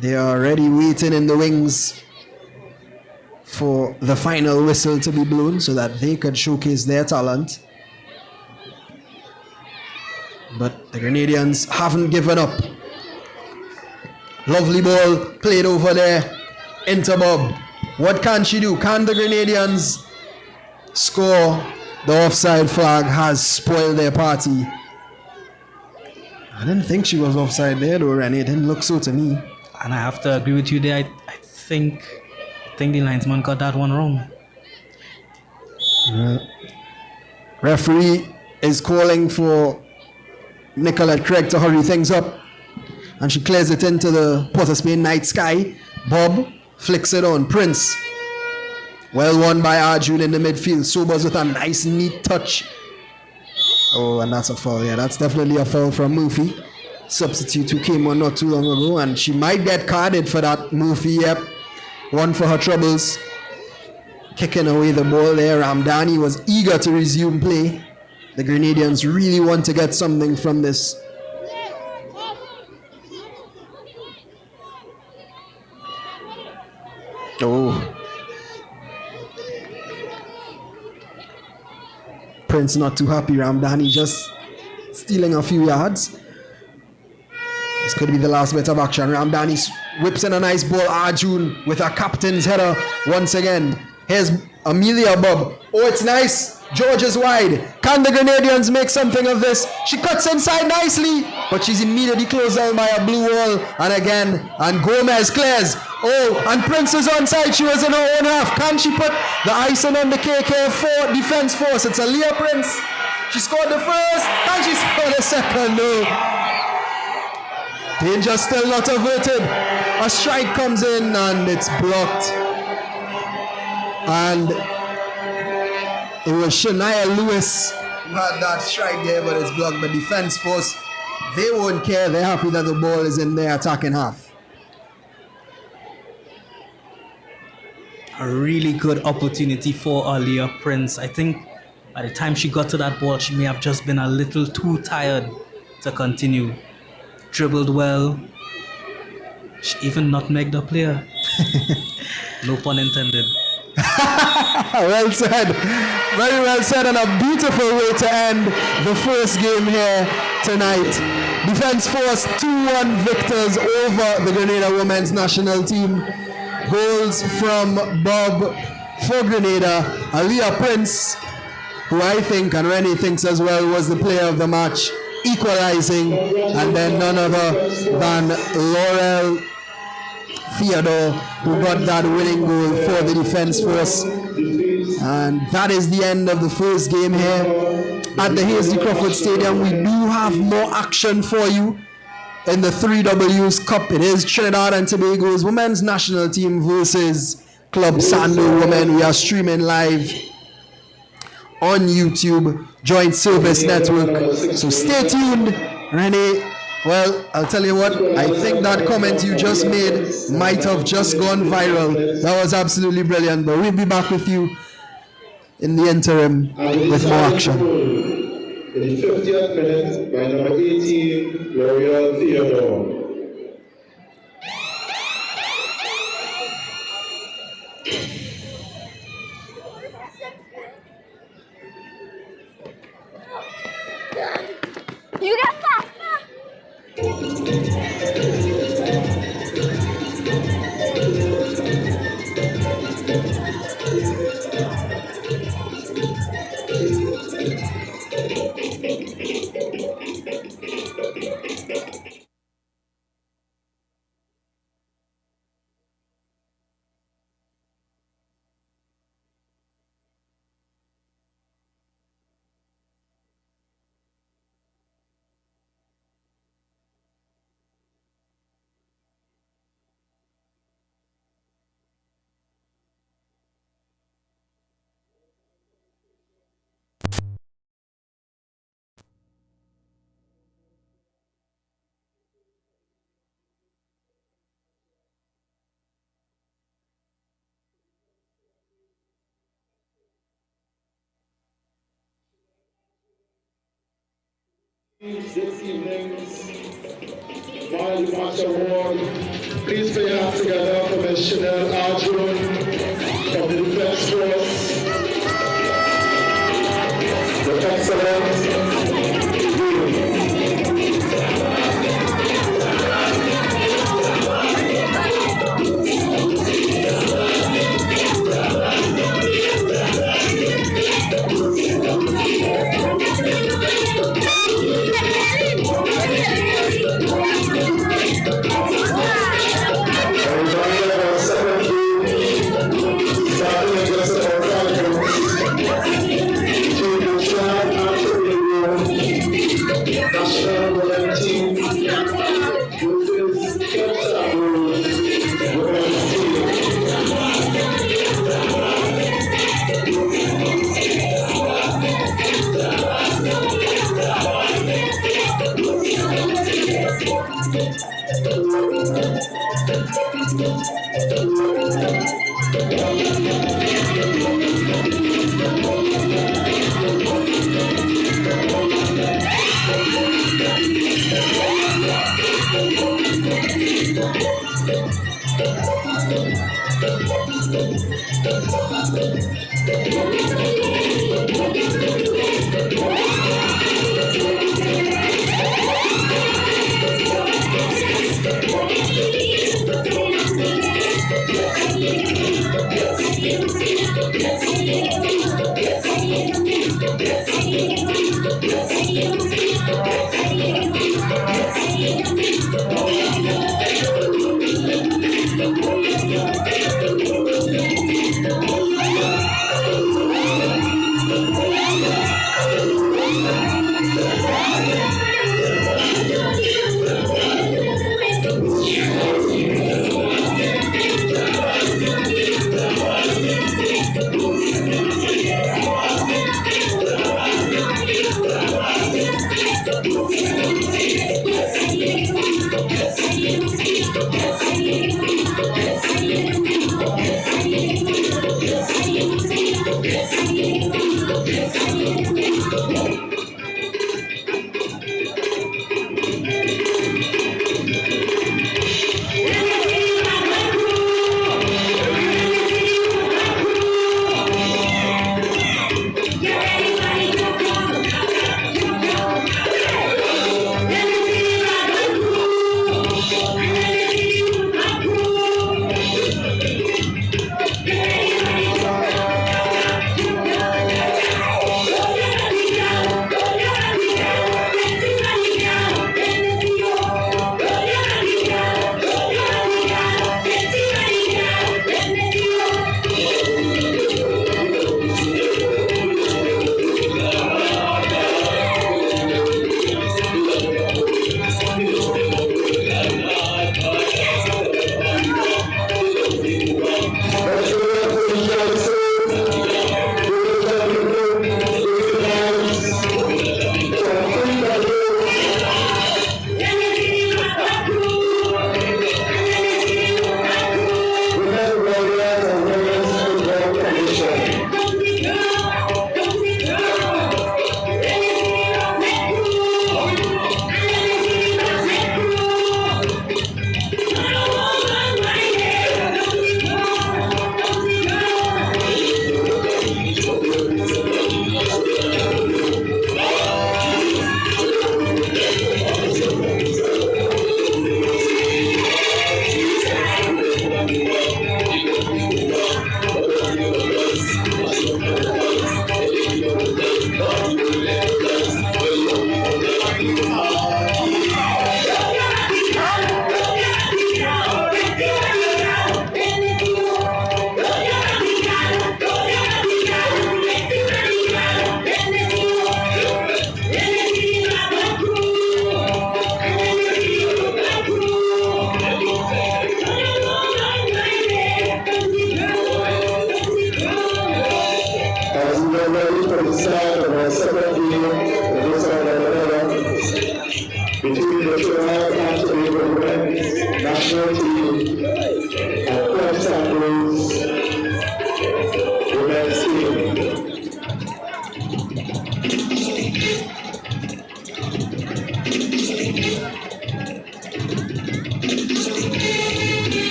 [SPEAKER 6] They are already waiting in the wings for the final whistle to be blown so that they could showcase their talent. But the Grenadians haven't given up. Lovely ball played over there into Bob. What can she do? Can the Grenadians score? The offside flag has spoiled their party. I didn't think she was offside there though, Rennie. It didn't look so to me.
[SPEAKER 7] And I have to agree with you there. I think the linesman got that one wrong.
[SPEAKER 6] Referee is calling for Nicolette Craig to hurry things up. And she clears it into the Port of Spain night sky. Bob flicks it on. Prince. Well won by Arjun in the midfield. Sobers with a nice neat touch. Oh, and that's a foul. Yeah, that's definitely a foul from Murphy. Substitute who came on not too long ago. And she might get carded for that. Murphy, yep. One for her troubles. Kicking away the ball there. Ramdani was eager to resume play. The Grenadians really want to get something from this. Oh. Prince not too happy. Ramdani just stealing a few yards. This could be the last bit of action. Ramdani whips in a nice ball. Arjun with a captain's header once again. Here's Amelia Bob. Oh, it's nice. George is wide. Can the Grenadians make something of this? She cuts inside nicely, but she's immediately closed down by a blue wall. And again, and Gomez clears. Oh, and Prince is onside. She was in her own half. Can she put the icing on the cake here for defense force? It's Aaliyah Prince. She scored the first. Can she score the second? No. Danger still not averted. A strike comes in and it's blocked. And it was Shania Lewis who had that strike there, but it's blocked. But defense force, they won't care. They're happy that the ball is in their attacking half.
[SPEAKER 7] A really good opportunity for Aaliyah Prince. I think by the time she got to that ball, she may have just been a little too tired to continue. Dribbled well. She even nutmegged the player. No pun intended.
[SPEAKER 6] Well said. Very well said, and a beautiful way to end the first game here tonight. Defense Force 2-1 victors over the Grenada women's national team. Goals from Bob for Grenada. Aaliyah Prince, who I think, and Rennie thinks as well, was the player of the match, equalizing, and then none other than Laurel Theodore, who got that winning goal for the Defense Force. And that is the end of the first game here at the Hasely Crawford Stadium. We do have more action for you in the 3Ws Cup. It is Trinidad and Tobago's women's national team versus Club Sando Women. We are streaming live on YouTube, Joint Service Network. So stay tuned, Renee. Well, I'll tell you what, I think that comment you just made might have just gone viral. That was absolutely brilliant, but we'll be back with you in the interim with more action.
[SPEAKER 2] In the 50th minute by number 18, L'Oreal Theodore.
[SPEAKER 5] You get faster!
[SPEAKER 2] This evening's Man of the Match Award. Please put your hands together for Ms. Chanel Arjun from the Defense Force. The excellent. between the Trinidad and Tobago men's national team and Club Sando's women's team.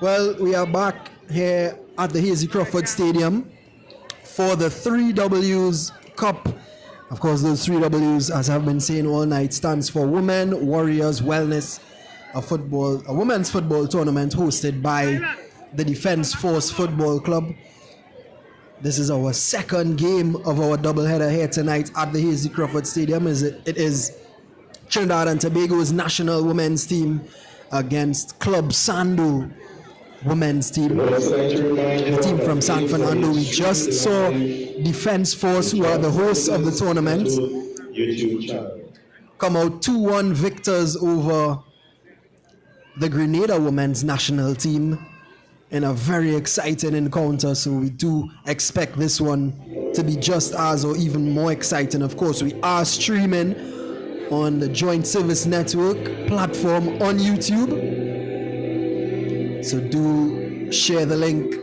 [SPEAKER 6] Well, we are back here at the Hazy Crawford Stadium for the 3Ws Cup. Of course, those 3Ws, as I've been saying all night, stands for Women Warriors Wellness, a women's football tournament hosted by the Defence Force Football Club. This is our second game of our doubleheader here tonight at the Hazy Crawford Stadium. It is Trinidad and Tobago's national women's team against Club Sando women's team. The team from San Fernando. We just saw Defence Force, who are the hosts of the tournament, come out 2-1 victors over the Grenada women's national team in a very exciting encounter. So we do expect this one to be just as or even more exciting. Of course, we are streaming on the Joint Service Network platform on YouTube. So do share the link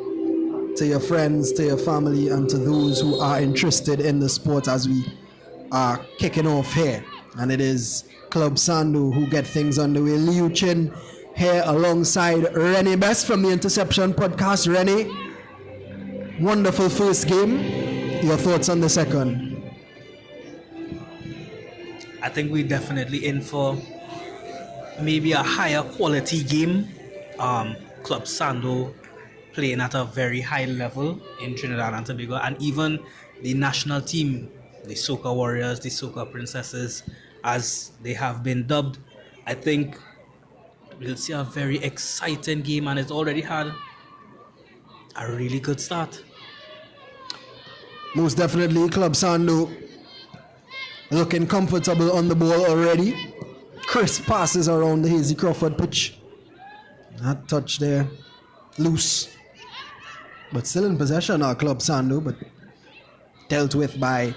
[SPEAKER 6] to your friends, to your family, and to those who are interested in the sport as we are kicking off here. And it is Club Sando who get things underway. Liu Chin here alongside Rennie Best from the Interception Podcast. Rennie, wonderful first game. Your thoughts on the second?
[SPEAKER 7] I think we're definitely in for maybe a higher quality game. Club Sando playing at a very high level in Trinidad and Tobago, and even the national team, the Soca Warriors, the Soca Princesses, as they have been dubbed. I think we'll see a very exciting game, and it's already had a really good start.
[SPEAKER 6] Most definitely, Club Sando looking comfortable on the ball already. Crisp passes around the Hazy Crawford pitch. That touch there, loose. But still in possession are Club Sando, but dealt with by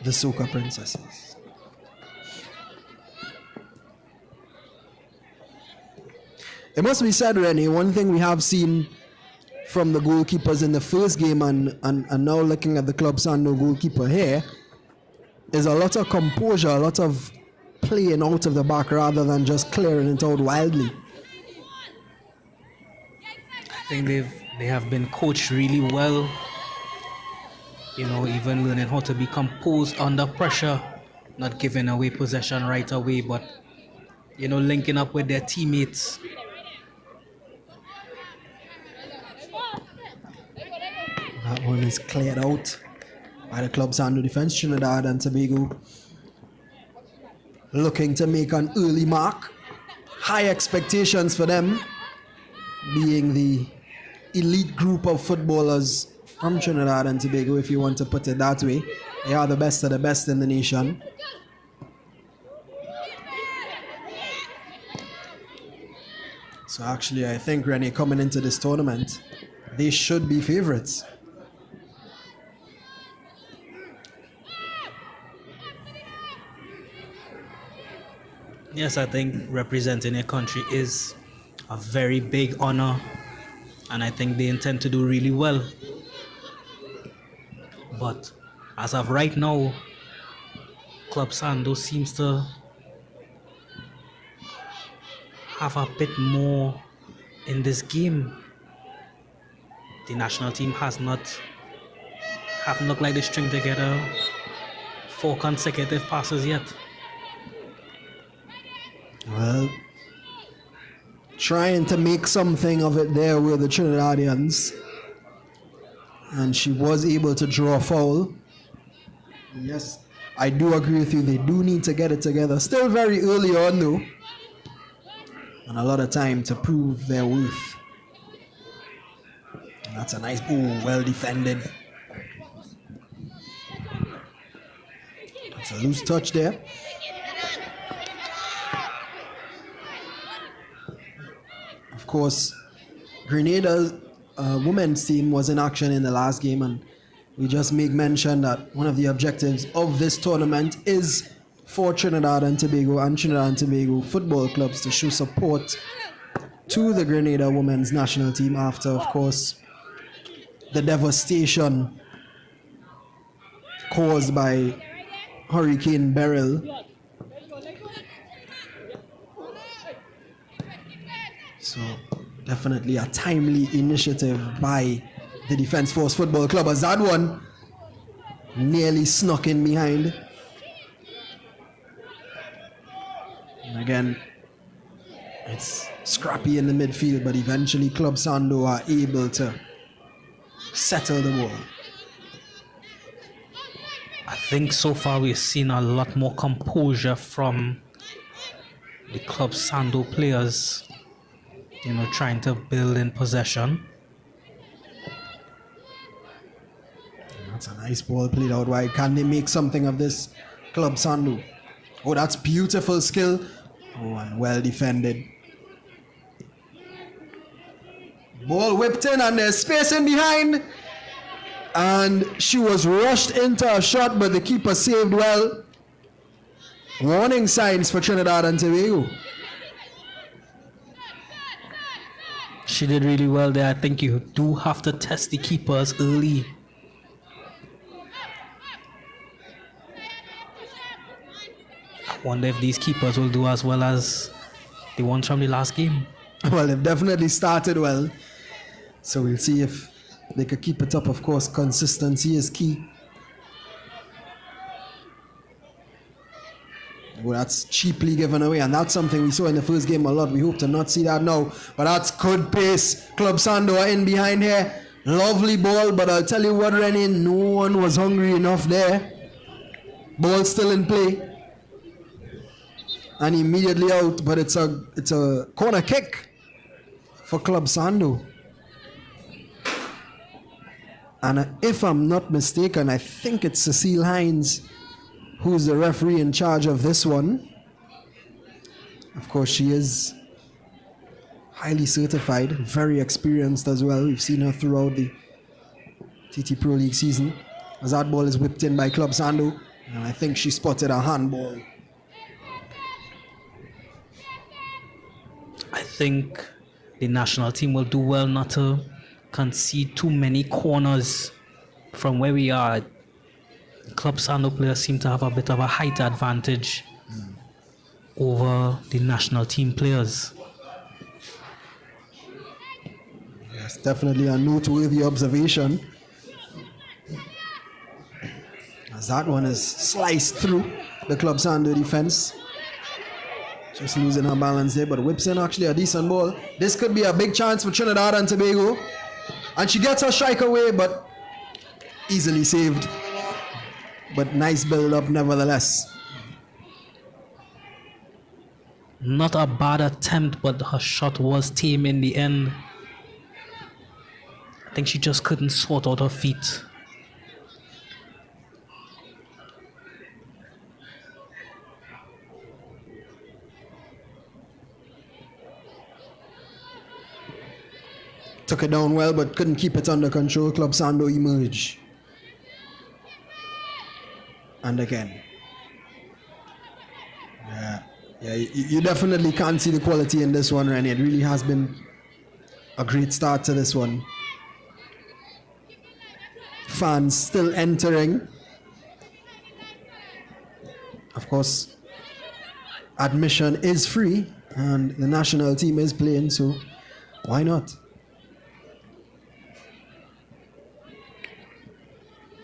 [SPEAKER 6] the Soca Princesses. It must be said, Rennie, one thing we have seen from the goalkeepers in the first game and now looking at the Club Sando goalkeeper here is a lot of composure, a lot of playing out of the back rather than just clearing it out wildly.
[SPEAKER 7] I think they have been coached really well. You know, even learning how to be composed under pressure, not giving away possession right away, but, you know, linking up with their teammates.
[SPEAKER 6] That one is cleared out by the Club Sando defense. Trinidad and Tobago looking to make an early mark. High expectations for them, being the elite group of footballers from Trinidad and Tobago, if you want to put it that way. They are the best of the best in the nation. So actually, I think, Rennie, coming into this tournament, they should be favorites.
[SPEAKER 7] Yes, I think representing a country is a very big honor, and I think they intend to do really well. But as of right now, Club Sando seems to have a bit more in this game. The national team haven't looked like they string together 4 consecutive passes yet.
[SPEAKER 6] Well, trying to make something of it there with the Trinidadians. And she was able to draw a foul. Yes, I do agree with you. They do need to get it together. Still very early on though. And a lot of time to prove their worth. That's a nice, ooh, well defended. That's a loose touch there. Of course, Grenada's women's team was in action in the last game, and we just make mention that one of the objectives of this tournament is for Trinidad and Tobago football clubs to show support to the Grenada women's national team after, of course, the devastation caused by Hurricane Beryl. So definitely a timely initiative by the Defence Force Football Club, as that one nearly snuck in behind. And again, it's scrappy in the midfield, but eventually Club Sando are able to settle the ball.
[SPEAKER 7] I think so far we've seen a lot more composure from the Club Sando players, trying to build in possession.
[SPEAKER 6] That's a nice ball played out wide. Can they make something of this, Club Sando? Oh, that's beautiful skill. Oh, and well defended. Ball whipped in, and there's space in behind. And she was rushed into a shot, but the keeper saved well. Warning signs for Trinidad and Tobago.
[SPEAKER 7] She did really well there. I think you do have to test the keepers early. I wonder if these keepers will do as well as the ones from the last game.
[SPEAKER 6] Well, they've definitely started well. So we'll see if they could keep it up. Of course, consistency is key. Well, that's cheaply given away, and that's something we saw in the first game a lot. We hope to not see that now. But that's good pace. Club Sando are in behind here. Lovely ball, but I'll tell you what, Rennie, no one was hungry enough there. Ball still in play. And immediately out, but it's a corner kick for Club Sando. And if I'm not mistaken, I think it's Cecile Hines who's the referee in charge of this one. Of course, she is highly certified, very experienced as well. We've seen her throughout the TT Pro League season. As that ball is whipped in by Club Sando, and I think she spotted a handball.
[SPEAKER 7] I think the national team will do well not to concede too many corners from where we are. Club Sando players seem to have a bit of a height advantage over the national team players.
[SPEAKER 6] Yes, definitely a noteworthy observation. As that one is sliced through the Club Sando defense. Just losing her balance there, but whips in actually a decent ball. This could be a big chance for Trinidad and Tobago. And she gets her strike away, but easily saved. But nice build-up nevertheless.
[SPEAKER 7] Not a bad attempt, but her shot was tame in the end. I think she just couldn't sort out her feet.
[SPEAKER 6] Took it down well, but couldn't keep it under control. Club Sando emerge. And again. Yeah, you definitely can't see the quality in this one, Rennie. It really has been a great start to this one. Fans still entering. Of course, admission is free, and the national team is playing, so why not?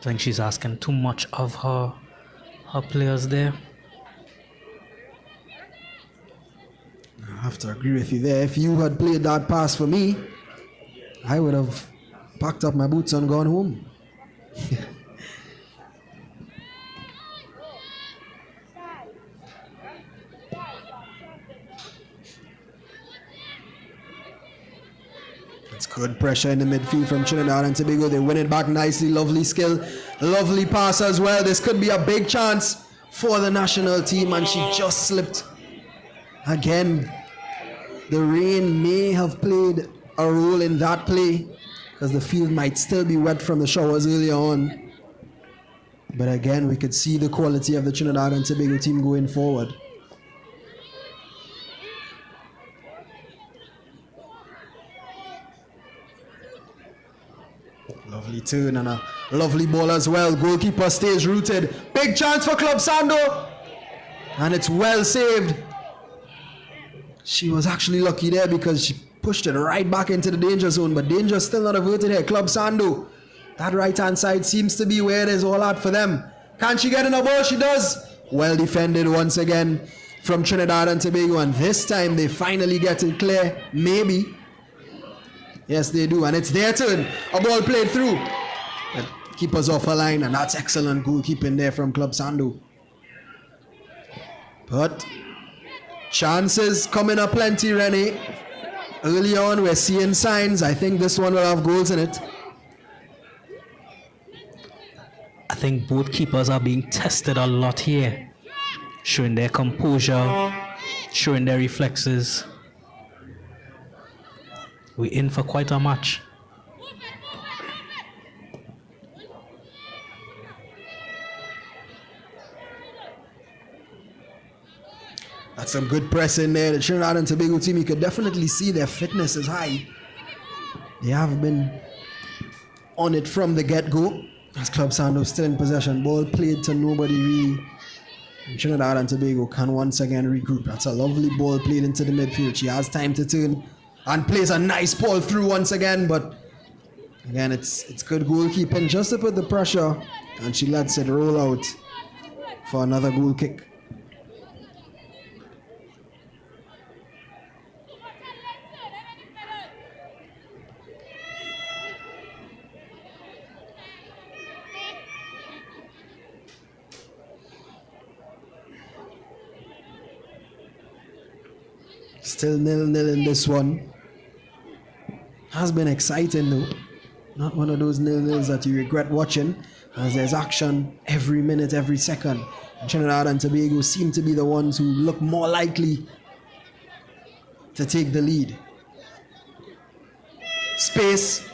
[SPEAKER 7] I think she's asking too much of her players there.
[SPEAKER 6] I have to agree with you there. If you had played that pass for me, I would have packed up my boots and gone home. It's good pressure in the midfield from Trinidad and Tobago. They win it back nicely. Lovely skill. Lovely pass as well. This could be a big chance for the national team, and she just slipped. Again, the rain may have played a role in that play because the field might still be wet from the showers earlier on. But again, we could see the quality of the Trinidad and Tobago team going forward. Lovely turn and a lovely ball as well. Goalkeeper stays rooted. Big chance for Club Sando. And it's well saved. She was actually lucky there because she pushed it right back into the danger zone. But danger still not averted here. Club Sando. That right hand side seems to be where it is all at for them. Can she get in a ball? She does. Well defended once again from Trinidad and Tobago. And this time they finally get it clear. Maybe. Yes, they do. And it's their turn. A ball played through. The keeper's off a line. And that's excellent goalkeeping there from Club Sando. But chances coming up plenty, Rennie. Early on, we're seeing signs. I think this one will have goals in it.
[SPEAKER 7] I think both keepers are being tested a lot here. Showing their composure, showing their reflexes. We're in for quite a match.
[SPEAKER 6] That's some good press in there. The Trinidad and Tobago team, you could definitely see their fitness is high. They have been on it from the get-go. As Club Sando still in possession. Ball played to nobody really. And Trinidad and Tobago can once again regroup. That's a lovely ball played into the midfield. She has time to turn and plays a nice ball through once again. But again, it's good goalkeeping just to put the pressure. And she lets it roll out for another goal kick. Still 0-0 in this one. Has been exciting though. Not one of those 0-0s that you regret watching, as there's action every minute, every second. And Trinidad and Tobago seem to be the ones who look more likely to take the lead. Space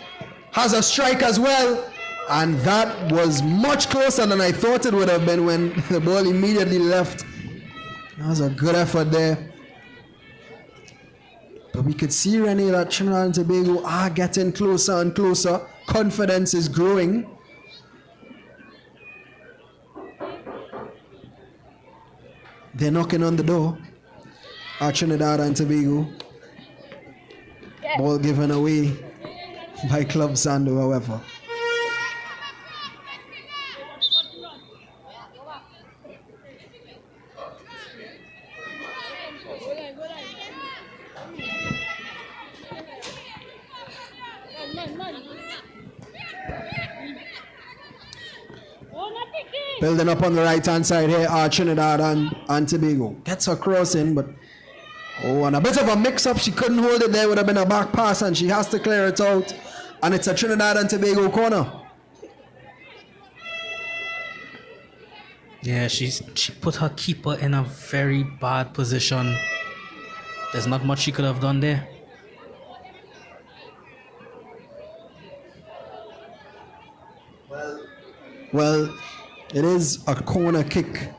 [SPEAKER 6] has a strike as well, and that was much closer than I thought it would have been when the ball immediately left. That was a good effort there. But we could see, Rennie, that Trinidad and Tobago are getting closer and closer. Confidence is growing. They're knocking on the door. Trinidad and Tobago. Ball given away by Club Sando, however. Building up on the right hand side here are Trinidad and Tobago. Gets her cross in, but and a bit of a mix up. She couldn't hold it there. Would have been a back pass, and she has to clear it out. And it's a Trinidad and Tobago corner.
[SPEAKER 7] Yeah, she put her keeper in a very bad position. There's not much she could have done there.
[SPEAKER 6] Well, it is a corner kick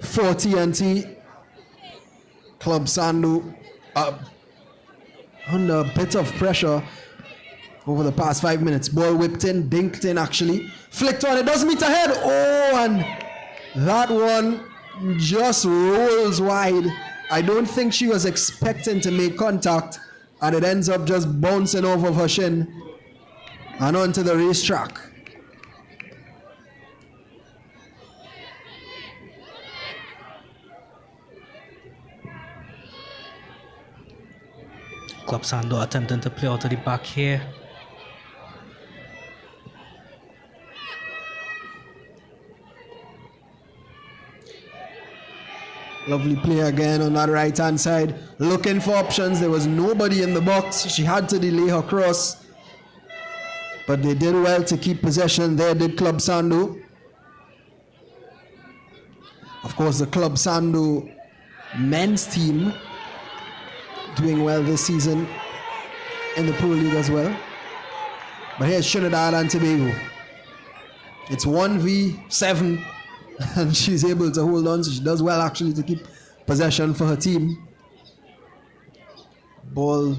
[SPEAKER 6] for TNT. Club Sando under a bit of pressure over the past 5 minutes. Ball whipped in, dinked in actually. Flicked on, it does meet ahead. Oh, and that one just rolls wide. I don't think she was expecting to make contact, and it ends up just bouncing off of her shin and onto the racetrack.
[SPEAKER 7] Club Sando attempting to play out of the back here.
[SPEAKER 6] Lovely play again on that right-hand side. Looking for options. There was nobody in the box. She had to delay her cross. But they did well to keep possession. There did Club Sando. Of course, the Club Sando men's team doing well this season in the Pro League as well. But here's Trinidad and Tobago. It's 1v7 and she's able to hold on. So she does well actually to keep possession for her team. Ball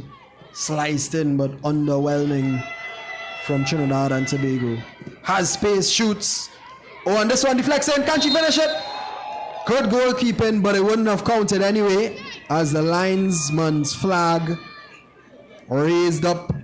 [SPEAKER 6] sliced in but underwhelming from Trinidad and Tobago. Has space, shoots. Oh, and this one deflects in. Can she finish it? Good goalkeeping, but it wouldn't have counted anyway as the linesman's flag raised up.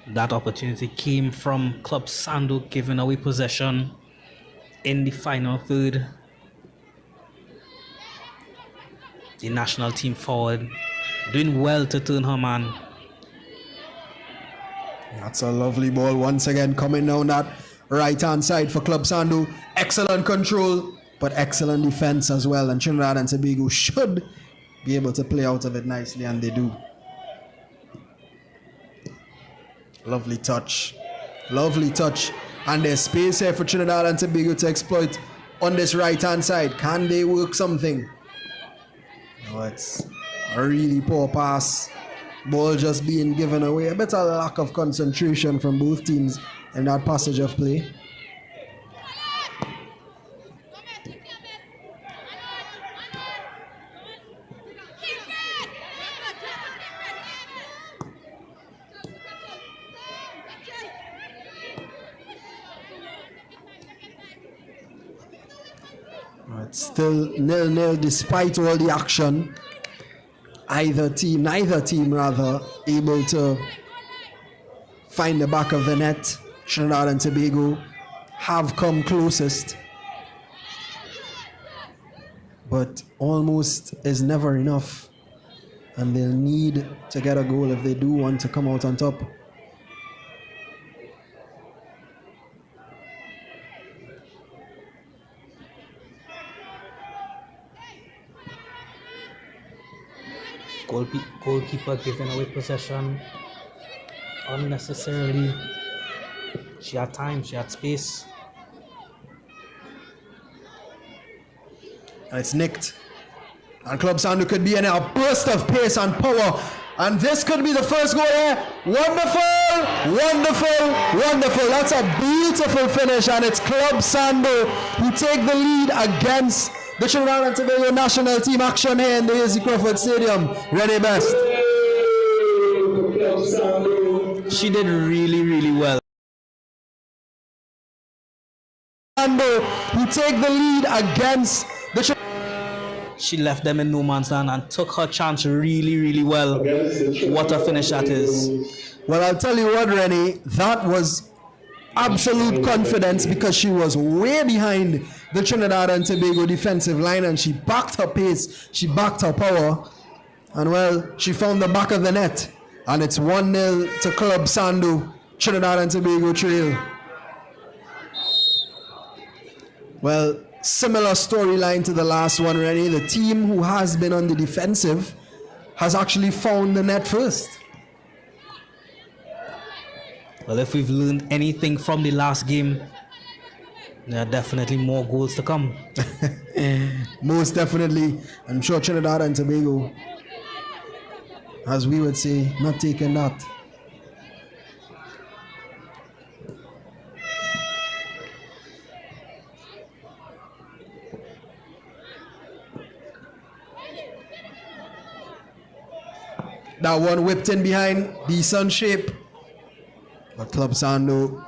[SPEAKER 7] That opportunity came from Club Sando giving away possession in the final third. The national team forward doing well to turn her man.
[SPEAKER 6] That's a lovely ball once again coming down that right-hand side for Club Sando. Excellent control, but excellent defense as well. And Trinidad and Tobago should be able to play out of it nicely, and they do. Lovely touch. Lovely touch. And there's space here for Trinidad and Tobago to exploit on this right-hand side. Can they work something? No, it's a really poor pass. Ball just being given away. A bit of lack of concentration from both teams in that passage of play. It's still 0-0 despite all the action. Neither team able to find the back of the net. Trinidad and Tobago have come closest, but almost is never enough, and they'll need to get a goal if they do want to come out on top.
[SPEAKER 7] Goalkeeper giving away possession unnecessarily. She had time, she had space.
[SPEAKER 6] And it's nicked. And Club Sando could be in a burst of pace and power. And this could be the first goal here. Wonderful, wonderful, wonderful. That's a beautiful finish. And it's Club Sando who take the lead against the Trinidad and Tobago national team. Action here in the A.C. Crawford Stadium. Ready best.
[SPEAKER 7] She did really, really well.
[SPEAKER 6] Sando who take the lead against the
[SPEAKER 7] She left them in no man's land and took her chance really, really well. What a finish that is.
[SPEAKER 6] Well, I'll tell you what, Rennie, that was absolute confidence because she was way behind the Trinidad and Tobago defensive line and she backed her pace, she backed her power, and well, she found the back of the net. And it's 1-0 to Club Sando, Trinidad and Tobago trail. Well, similar storyline to the last one, Rennie. The team who has been on the defensive has actually found the net first.
[SPEAKER 7] Well, if we've learned anything from the last game, there are definitely more goals to come.
[SPEAKER 6] Most definitely. I'm sure Trinidad and Tobago, as we would say, not taking that. That one whipped in behind, decent shape. But Club Sando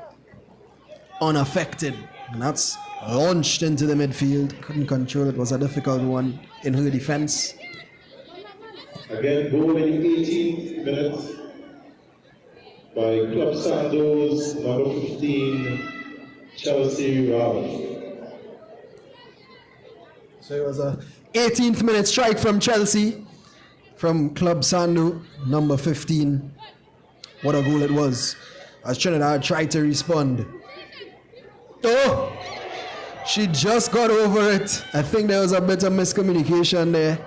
[SPEAKER 6] unaffected. And that's launched into the midfield. Couldn't control it. Was a difficult one in her defense.
[SPEAKER 2] Again, goal in the 18th minute by Club Sando's number 15, Chelsea Rao.
[SPEAKER 6] So it was a 18th minute strike from Chelsea. from Club Sando, number 15. What a goal it was, as Trinidad tried to respond. Oh! She just got over it. I think there was a bit of miscommunication there.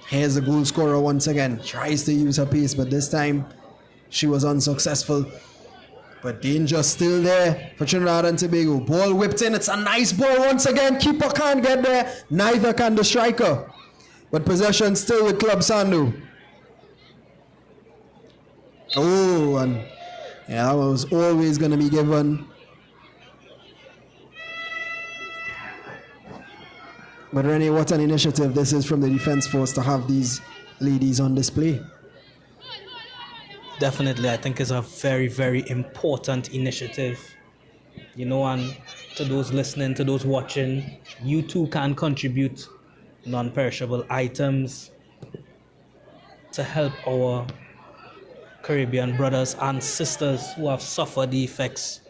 [SPEAKER 6] Here's the goal scorer once again. Tries to use her pace, but this time she was unsuccessful. But danger still there for Trinidad and Tobago. Ball whipped in. It's a nice ball once again. Keeper can't get there. Neither can the striker. But possession still with Club Sando. Oh, and yeah, that was always going to be given. But Renee, what an initiative this is from the Defence Force to have these ladies on display.
[SPEAKER 7] Definitely, I think it's a very, very important initiative. You know, and to those listening, to those watching, you too can contribute non-perishable items to help our Caribbean brothers and sisters who have suffered the effects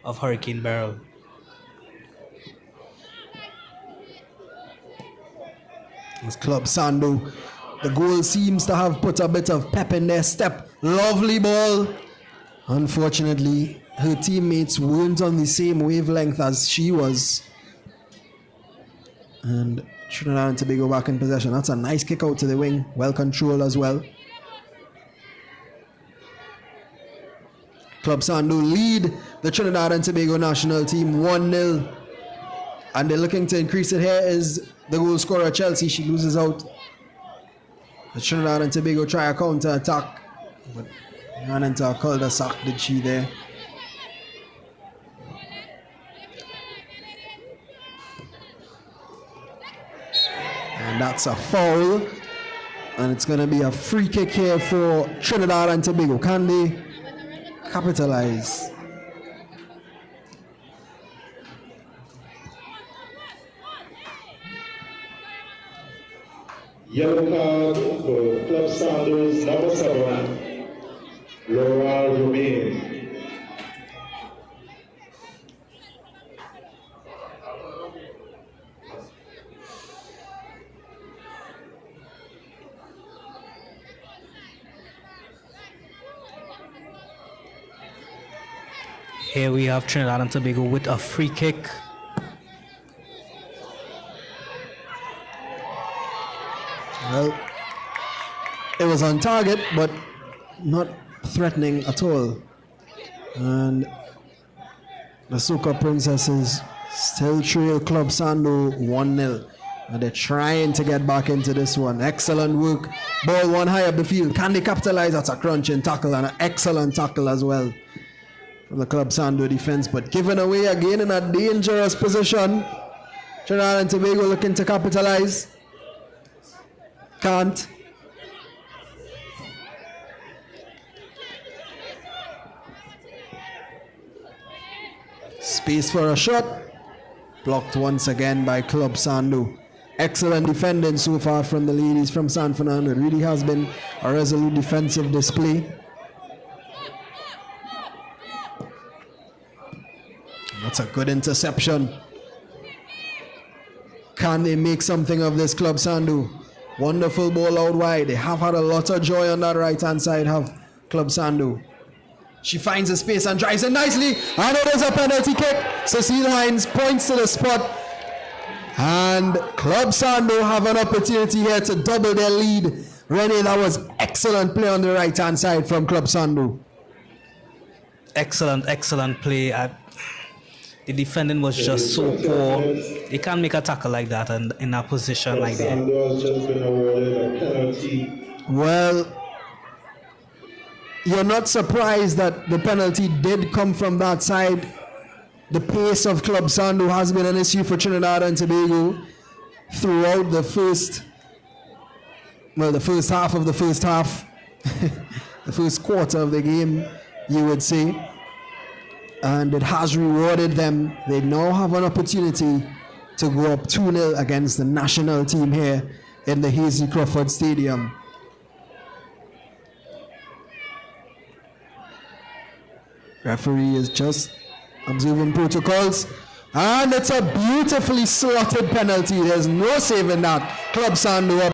[SPEAKER 7] of Hurricane Beryl.
[SPEAKER 6] It's Club Sando. The goal seems to have put a bit of pep in their step. Lovely ball. Unfortunately, her teammates weren't on the same wavelength as she was. And Trinidad and Tobago back in possession. That's a nice kick out to the wing. Well controlled as well. Club Sando lead the Trinidad and Tobago national team 1-0. And they're looking to increase it. Here is the goal scorer, Chelsea. She loses out. The Trinidad and Tobago try a counter attack, but ran into a cul-de-sac, did she there? And that's a foul. And it's going to be a free kick here for Trinidad and Tobago. Can they capitalize?
[SPEAKER 2] Yellow card for Club Sando's number 7, Laura Romain.
[SPEAKER 7] Here we have Trinidad and Tobago with a free kick.
[SPEAKER 6] Well, it was on target, but not threatening at all. And the Soca Princesses still trail Club Sando 1-0. And they're trying to get back into this one. Excellent work. Ball one high up the field. Can they capitalize? That's a crunching tackle and an excellent tackle as well from the Club Sando defense. But given away again in a dangerous position. Trinidad and Tobago looking to capitalize. Can't. Space for a shot. Blocked once again by Club Sando. Excellent defending so far from the ladies from San Fernando. It really has been a resolute defensive display. That's a good interception. Can they make something of this, Club Sando? Wonderful ball out wide. They have had a lot of joy on that right-hand side, have Club Sando. She finds a space and drives it nicely. And it is a penalty kick. Cecile Hines points to the spot. And Club Sando have an opportunity here to double their lead. Renee, that was excellent play on the right-hand side from Club Sando.
[SPEAKER 7] Excellent, excellent play. The defending was just so poor. They can't make a tackle like that and in a position like that.
[SPEAKER 6] Well, you're not surprised that the penalty did come from that side. The pace of Club Sando has been an issue for Trinidad and Tobago throughout the first half of the first half, the first quarter of the game, you would say. And it has rewarded them. They now have an opportunity to go up 2-0 against the national team here in the Hazy Crawford Stadium. Referee is just observing protocols. And it's a beautifully slotted penalty. There's no saving that. Club Sando up.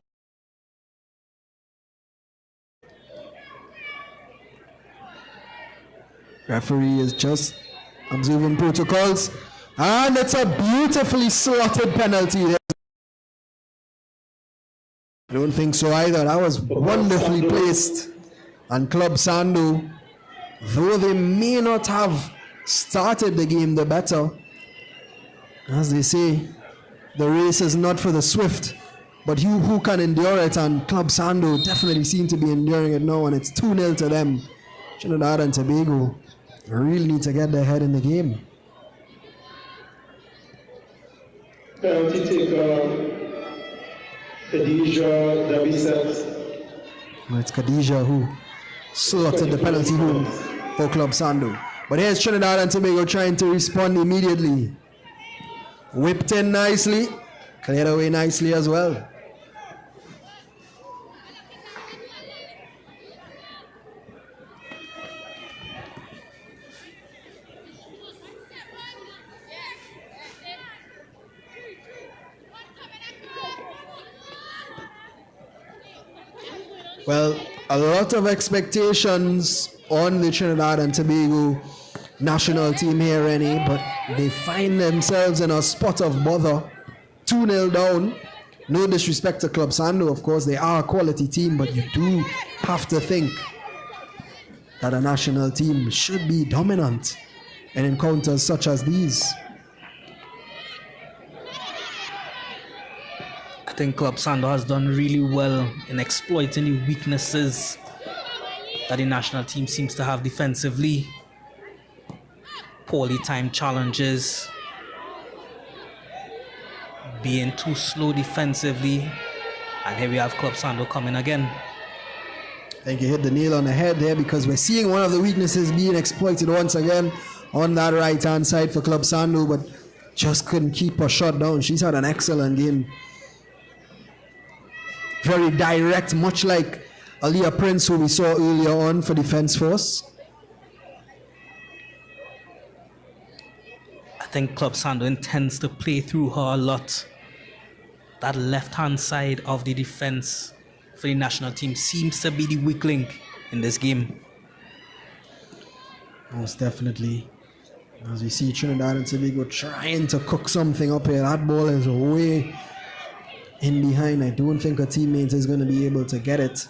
[SPEAKER 6] Referee is just observing protocols. And it's a beautifully slotted penalty. I don't think so either. That was wonderfully placed. And Club Sando, though they may not have started the game the better, as they say, the race is not for the swift, but you who can endure it, and Club Sando definitely seem to be enduring it now, and it's 2-0 to them. Trinidad and Tobago really need to get their head in the game.
[SPEAKER 2] Penalty taker, Khadija Dabisat.
[SPEAKER 6] Well, it's Khadija who slotted the penalty home for Club Sando. But here's Trinidad and Tobago trying to respond immediately. Whipped in nicely, cleared away nicely as well. Well, a lot of expectations on the Trinidad and Tobago national team here, Rennie, but they find themselves in a spot of bother. 2-0 down. No disrespect to Club Sando, of course, they are a quality team, but you do have to think that a national team should be dominant in encounters such as these.
[SPEAKER 7] I think Club Sando has done really well in exploiting the weaknesses that the national team seems to have defensively. Poorly timed challenges, being too slow defensively, and here we have Club Sando coming again.
[SPEAKER 6] I think you hit the nail on the head there, because we're seeing one of the weaknesses being exploited once again on that right hand side for Club Sando, but just couldn't keep her shot down. She's had an excellent game. Very direct, much like Aliyah Prince, who we saw earlier on for Defence Force.
[SPEAKER 7] I think Club Sando intends to play through her a lot. That left-hand side of the defense for the national team seems to be the weak link in this game.
[SPEAKER 6] Most definitely. As we see Trinidad and Tobago trying to cook something up here. That ball is way in behind. I don't think a teammate is going to be able to get it.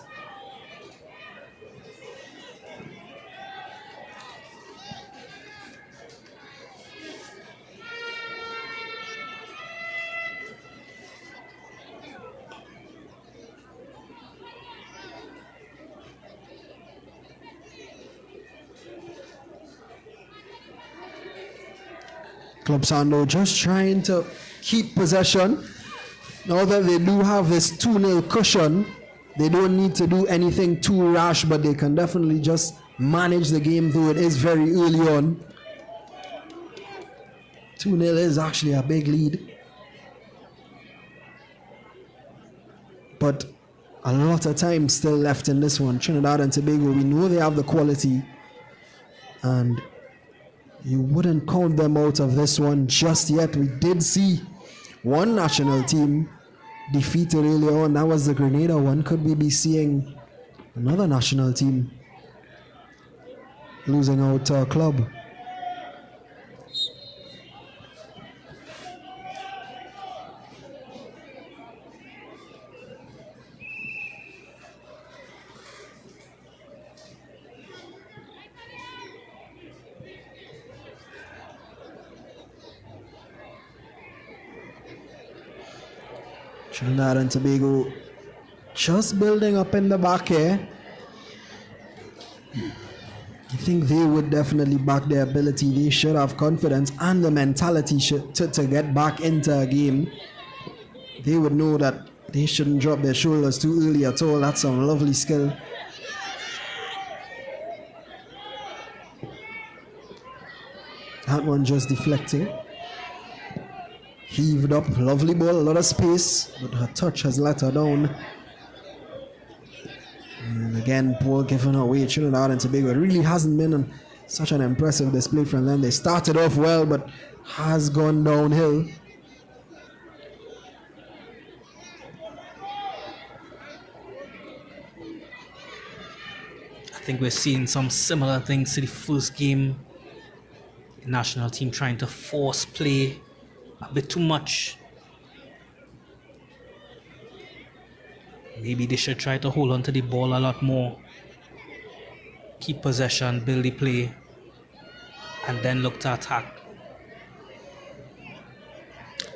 [SPEAKER 6] Club Sando just trying to keep possession. Now that they do have this 2-0 cushion, they don't need to do anything too rash, but they can definitely just manage the game, though it is very early on. 2-0 is actually a big lead. But a lot of time still left in this one. Trinidad and Tobago, we know they have the quality, and you wouldn't count them out of this one just yet. We did see one national team defeated earlier on. That was the Grenada one. Could we be seeing another national team losing out to a club? Trinidad and Tobago just building up in the back here. I think they would definitely back their ability. They should have confidence and the mentality to get back into a game. They would know that they shouldn't drop their shoulders too early at all. That's some lovely skill. That one just deflecting. Heaved up, lovely ball, a lot of space, but her touch has let her down. And again, ball given away. Trinidad and Tobago, it really hasn't been such an impressive display from them. They started off well, but has gone downhill.
[SPEAKER 7] I think we're seeing some similar things to the first game. The national team trying to force play a bit too much. Maybe they should try to hold on to the ball a lot more. Keep possession, build the play, and then look to attack.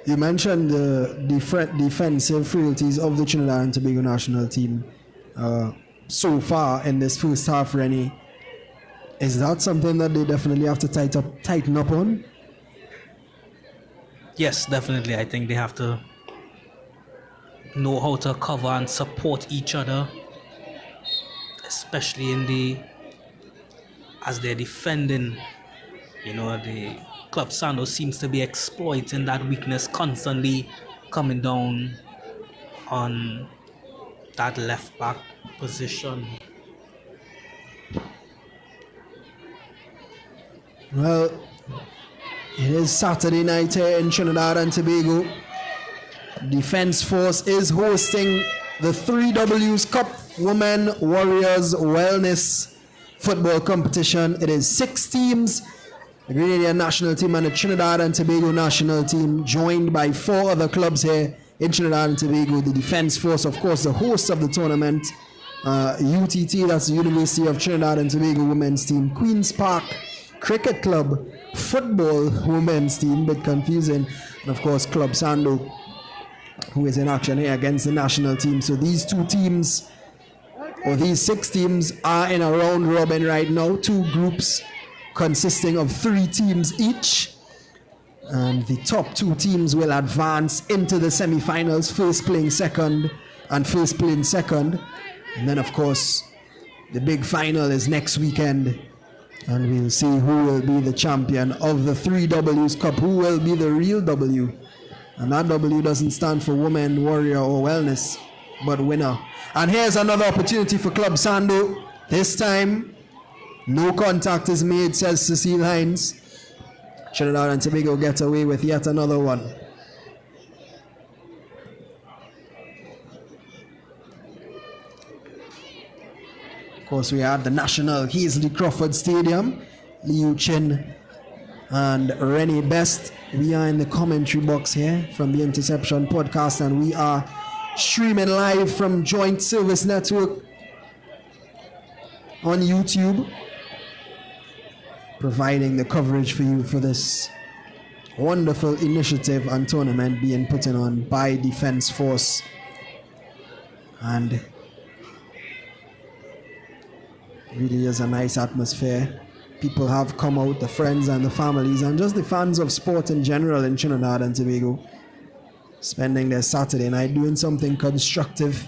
[SPEAKER 6] You mentioned the defensive frailties of the Trinidad and Tobago national team so far in this first half, Rennie. Is that something that they definitely have to tighten up on?
[SPEAKER 7] Yes, definitely. I think they have to know how to cover and support each other, especially as they're defending. You know, the club Sando seems to be exploiting that weakness, constantly coming down on that left back position.
[SPEAKER 6] Well, it is Saturday night here in Trinidad and Tobago. Defense Force is hosting the 3Ws Cup Women Warriors Wellness Football Competition. It is 6 teams, the Grenadian national team and the Trinidad and Tobago national team, joined by 4 other clubs here in Trinidad and Tobago. The Defense Force, of course, the host of the tournament. UTT, that's the University of Trinidad and Tobago women's team. Queen's Park Cricket Club football women's team, bit confusing. And of course, Club Sando, who is in action here against the national team. So these 2 teams, or these 6 teams, are in a round robin right now. 2 groups consisting of 3 teams each. And the top 2 teams will advance into the semi-finals, first playing second and first playing second. And then, of course, the big final is next weekend. And we'll see who will be the champion of the 3Ws Cup, who will be the real W. And that W doesn't stand for woman, warrior, or wellness, but winner. And here's another opportunity for Club Sando. This time, no contact is made, says Cecile Hines. Trinidad and Tobago get away with yet another one. Of course, we are at the National Hazley Crawford Stadium. Liu Chin and Rennie Best. We are in the commentary box here from the Interception podcast, and we are streaming live from Joint Service Network on YouTube, providing the coverage for you for this wonderful initiative and tournament being put on by Defense Force. And really is a nice atmosphere. People have come out, the friends and the families, and just the fans of sport in general in Trinidad and Tobago, spending their Saturday night doing something constructive.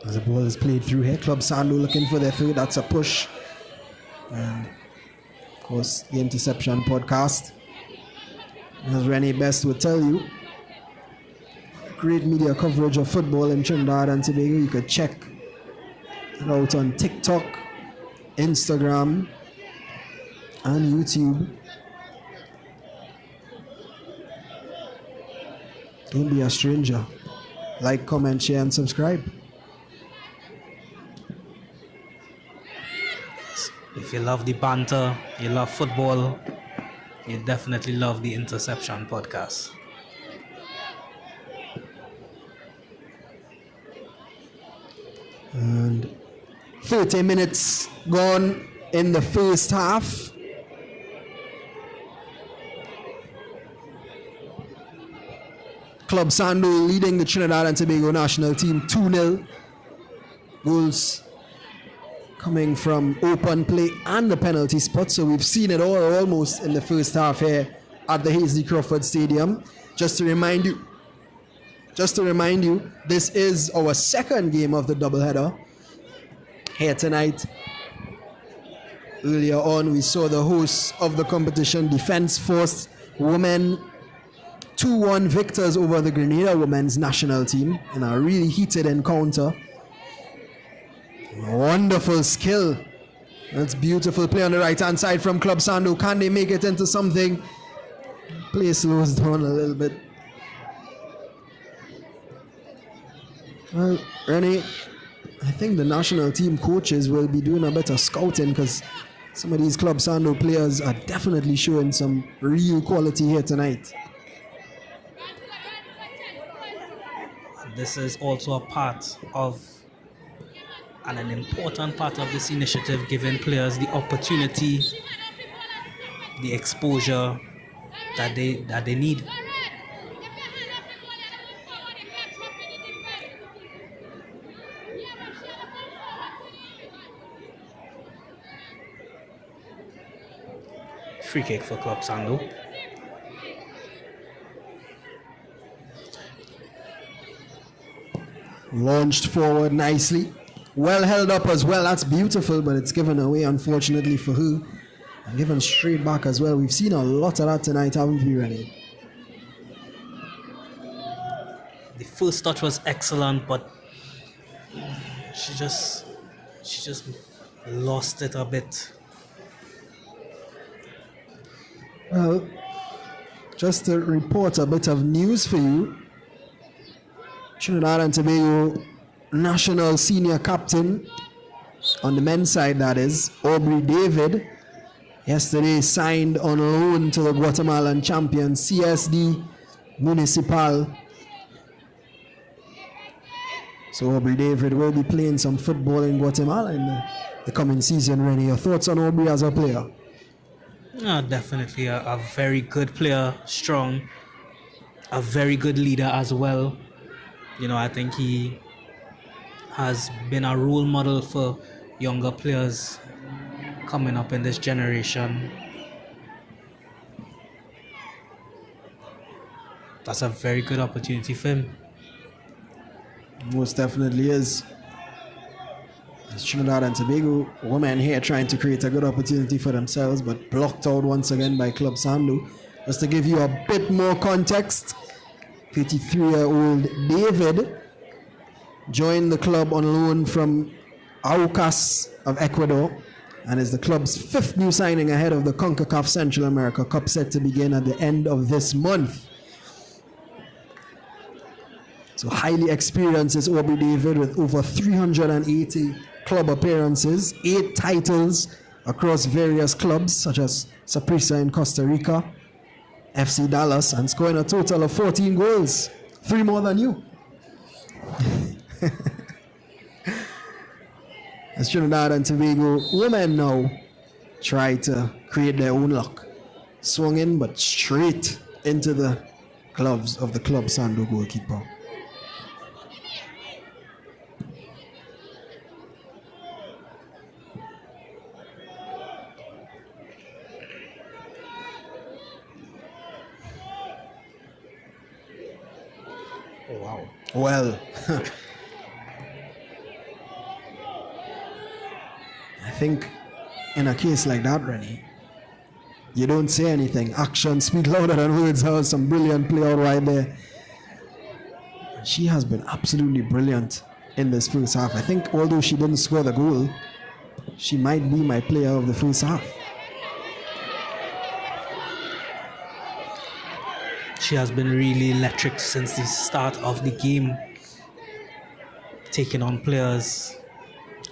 [SPEAKER 6] As the ball is played through here, Club Sando looking for their third. That's a push. And of course, the Interception podcast, as Rennie Best would tell you, great media coverage of football in Trinidad and Tobago. You could check it out on TikTok, Instagram, and YouTube. Don't be a stranger. Like, comment, share, and subscribe.
[SPEAKER 7] If you love the banter, you love football, you definitely love the Interception podcast.
[SPEAKER 6] And 30 minutes gone in the first half. Club Sando leading the Trinidad and Tobago national team 2-0. Goals coming from open play and the penalty spot. So we've seen it all almost in the first half here at the Hazley Crawford Stadium. Just to remind you, this is our second game of the doubleheader here tonight Earlier on, we saw the hosts of the competition, Defence Force Women, 2-1 victors over the Grenada women's national team in a really heated encounter. Wonderful skill. That's beautiful play on the right hand side from Club Sando. Can they make it into something? Play slows down a little bit. Well, Rennie, I think the national team coaches will be doing a bit of scouting, because some of these Club Sando players are definitely showing some real quality here tonight.
[SPEAKER 7] This is also a part of, and an important part of this initiative, giving players the opportunity, the exposure that they need. Free kick for Club Sando.
[SPEAKER 6] Launched forward nicely. Well held up as well. That's beautiful, but it's given away, unfortunately, for her. And given straight back as well. We've seen a lot of that tonight, haven't we, Rennie?
[SPEAKER 7] The first touch was excellent, but she just lost it a bit.
[SPEAKER 6] Well, just to report a bit of news for you. Trinidad and Tobago national senior captain, on the men's side that is, Aubrey David, yesterday signed on loan to the Guatemalan champion CSD Municipal. So Aubrey David will be playing some football in Guatemala in the coming season. Rennie, your thoughts on Aubrey as a player?
[SPEAKER 7] Definitely a very good player, strong, a very good leader as well. You know, I think he has been a role model for younger players coming up in this generation. That's a very good opportunity for him.
[SPEAKER 6] Most definitely is. It's Trinidad and Tobago women here trying to create a good opportunity for themselves, but blocked out once again by Club Sando. Just to give you a bit more context, 53-year-old David joined the club on loan from Aucas of Ecuador and is the club's fifth new signing ahead of the CONCACAF Central America Cup, set to begin at the end of this month. So highly experienced is Aubrey David with over 380 club appearances, 8 titles across various clubs such as Saprissa in Costa Rica, FC Dallas, and scoring a total of 14 goals, 3 more than you. As Trinidad and Tobago women now try to create their own luck. Swung in, but straight into the gloves of the Club Sando goalkeeper.
[SPEAKER 7] Oh, wow.
[SPEAKER 6] Well, I think in a case like that, Rennie, you don't say anything. Actions speak louder than words. That was some brilliant play out right there. She has been absolutely brilliant in this first half. I think although she didn't score the goal, she might be my player of the first half.
[SPEAKER 7] She has been really electric since the start of the game, taking on players,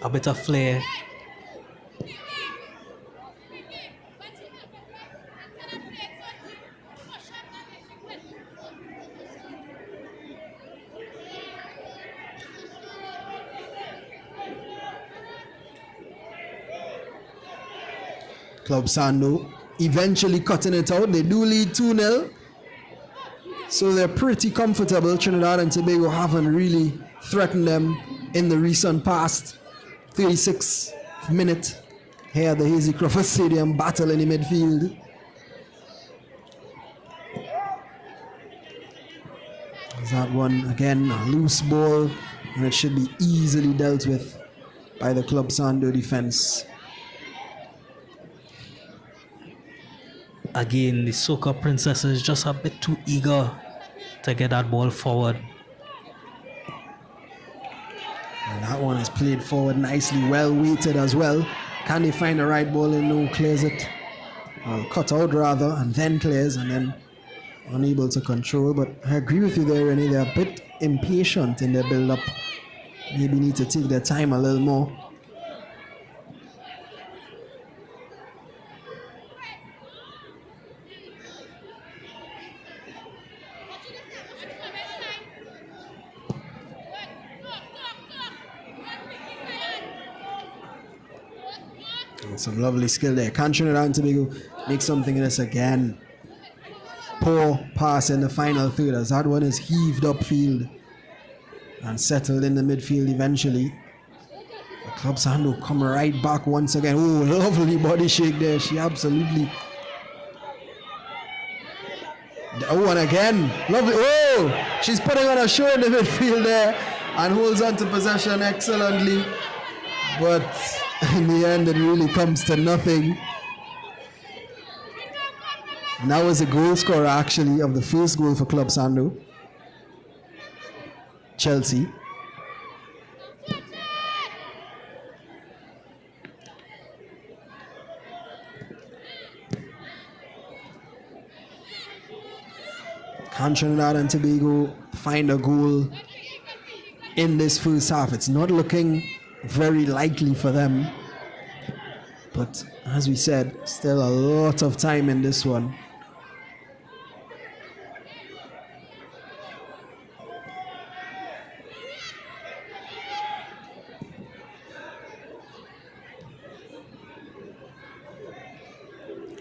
[SPEAKER 7] a bit of flair.
[SPEAKER 6] Club Sando eventually cutting it out. They do lead 2-0. So they're pretty comfortable. Trinidad and Tobago haven't really threatened them in the recent past. 36th minute here at the Hazy Crawford Stadium, battle in the midfield. There's that one again, a loose ball, and it should be easily dealt with by the Club Sando defense.
[SPEAKER 7] again, the Soca Princesses just a bit too eager to get that ball forward.
[SPEAKER 6] And that one is played forward nicely, well weighted as well. Can they find the right ball and no clears it? Cut out rather, and then clears, and then unable to control. But I agree with you there, Renee. They're a bit impatient in their build-up. Maybe need to take their time a little more. Some lovely skill there. Can Trinidad and Tobago make something of this again? Poor pass in the final third as that one is heaved upfield and settled in the midfield eventually. The Club Sando come right back once again. Oh, lovely body shake there. She absolutely... Oh, and again. Lovely. Oh, she's putting on a show in the midfield there and holds on to possession excellently. But in the end, it really comes to nothing. And that was the goal scorer, actually, of the first goal for Club Sando. Chelsea. Can Trinidad and Tobago find a goal in this first half? It's not looking very likely for them, but as we said, still a lot of time in this one.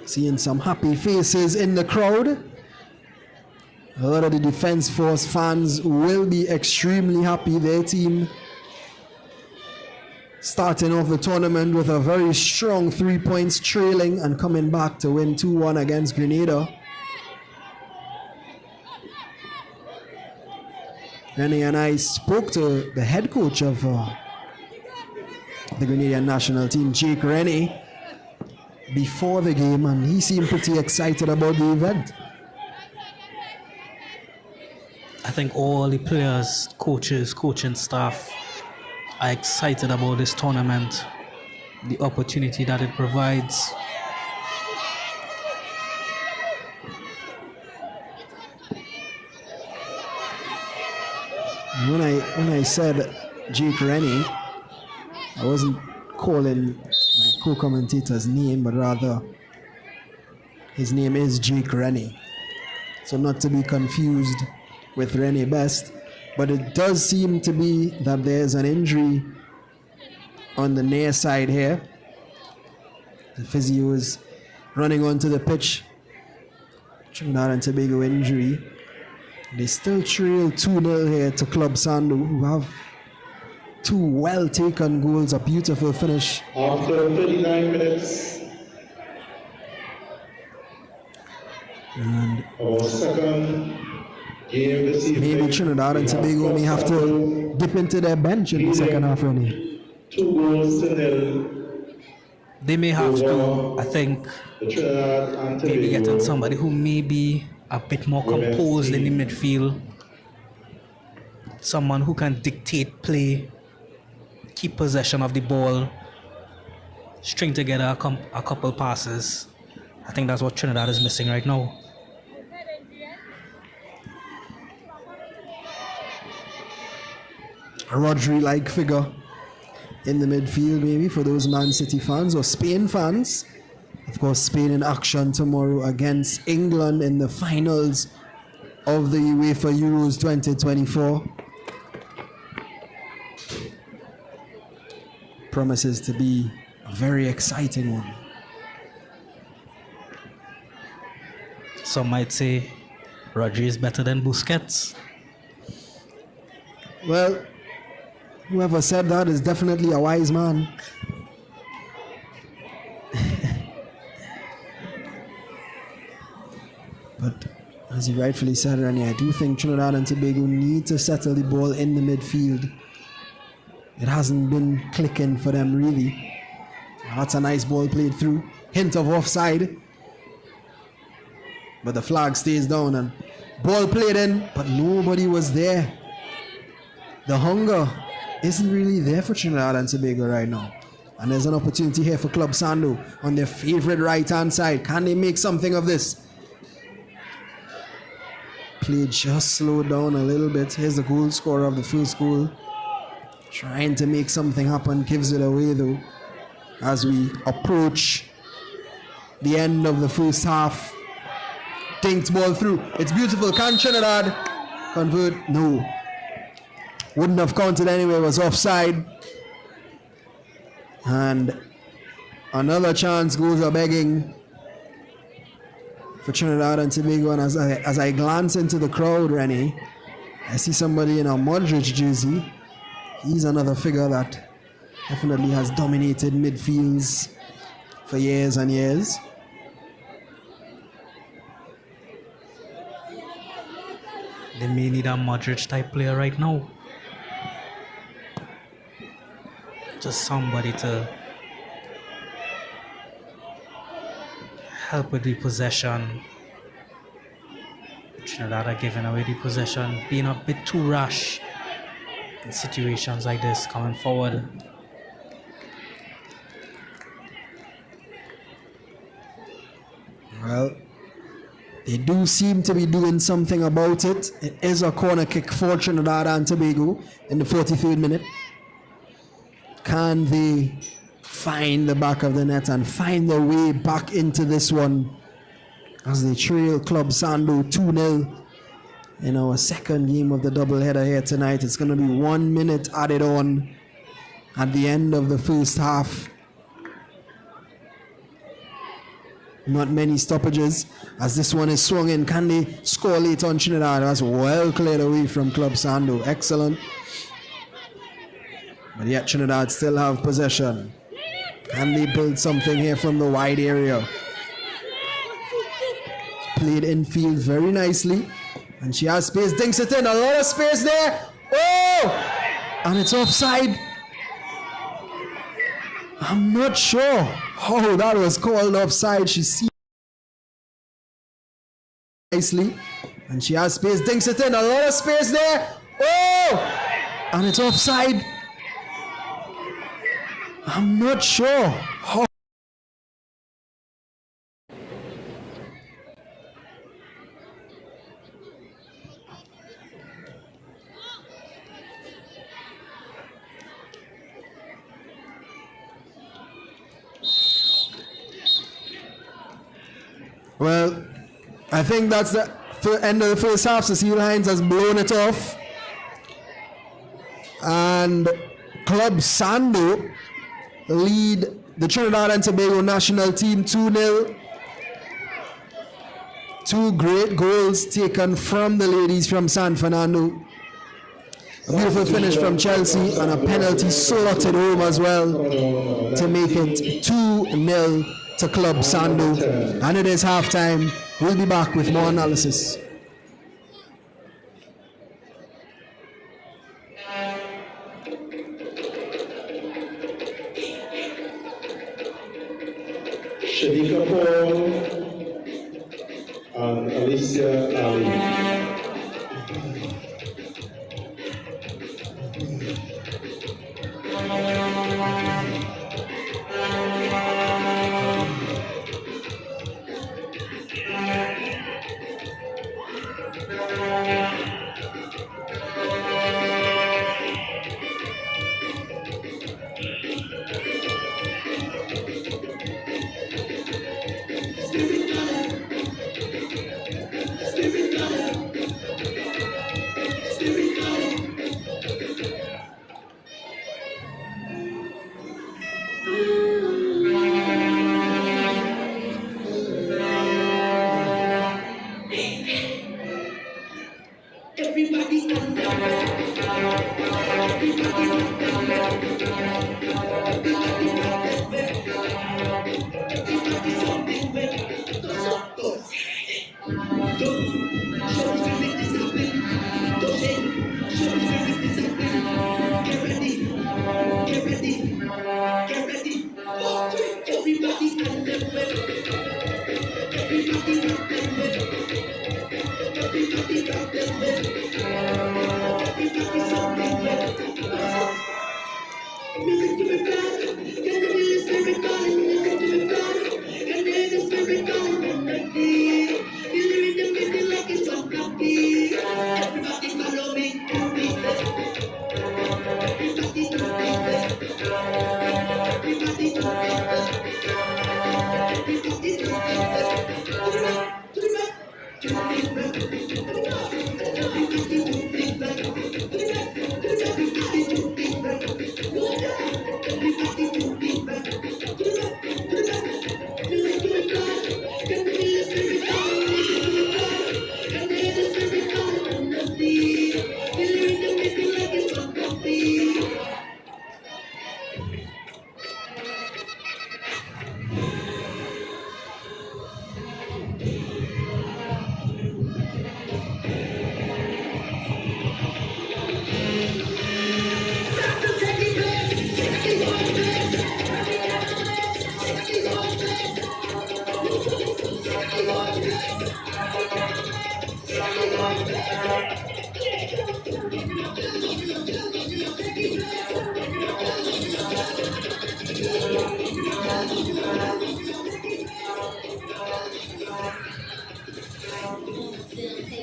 [SPEAKER 6] Seeing some happy faces in the crowd. A lot of the Defence Force fans will be extremely happy. Their team starting off the tournament with a very strong 3 points trailing and coming back to win 2-1 against Grenada. Rennie and I spoke to the head coach of the Grenadian national team, Jake Rennie, before the game, and he seemed pretty excited about the event.
[SPEAKER 7] I think all the players, coaches, coaching staff are excited about this tournament, the opportunity that it provides.
[SPEAKER 6] When I said Jake Rennie, I wasn't calling my co-commentator's name, but rather his name is Jake Rennie. So not to be confused with Rennie Best, but it does seem to be that there's an injury on the near side here. The physio is running onto the pitch. Trinidad and Tobago injury. They still trail 2-0 here to Club Sando, who have two well-taken goals, a beautiful finish.
[SPEAKER 2] After 39 minutes,
[SPEAKER 6] and
[SPEAKER 2] our second game this evening,
[SPEAKER 6] maybe Trinidad and Tobago may have to dip into their bench in the second half, Rennie.
[SPEAKER 2] 2-0.
[SPEAKER 7] They may have to, I think, maybe get on somebody who may be a bit more composed in the midfield. Someone who can dictate play, keep possession of the ball, string together a couple passes. I think that's what Trinidad is missing right now.
[SPEAKER 6] A Rodri-like figure in the midfield, maybe, for those Man City fans or Spain fans. Of course, Spain in action tomorrow against England in the finals of the UEFA Euros 2024. Promises to be a very exciting one.
[SPEAKER 7] Some might say Rodri is better than Busquets.
[SPEAKER 6] Well, whoever said that is definitely a wise man. But as you rightfully said, Rennie, I do think Trinidad and Tobago need to settle the ball in the midfield. It hasn't been clicking for them, really. That's a nice ball played through. Hint of offside. But the flag stays down and ball played in, but nobody was there. The hunger isn't really there for Trinidad and Tobago right now. And there's an opportunity here for Club Sando on their favorite right-hand side. Can they make something of this? Play just slowed down a little bit. Here's the goal scorer of the first goal. Trying to make something happen, gives it away though. As we approach the end of the first half. Dinks ball through. It's beautiful. Can Trinidad convert? No. Wouldn't have counted anyway. It was offside. And another chance goes a begging for Trinidad and Tobago. And as I glance into the crowd, Rennie, I see somebody in a Modric jersey. He's another figure that definitely has dominated midfields for years and years.
[SPEAKER 7] They may need a Modric type player right now. Just somebody to help with the possession. Trinidad are giving away the possession, being a bit too rash in situations like this coming forward.
[SPEAKER 6] Well, they do seem to be doing something about it. It is a corner kick for Trinidad and Tobago in the 43rd minute. Can they find the back of the net and find their way back into this one as they trail Club Sando 2-0 in our second game of the doubleheader here tonight? It's going to be 1 minute added on at the end of the first half. Not many stoppages as this one is swung in. Can they score late on Trinidad? That's well cleared away from Club Sando. Excellent. But yet Trinidad still have possession. Can they build something here from the wide area? Played infield very nicely. And she has space. Dinks it in. A lot of space there. Oh! And it's offside. I'm not sure how that was called offside. She sees nicely. And she has space. Dinks it in. A lot of space there. Oh! And it's offside. I'm not sure how. Well, I think that's the end of the first half. Cecile Hines has blown it off. And Club Sando lead the Trinidad and Tobago national team 2-0. Two great goals taken from the ladies from San Fernando. A beautiful finish from Chelsea and a penalty slotted home as well to make it 2-0 to Club Sando. And it is halftime. We'll be back with more analysis.
[SPEAKER 2] Shadika Paul and Alicia Ali.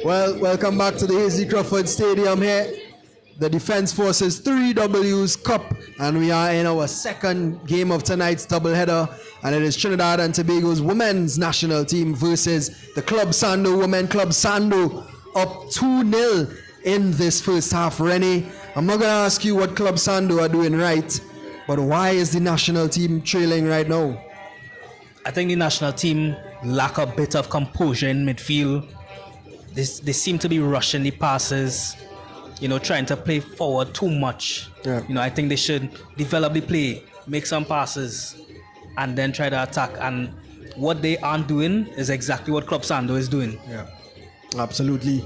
[SPEAKER 6] Well, welcome back to the Hazy Crawford Stadium here. The Defense Forces 3Ws Cup, and we are in our second game of tonight's doubleheader, and it is Trinidad and Tobago's women's national team versus the Club Sando women. Club Sando up 2-0 in this first half. Rennie, I'm not going to ask you what Club Sando are doing right, but why is the national team trailing right now?
[SPEAKER 7] I think the national team lack a bit of composure in midfield. They seem to be rushing the passes, trying to play forward too much.
[SPEAKER 6] Yeah.
[SPEAKER 7] I think they should develop the play, make some passes, and then try to attack. And what they aren't doing is exactly what Club Sando is doing.
[SPEAKER 6] Yeah, absolutely.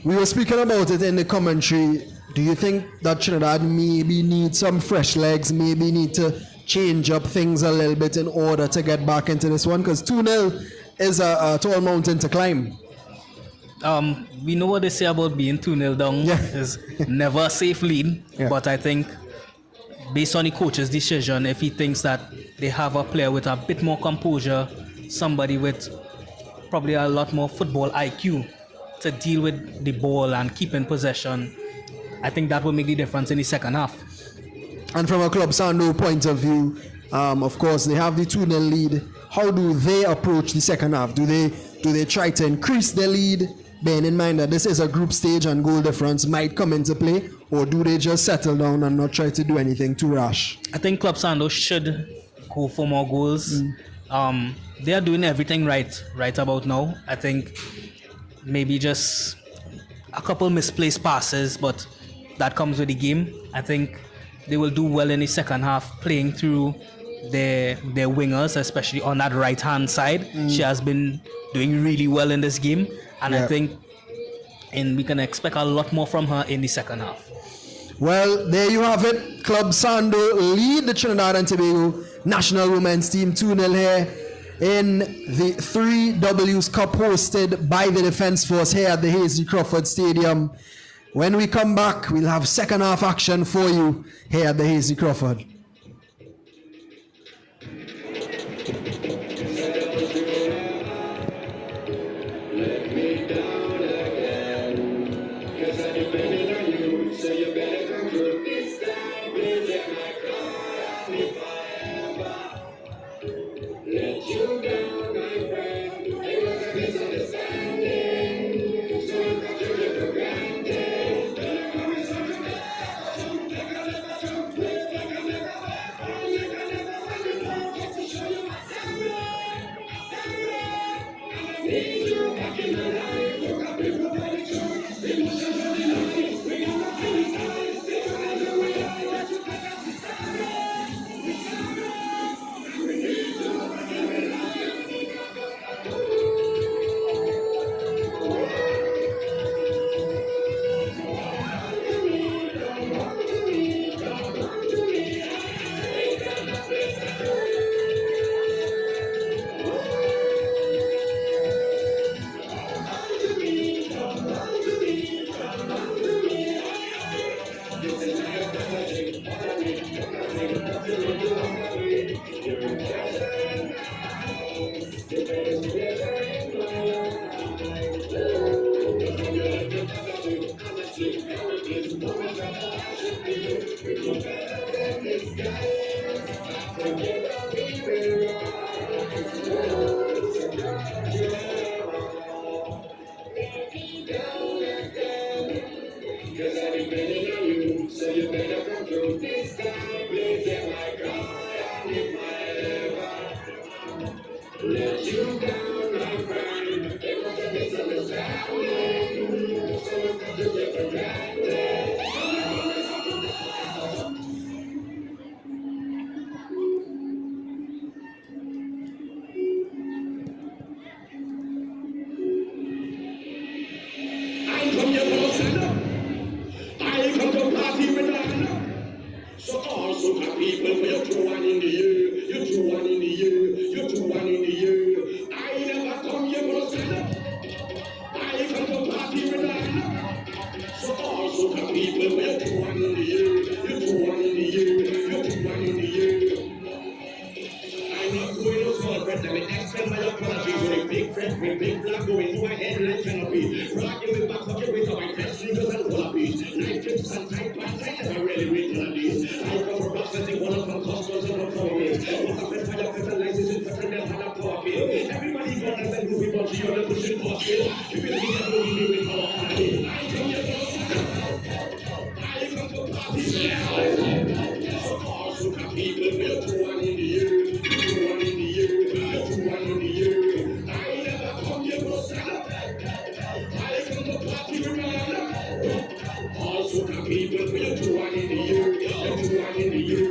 [SPEAKER 6] We were speaking about it in the commentary. Do you think that Trinidad maybe needs some fresh legs, maybe need to change up things a little bit in order to get back into this one? Because 2-0 is a tall mountain to climb.
[SPEAKER 7] We know what they say about being 2-0 down.
[SPEAKER 6] Yeah.
[SPEAKER 7] Is never a safe lead.
[SPEAKER 6] Yeah.
[SPEAKER 7] But I think based on the coach's decision, if he thinks that they have a player with a bit more composure, somebody with probably a lot more football IQ to deal with the ball and keep in possession, I think that will make the difference in the second half.
[SPEAKER 6] And from a Club Sando point of view, of course, they have the 2-0 lead. How do they approach the second half? Do they try to increase their lead, bearing in mind that this is a group stage and goal difference might come into play, or do they just settle down and not try to do anything too rash?
[SPEAKER 7] I think Club Sando should go for more goals. They are doing everything right about now. I think maybe just a couple misplaced passes, but that comes with the game. I think they will do well in the second half, playing through their wingers, especially on that right-hand side. She has been doing really well in this game, and I think we can expect a lot more from her in the second half.
[SPEAKER 6] Well, there you have it. Club Sando lead the Trinidad and Tobago national women's team 2-0 here in the 3Ws Cup hosted by the Defense Force here at the Hazy Crawford Stadium. When we come back, we'll have second half action for you here at the Hazy Crawford.
[SPEAKER 8] Big flag going to my head like canopy. chips and tight pants, I never really return these. I come from processing one of the customers of the promise. What up and fire fertilizers and fertilizer and a pocket. Everybody got us and moving on to your pushing pocket. If you think I'm moving me with our party, I come here for I come to party now. So cars who can people will do one in the year, do one in the year, do one in the year. I never come here for stand. I come to party remember. Also can people will do one in the year, do one in the year.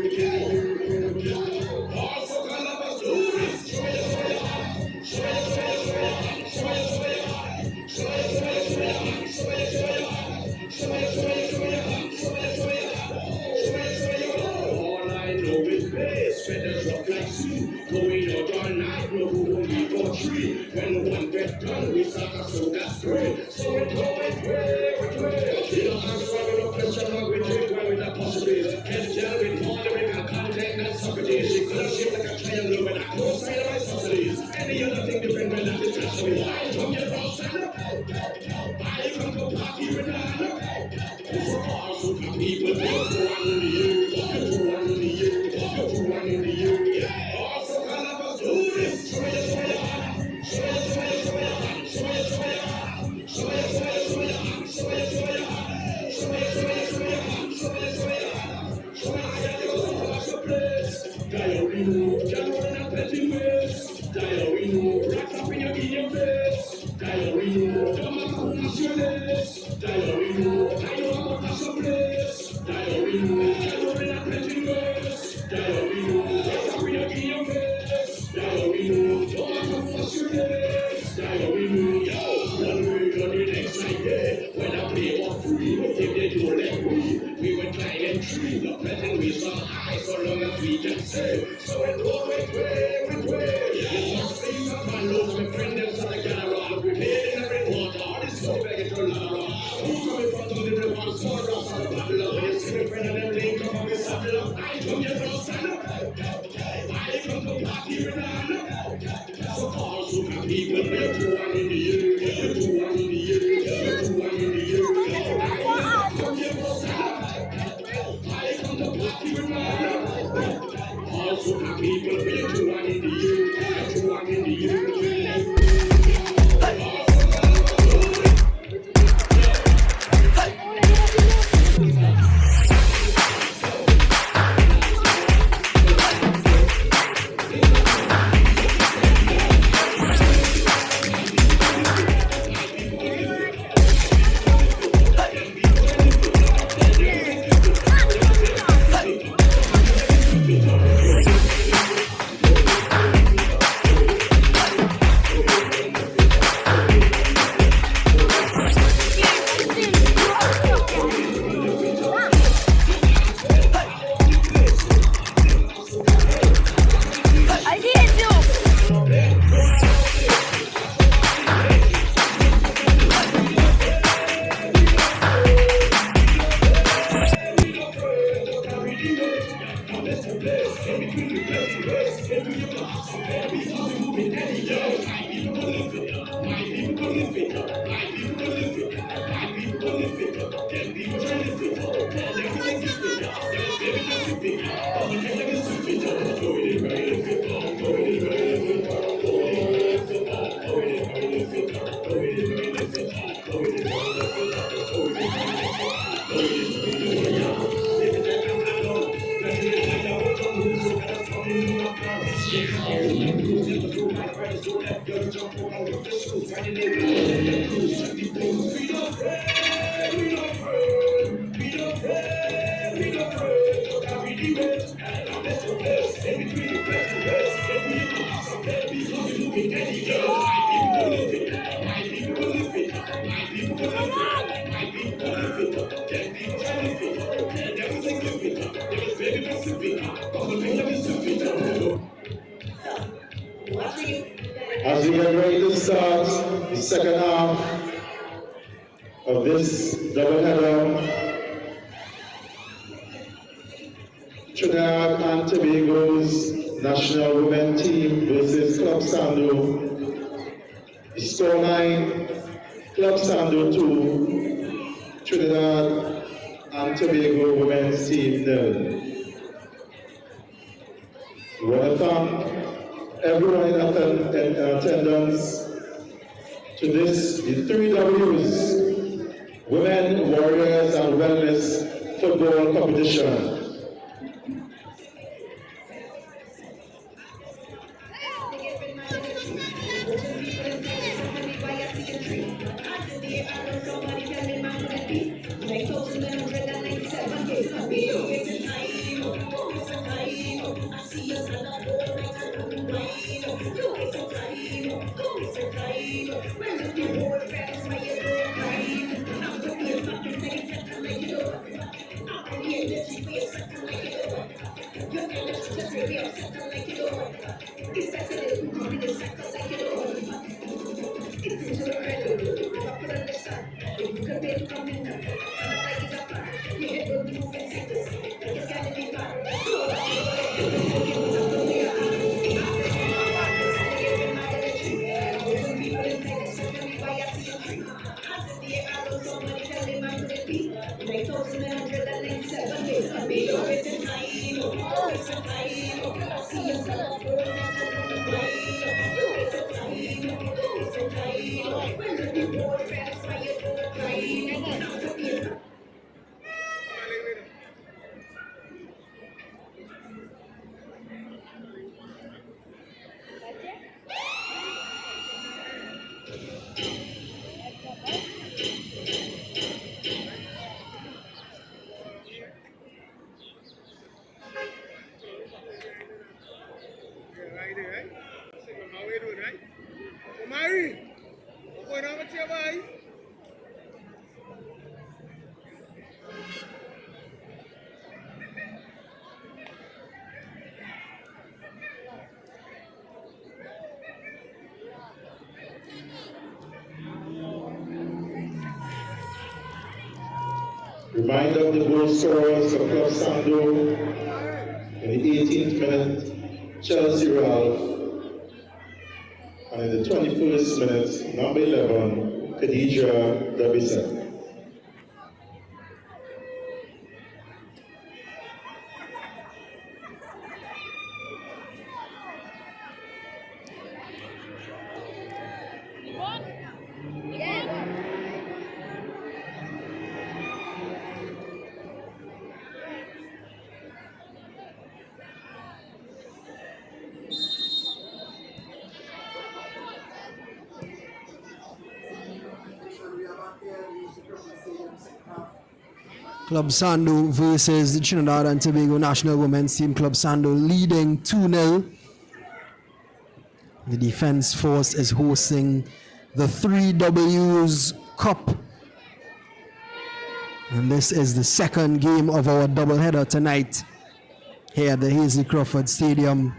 [SPEAKER 8] Also can lovers do this. All I know is bass, feathers rock like sea. Going out all night, no who won't be for free. When one get done, we start a soda spray. So we go and pray. You don't have to have no question or we take one with a possibility. Can't tell with more than we can contact that Socrates. She could have shaped like a triangle when I close side of my subsidies. Any other thing different when that is just me. I come here from Sando. I come to party with Grenada. So also can people do one in the year, do one in the year, do one in the year. Also can lovers do this. Show you your hand, show you your hand, show you your hand, show you your hand, show you your hand, show you your hand, show you your hand, show you your hand, show you your hand, show you your place. Diary move, January and petty ways. Diary move, right up in your face. Diary move, come on, what's your name? Diary move, I know I'm not a place. Diary move, January and petty ways. Diary move, right up in your face. Diary move, come on, what's your name? Diary move, yo, one way or the next night, yeah. When I play for free, if they do let we went climbing tree, the present we saw high, so long as we can say. So it goes with way. It's not things of my nose, my friend, there's a camaraderie. We made in every water, all this so big to love. Who's coming from the river, so rough, and Babylon? You see my friend and everything, come on, we saddle up. I come here from Sando. I come to party with Grenada. So cars who can people, we'll do one in the year, do one in the year, do one in the year. I come here from Sando. I come to party with Grenada. Also can people, we'll do one in the year, do one in the year. As we get ready to start the second half of this doubleheader, Trinidad and Tobago's national women team versus Club Sando. The scoreline: Club Sando 2, Trinidad and
[SPEAKER 9] and Tobago women's team 0. We want to thank everyone in attendance to this, the 3Ws, Women, Warriors and Wellness Football Competition. Reminder of the goal scorers for Club Sando in the 18th minute, Chelsea Ralph, and in the 21st minute, number 11, Khadija Dabisa.
[SPEAKER 6] Club Sando versus the Trinidad and Tobago national women's team. Club Sando leading 2-0. The Defense Force is hosting the 3Ws Cup. And this is the second game of our doubleheader tonight here at the Hazy Crawford Stadium.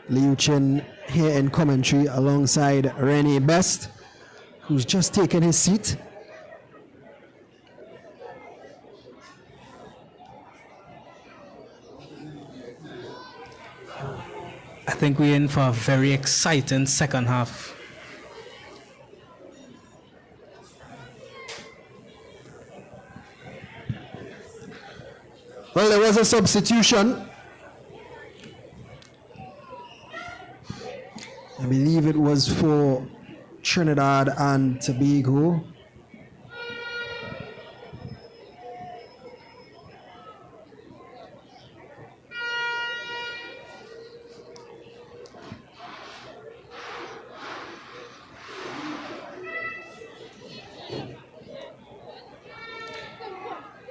[SPEAKER 6] Liu Chin here in commentary alongside Rennie Best, who's just taken his seat.
[SPEAKER 7] I think we're in for a very exciting second half.
[SPEAKER 6] Well, there was a substitution. I believe it was for Trinidad and Tobago.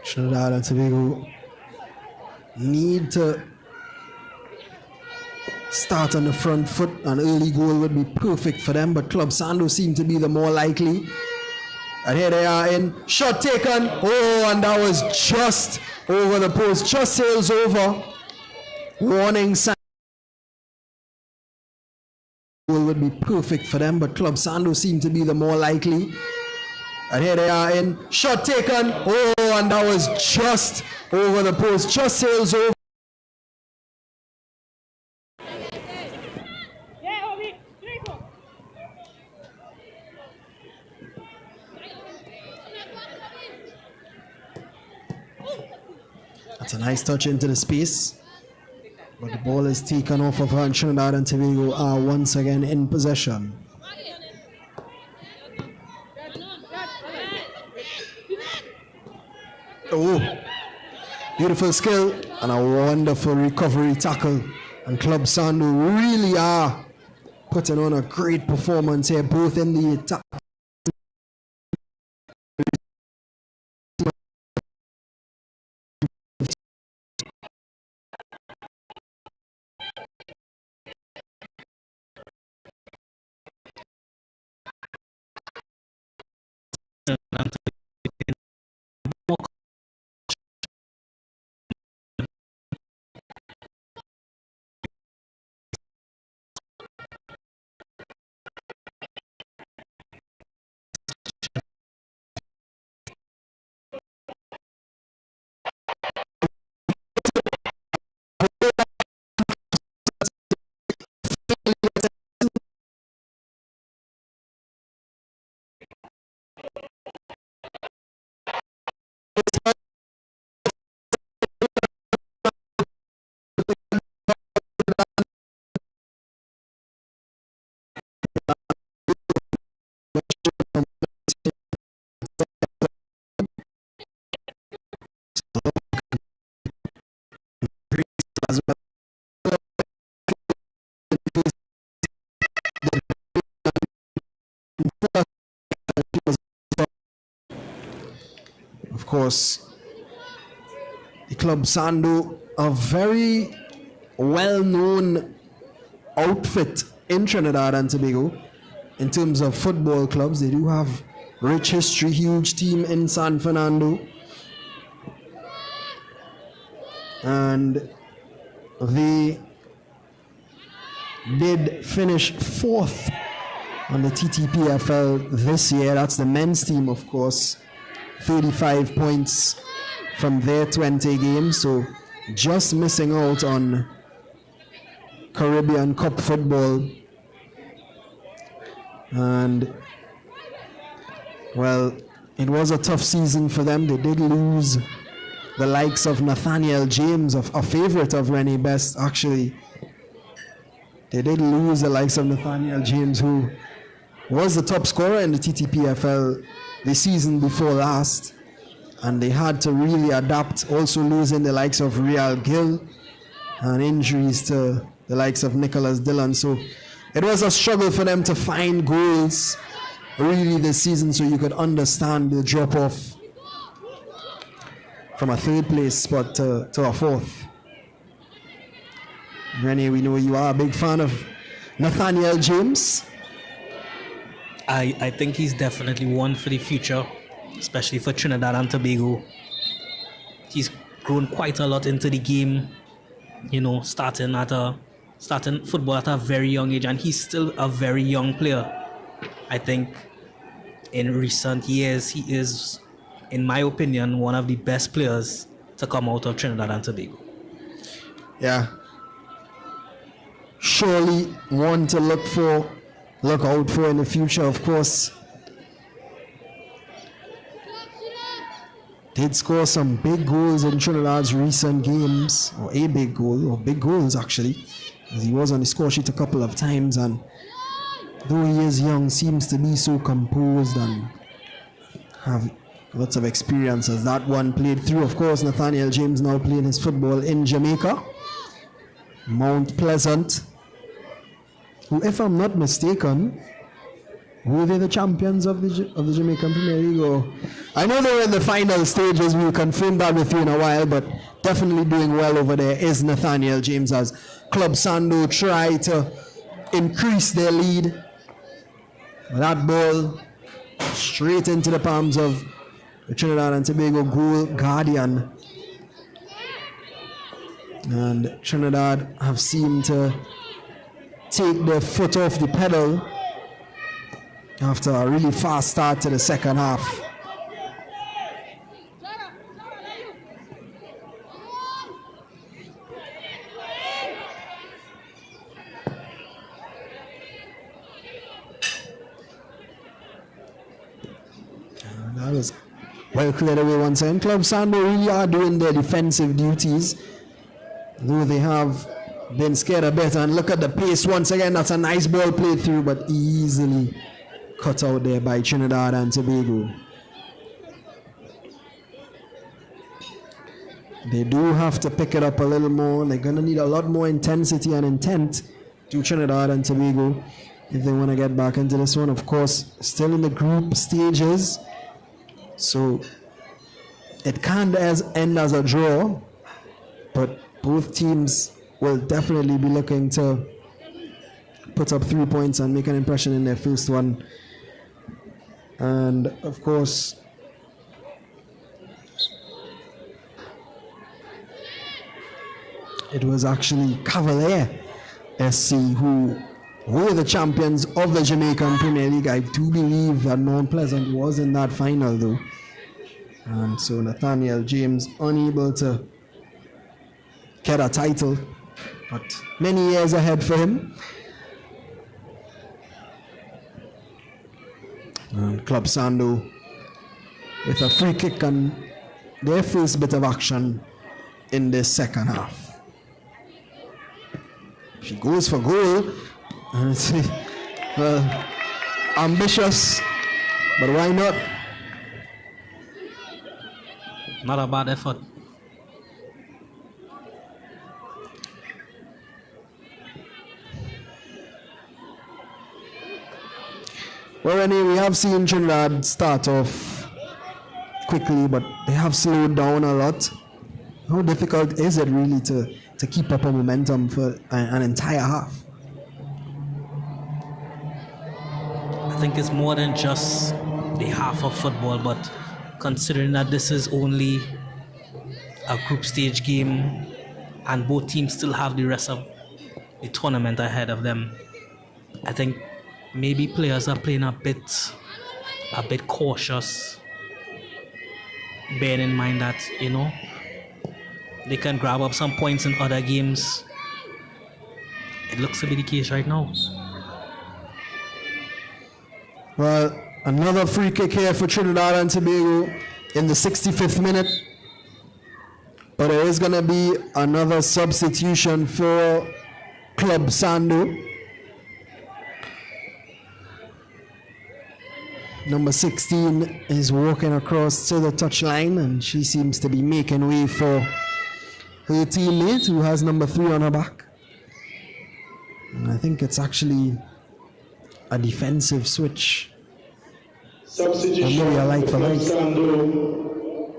[SPEAKER 6] Trinidad and Tobago need to start on the front foot. An early goal would be perfect for them, but Club Sando seem to be the more likely. And here they are in. Shot taken. Oh, and that was just over the post. Just sails over. Warning sign. Goal would be perfect for them, but Club Sando seem to be the more likely. And here they are in. Shot taken. Oh, and that was just over the post. Just sails over. That's a nice touch into the space. But the ball is taken off of her, and Trinidad and Tobago are once again in possession. Oh, beautiful skill and a wonderful recovery tackle. And Club Sando really are putting on a great performance here, both in the attack. Of course, the Club Sando, a very well-known outfit in Trinidad and Tobago in terms of football clubs. They do have rich history, huge team in San Fernando, and they did finish 4th on the TTPFL this year. That's the men's team, of course. 35 points from their 20 games, so just missing out on Caribbean Cup football. And well, it was a tough season for them. They did lose the likes of Nathaniel James, a favorite of Rennie Best, actually. They did lose the likes of Nathaniel James, who was the top scorer in the TTPFL the season before last, and they had to really adapt, also losing the likes of Real Gill and injuries to the likes of Nicholas Dillon. So it was a struggle for them to find goals really this season, so you could understand the drop-off from a 3rd place spot to a 4th. Rennie, we know you are a big fan of Nathaniel James.
[SPEAKER 7] I think he's definitely one for the future, especially for Trinidad and Tobago. He's grown quite a lot into the game, you know, starting football at a very young age, and he's still a very young player. I think in recent years he is, in my opinion, one of the best players to come out of Trinidad and Tobago.
[SPEAKER 6] Yeah. Surely one to look out for in the future, of course. Did score some big goals in Trinidad's recent games, or a big goal, or big goals actually, as he was on the score sheet a couple of times, and though he is young, seems to be so composed and have lots of experience as that one played through. Of course, Nathaniel James now playing his football in Jamaica, Mount Pleasant, who, if I'm not mistaken, were they the champions of the Jamaican Premier League? Or I know they were in the final stages. We'll confirm that with you in a while, but definitely doing well over there is Nathaniel James as Club Sando try to increase their lead. That ball straight into the palms of the Trinidad and Tobago goal guardian. And Trinidad have seemed to take their foot off the pedal after a really fast start to the second half. That was well cleared away once again. Club Sando really are doing their defensive duties, though they have been scared a bit. And look at the pace once again. That's a nice ball played through, but easily cut out there by Trinidad and Tobago. They do have to pick it up a little more. They're going to need a lot more intensity and intent to Trinidad and Tobago if they want to get back into this one. Of course, still in the group stages, so it can't end as a draw, but both teams will definitely be looking to put up 3 points and make an impression in their first one. And of course, it was actually Cavalier SC who were the champions of the Jamaican Premier League. I do believe that Mount Pleasant was in that final though. And so Nathaniel James unable to get a title, but many years ahead for him. And Club Sando with a free kick and their first bit of action in the second half. She goes for goal, and it's well, ambitious, but why not?
[SPEAKER 7] Not a bad effort.
[SPEAKER 6] Well, anyway, we have seen Trinidad start off quickly, but they have slowed down a lot. How difficult is it really to keep up a momentum for an entire half?
[SPEAKER 7] I think it's more than just the half of football, but considering that this is only a group stage game and both teams still have the rest of the tournament ahead of them, I think maybe players are playing a bit cautious, bearing in mind that, you know, they can grab up some points in other games. It looks to be the case right now.
[SPEAKER 6] Well, another free kick here for Trinidad and Tobago in the 65th minute. But there is going to be another substitution for Club Sando. Number 16 is walking across to the touchline, and she seems to be making way for her teammate who has number 3 on her back. And I think it's actually a defensive switch.
[SPEAKER 9] Substitution
[SPEAKER 6] or maybe a like for like.
[SPEAKER 9] Sando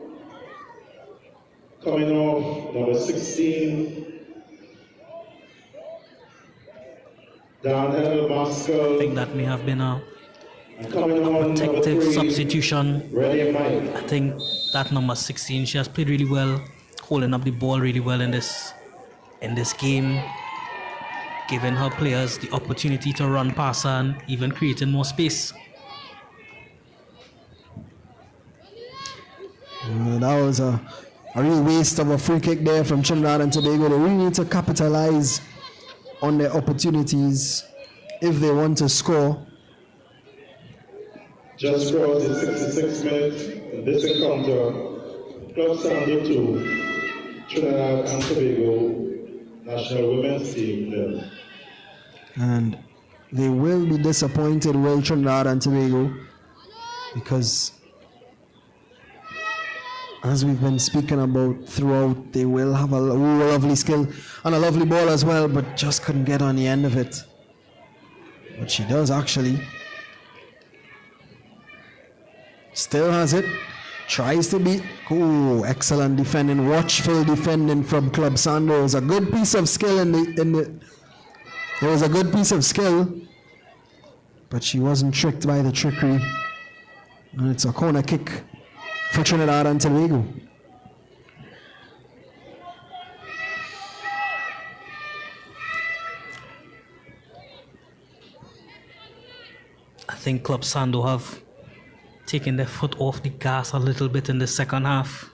[SPEAKER 9] coming off, number 16. Daniel Maskell.
[SPEAKER 7] I think that may have been a
[SPEAKER 9] coming on,
[SPEAKER 7] protective
[SPEAKER 9] 3,
[SPEAKER 7] substitution. I think that number 16, she has played really well, holding up the ball really well in this game, giving her players the opportunity to run past her and even creating more space.
[SPEAKER 6] That was a real waste of a free kick there from Trinidad and Tobago. They really need to capitalize on their opportunities if they want to score.
[SPEAKER 9] Just crossed in 66 minutes in this encounter. Club Sando 2, Trinidad and Tobago National Women's Team 0.
[SPEAKER 6] And they will be disappointed, will Trinidad and Tobago, because as we've been speaking about throughout, they will have a lovely skill and a lovely ball as well, but just couldn't get on the end of it. But she does actually. Still has it. Tries to beat. Oh, excellent defending, watchful defending from Club Sando. It was a good piece of skill there was a good piece of skill, but she wasn't tricked by the trickery. And it's a corner kick for Trinidad and Tobago.
[SPEAKER 7] I think Club Sando have taken their foot off the gas a little bit in the second half,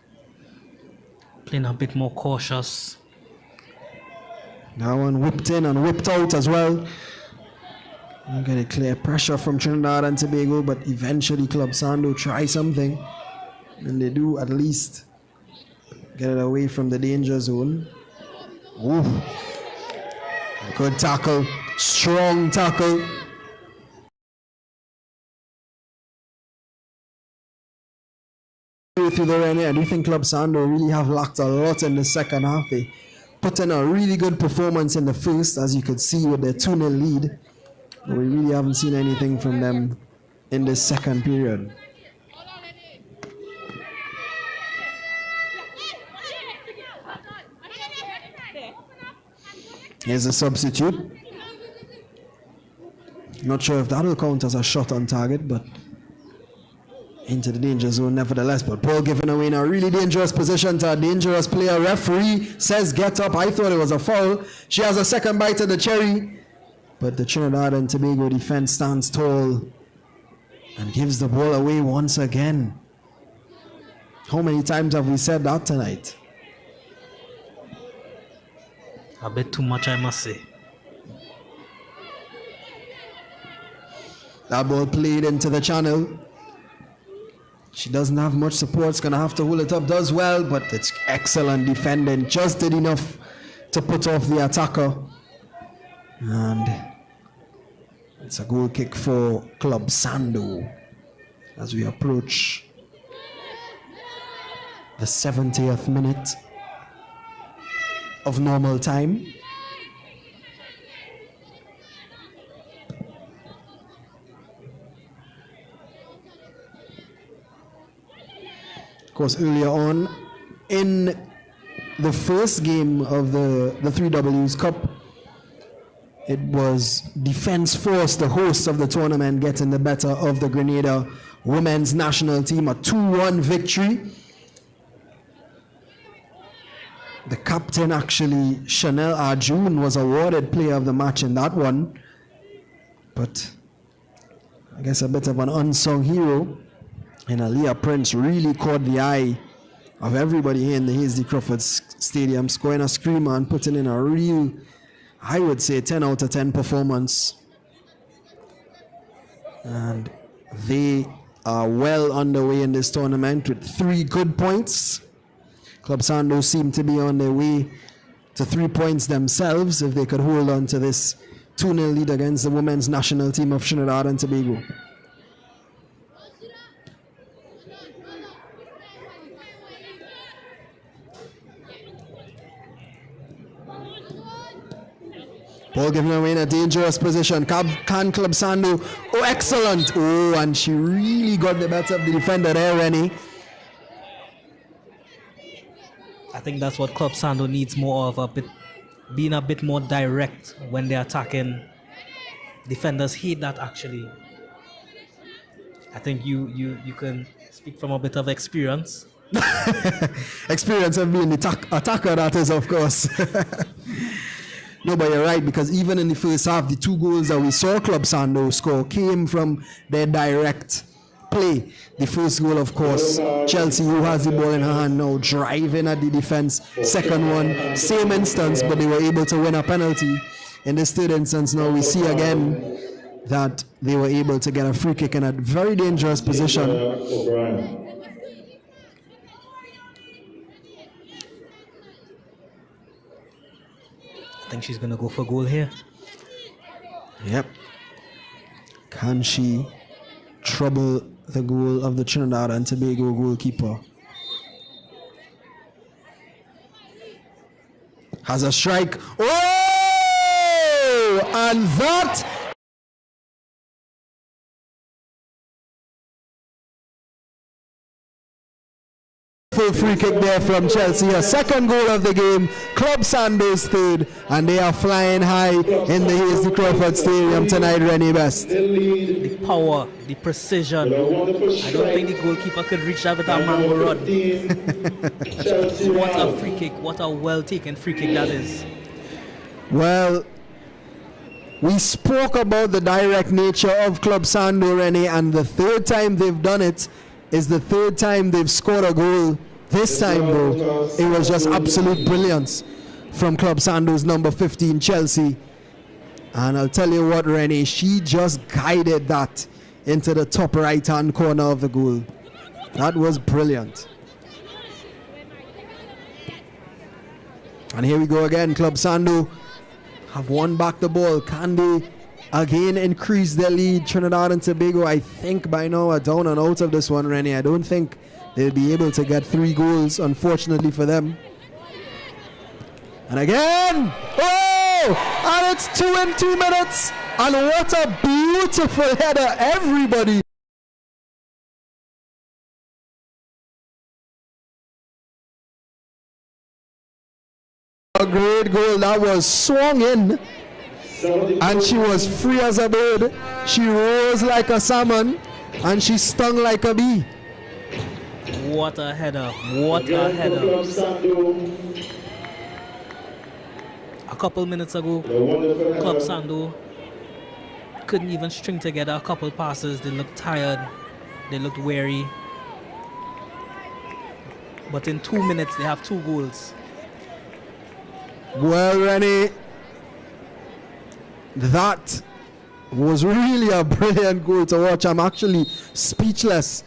[SPEAKER 7] playing a bit more cautious.
[SPEAKER 6] That one whipped in and whipped out as well. You get a clear pressure from Trinidad and Tobago, but eventually Club Sando try something. And they do at least get it away from the danger zone. Ooh. Good tackle. Strong tackle. Through the Rennie, I do think Club Sando really have lacked a lot in the second half. They put in a really good performance in the first, as you could see with their 2-0 lead. But we really haven't seen anything from them in this second period. Here's a substitute. Not sure if that'll count as a shot on target, but into the danger zone nevertheless. But Paul giving away in a really dangerous position to a dangerous player. Referee says get up. I thought it was a foul. She has a second bite of the cherry. But the Trinidad and Tobago defense stands tall and gives the ball away once again. How many times have we said that tonight?
[SPEAKER 7] A bit too much, I must say.
[SPEAKER 6] That ball played into the channel. She doesn't have much support. It's going to have to hold it up. Does well, but it's excellent defending. Just did enough to put off the attacker. And it's a goal kick for Club Sando as we approach the 70th minute of normal time. Of course, earlier on in the first game of the 3Ws Cup, it was Defence Force, the hosts of the tournament, getting the better of the Grenada women's national team, a 2-1 victory. The captain, actually, Chanel Arjun, was awarded player of the match in that one. But I guess a bit of an unsung hero. And Aaliyah Prince really caught the eye of everybody here in the Hasty Crawford Stadium, scoring a screamer and putting in a real, I would say, 10 out of 10 performance. And they are well underway in this tournament with 3 good points. Club Sando seem to be on their way to 3 points themselves if they could hold on to this 2-0 lead against the women's national team of Trinidad and Tobago. Ball given away in a dangerous position. Can Club Sando? Oh, excellent. Oh, and she really got the better of the defender there, Rennie.
[SPEAKER 7] I think that's what Club Sando needs more of, being a bit more direct when they're attacking. Defenders hate that, actually. I think you can speak from a bit of experience.
[SPEAKER 6] Experience of being the attacker, that is, of course. No, but you're right, because even in the first half, the 2 goals that we saw Club Sando score came from their direct play. The first goal, of course, Chelsea, who has the ball in her hand now, driving at the defense. Second one, same instance, but they were able to win a penalty. In this third instance, now we see again that they were able to get a free kick in a very dangerous position.
[SPEAKER 7] I think she's going to go for goal here.
[SPEAKER 6] Yep. Can she trouble the goal of the Trinidad and Tobago goalkeeper? Has a strike. Oh! And that full free kick there from Chelsea. A second goal of the game. Club Sando's third, and they are flying high in the Hasty Crawford Stadium tonight, Rennie Best.
[SPEAKER 7] The power, the precision. I don't think the goalkeeper could reach that with a mango rod. What a free kick. What a well-taken free kick that is.
[SPEAKER 6] Well, we spoke about the direct nature of Club Sando, Rennie, and the third time they've done it is the third time they've scored a goal. This time, though, it was just absolute brilliance from Club Sando's number 15, Chelsea. And I'll tell you what, Rennie, she just guided that into the top right-hand corner of the goal. That was brilliant. And here we go again. Club Sando have won back the ball. Can they again increase their lead? Trinidad and Tobago, I think by now are down and out of this one, Rennie. I don't think they'll be able to get 3 goals, unfortunately for them. And again, oh! And it's 2 in 2 minutes. And what a beautiful header, everybody. A great goal that was swung in, and she was free as a bird. She rose like a salmon, and she stung like a bee.
[SPEAKER 7] What a header! What a header! A couple minutes ago, Club Sando couldn't even string together a couple passes. They looked tired. They looked weary. But in 2 minutes, they have 2 goals.
[SPEAKER 6] Well, Rennie, that was really a brilliant goal to watch. I'm actually speechless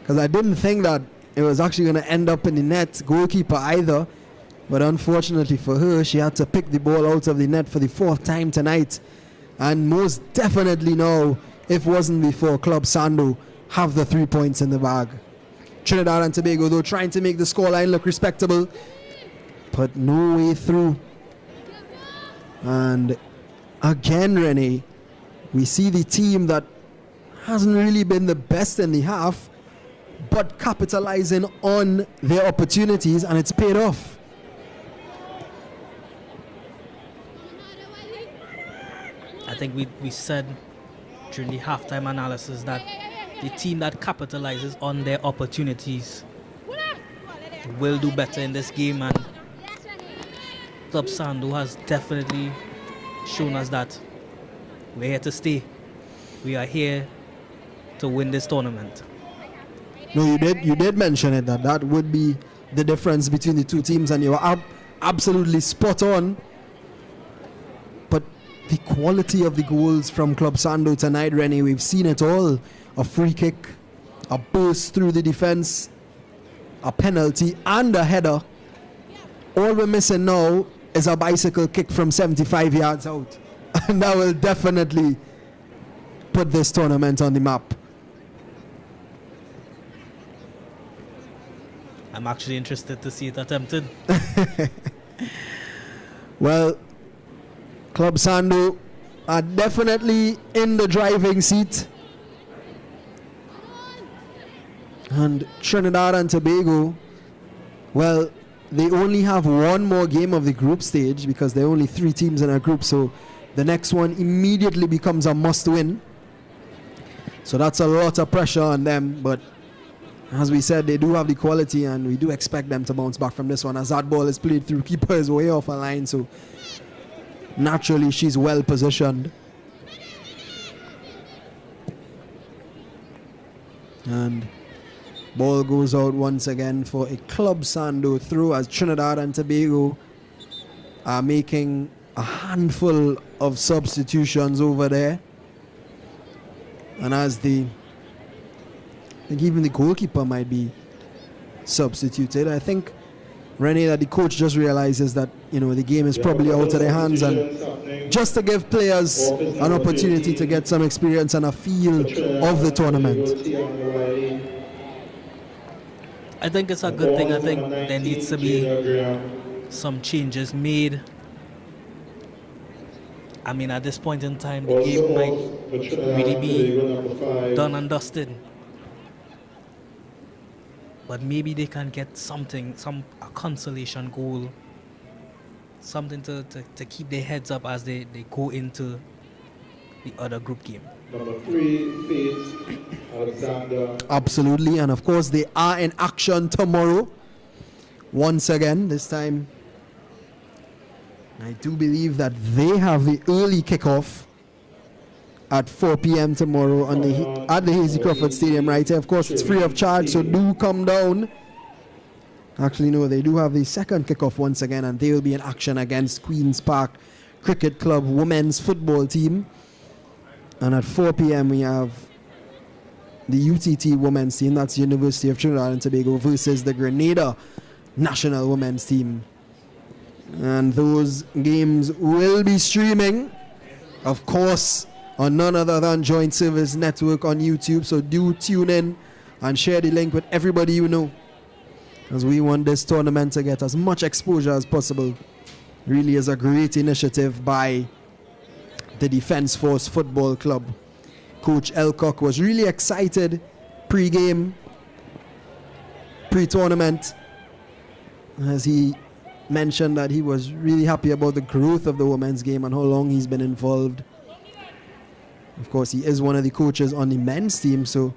[SPEAKER 6] because I didn't think that it was actually going to end up in the net, goalkeeper either. But unfortunately for her, she had to pick the ball out of the net for the 4th time tonight. And most definitely now, if it wasn't before, Club Sando have the 3 points in the bag. Trinidad and Tobago, though, trying to make the scoreline look respectable, but no way through. And again, Rennie, we see the team that hasn't really been the best in the half, but capitalizing on their opportunities, and it's paid off.
[SPEAKER 7] I think we said during the halftime analysis that the team that capitalizes on their opportunities will do better in this game, and Club Sando has definitely shown us that we're here to stay. We are here to win this tournament.
[SPEAKER 6] No, you did mention it, that would be the difference between the two teams, and you are absolutely spot on. But the quality of the goals from Club Sando tonight, Rennie, we've seen it all. A free kick, a burst through the defense, a penalty, and a header. All we're missing now is a bicycle kick from 75 yards out. And that will definitely put this tournament on the map.
[SPEAKER 7] I'm actually interested to see it attempted.
[SPEAKER 6] Well, Club Sando are definitely in the driving seat. And Trinidad and Tobago, well, they only have one more game of the group stage because there are only 3 teams in a group, so the next one immediately becomes a must-win. So that's a lot of pressure on them, but as we said, they do have the quality, and we do expect them to bounce back from this one, as that ball is played through. Keeper is way off a line, so naturally she's well positioned. And ball goes out once again for a Club Sando throw, as Trinidad and Tobago are making a handful of substitutions over there. And as I think even the goalkeeper might be substituted. I think, Rennie, that the coach just realizes that, the game is probably out of their hands, and just to give players an opportunity to get some experience and a feel of the tournament.
[SPEAKER 7] I think it's a good thing. I think there needs to be some changes made. I mean, at this point in time, the game might really be done and dusted. But maybe they can get something, a consolation goal, something to keep their heads up as they go into the other group game.
[SPEAKER 9] Number 3, Faith Alexander.
[SPEAKER 6] Absolutely, and of course they are in action tomorrow. Once again, this time I do believe that they have the early kickoff at 4 p.m. tomorrow at the Hazy Crawford Stadium right here. Of course, it's free of charge, so do come down. Actually, no, they do have the second kickoff once again, and they will be in action against Queen's Park Cricket Club women's football team. And at 4 p.m. we have the UTT women's team, that's University of Trinidad and Tobago, versus the Grenada national women's team. And those games will be streaming, of course, on none other than Joint Service Network on YouTube. So do tune in and share the link with everybody you know, as we want this tournament to get as much exposure as possible. Really is a great initiative by the Defence Force Football Club. Coach Elcock was really excited pre-game, pre-tournament, as he mentioned that he was really happy about the growth of the women's game and how long he's been involved. Of course, he is one of the coaches on the men's team, so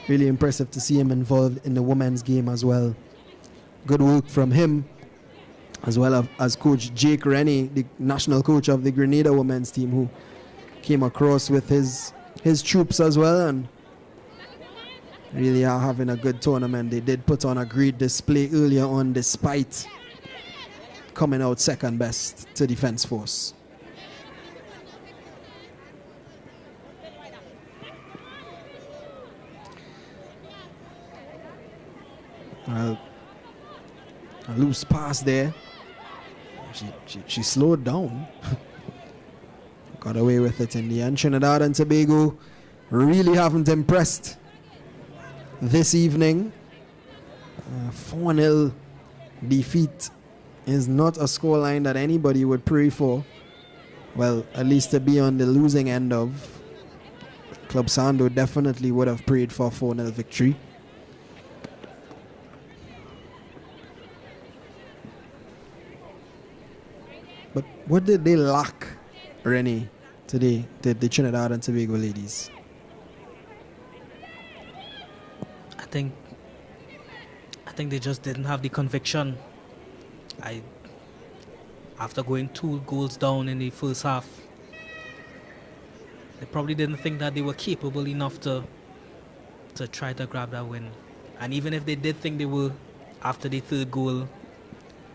[SPEAKER 6] really impressive to see him involved in the women's game as well. Good work from him, as well as Coach Jake Rennie, the national coach of the Grenada women's team, who came across with his troops as well, and really are having a good tournament. They did put on a great display earlier on, despite coming out second best to Defence Force. Well, a loose pass there. She slowed down. Got away with it in the end. Trinidad and Tobago really haven't impressed this evening. 4-0 defeat is not a scoreline that anybody would pray for. Well, at least to be on the losing end of. Club Sando definitely would have prayed for a 4-0 victory. But what did they lack, Rennie, today, the Trinidad and Tobago ladies?
[SPEAKER 7] I think they just didn't have the conviction. After going 2 goals down in the first half, they probably didn't think that they were capable enough to try to grab that win. And even if they did think they were, after the 3rd goal,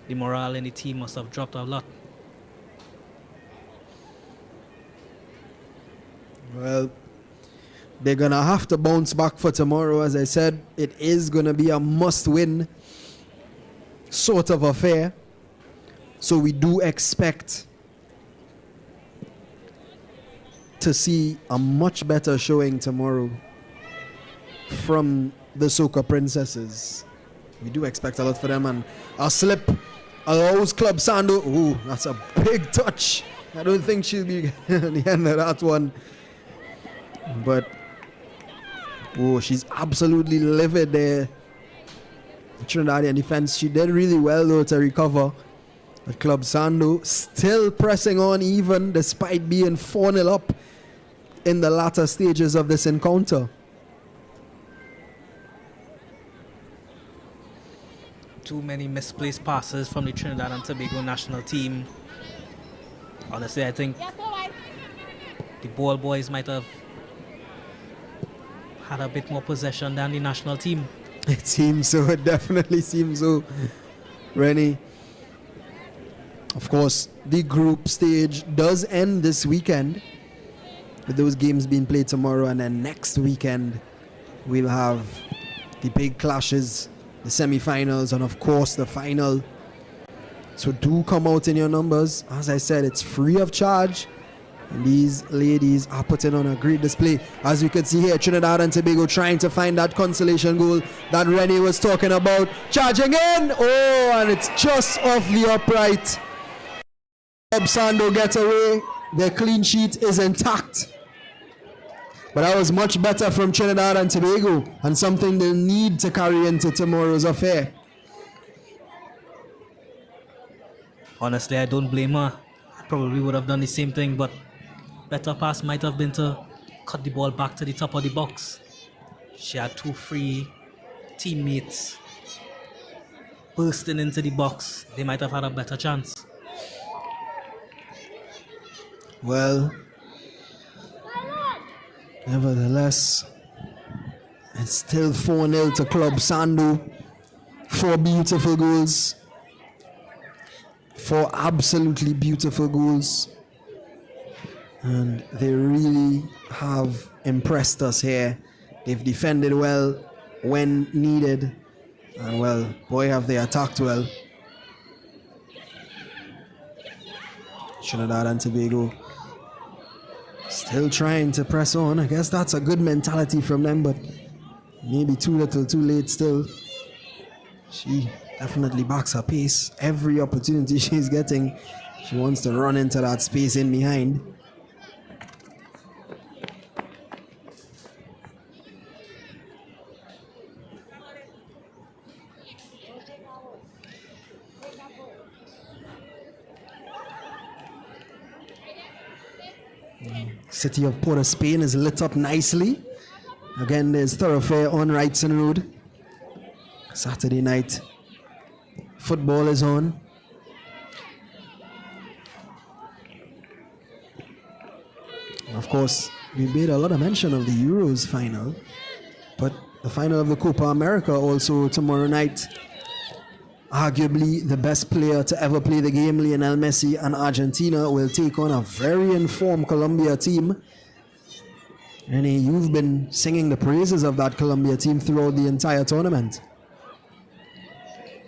[SPEAKER 7] the morale in the team must have dropped a lot.
[SPEAKER 6] Well, they're going to have to bounce back for tomorrow. As I said, it is going to be a must-win sort of affair. So we do expect to see a much better showing tomorrow from the Soca Princesses. We do expect a lot for them, and a slip allows Club Sando. Ooh, that's a big touch. I don't think she'll be at the end of that one. But oh, she's absolutely livid there. The Trinidadian defense, she did really well though to recover. But Club Sando still pressing on even despite being 4-0 up in the latter stages of this encounter.
[SPEAKER 7] Too many misplaced passes from the Trinidad and Tobago national team. Honestly, I think the ball boys might have had a bit more possession than the national team.
[SPEAKER 6] It seems so. It definitely seems so, Rennie. Of course, the group stage does end this weekend, with those games being played tomorrow, and then next weekend we'll have the big clashes, the semi-finals, and of course the final. So do come out in your numbers. As I said, it's free of charge, and these ladies are putting on a great display. As you can see here, Trinidad and Tobago trying to find that consolation goal that Rennie was talking about. Charging in! Oh, and it's just off the upright. Sando gets away. Their clean sheet is intact. But that was much better from Trinidad and Tobago, and something they'll need to carry into tomorrow's affair.
[SPEAKER 7] Honestly, I don't blame her. I probably would have done the same thing, but better pass might have been to cut the ball back to the top of the box. She had 2 free teammates bursting into the box. They might have had a better chance.
[SPEAKER 6] Well, nevertheless, it's still 4-0 to Club Sando. 4 beautiful goals. 4 absolutely beautiful goals. And they really have impressed us here They've defended well when needed. And well, boy, have they attacked well. Trinidad and Tobago still trying to press on. I guess that's a good mentality from them, but maybe too little, too late still. She definitely backs her pace. Every opportunity she's getting, she wants to run into that space in behind. City of Port of Spain is lit up nicely. Again, there's thoroughfare on Wrightson Road. Saturday night. Football is on. Of course, we made a lot of mention of the Euros final, but the final of the Copa America also tomorrow night. Arguably the best player to ever play the game, Lionel Messi, and Argentina will take on a very informed Colombia team. And you've been singing the praises of that Colombia team throughout the entire tournament.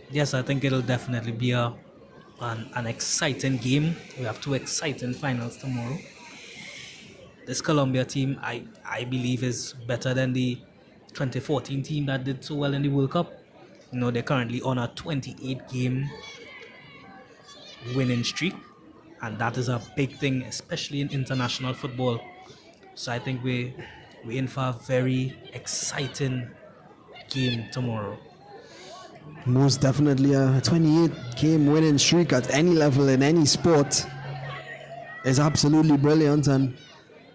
[SPEAKER 7] Yes, I think it'll definitely be an exciting game. We have two exciting finals tomorrow. This Colombia team, I believe, is better than the 2014 team that did so well in the World Cup. You know, they're currently on a 28-game winning streak, and that is a big thing, especially in international football. So I think we're in for a very exciting game tomorrow.
[SPEAKER 6] Most definitely a 28-game winning streak at any level in any sport is absolutely brilliant. And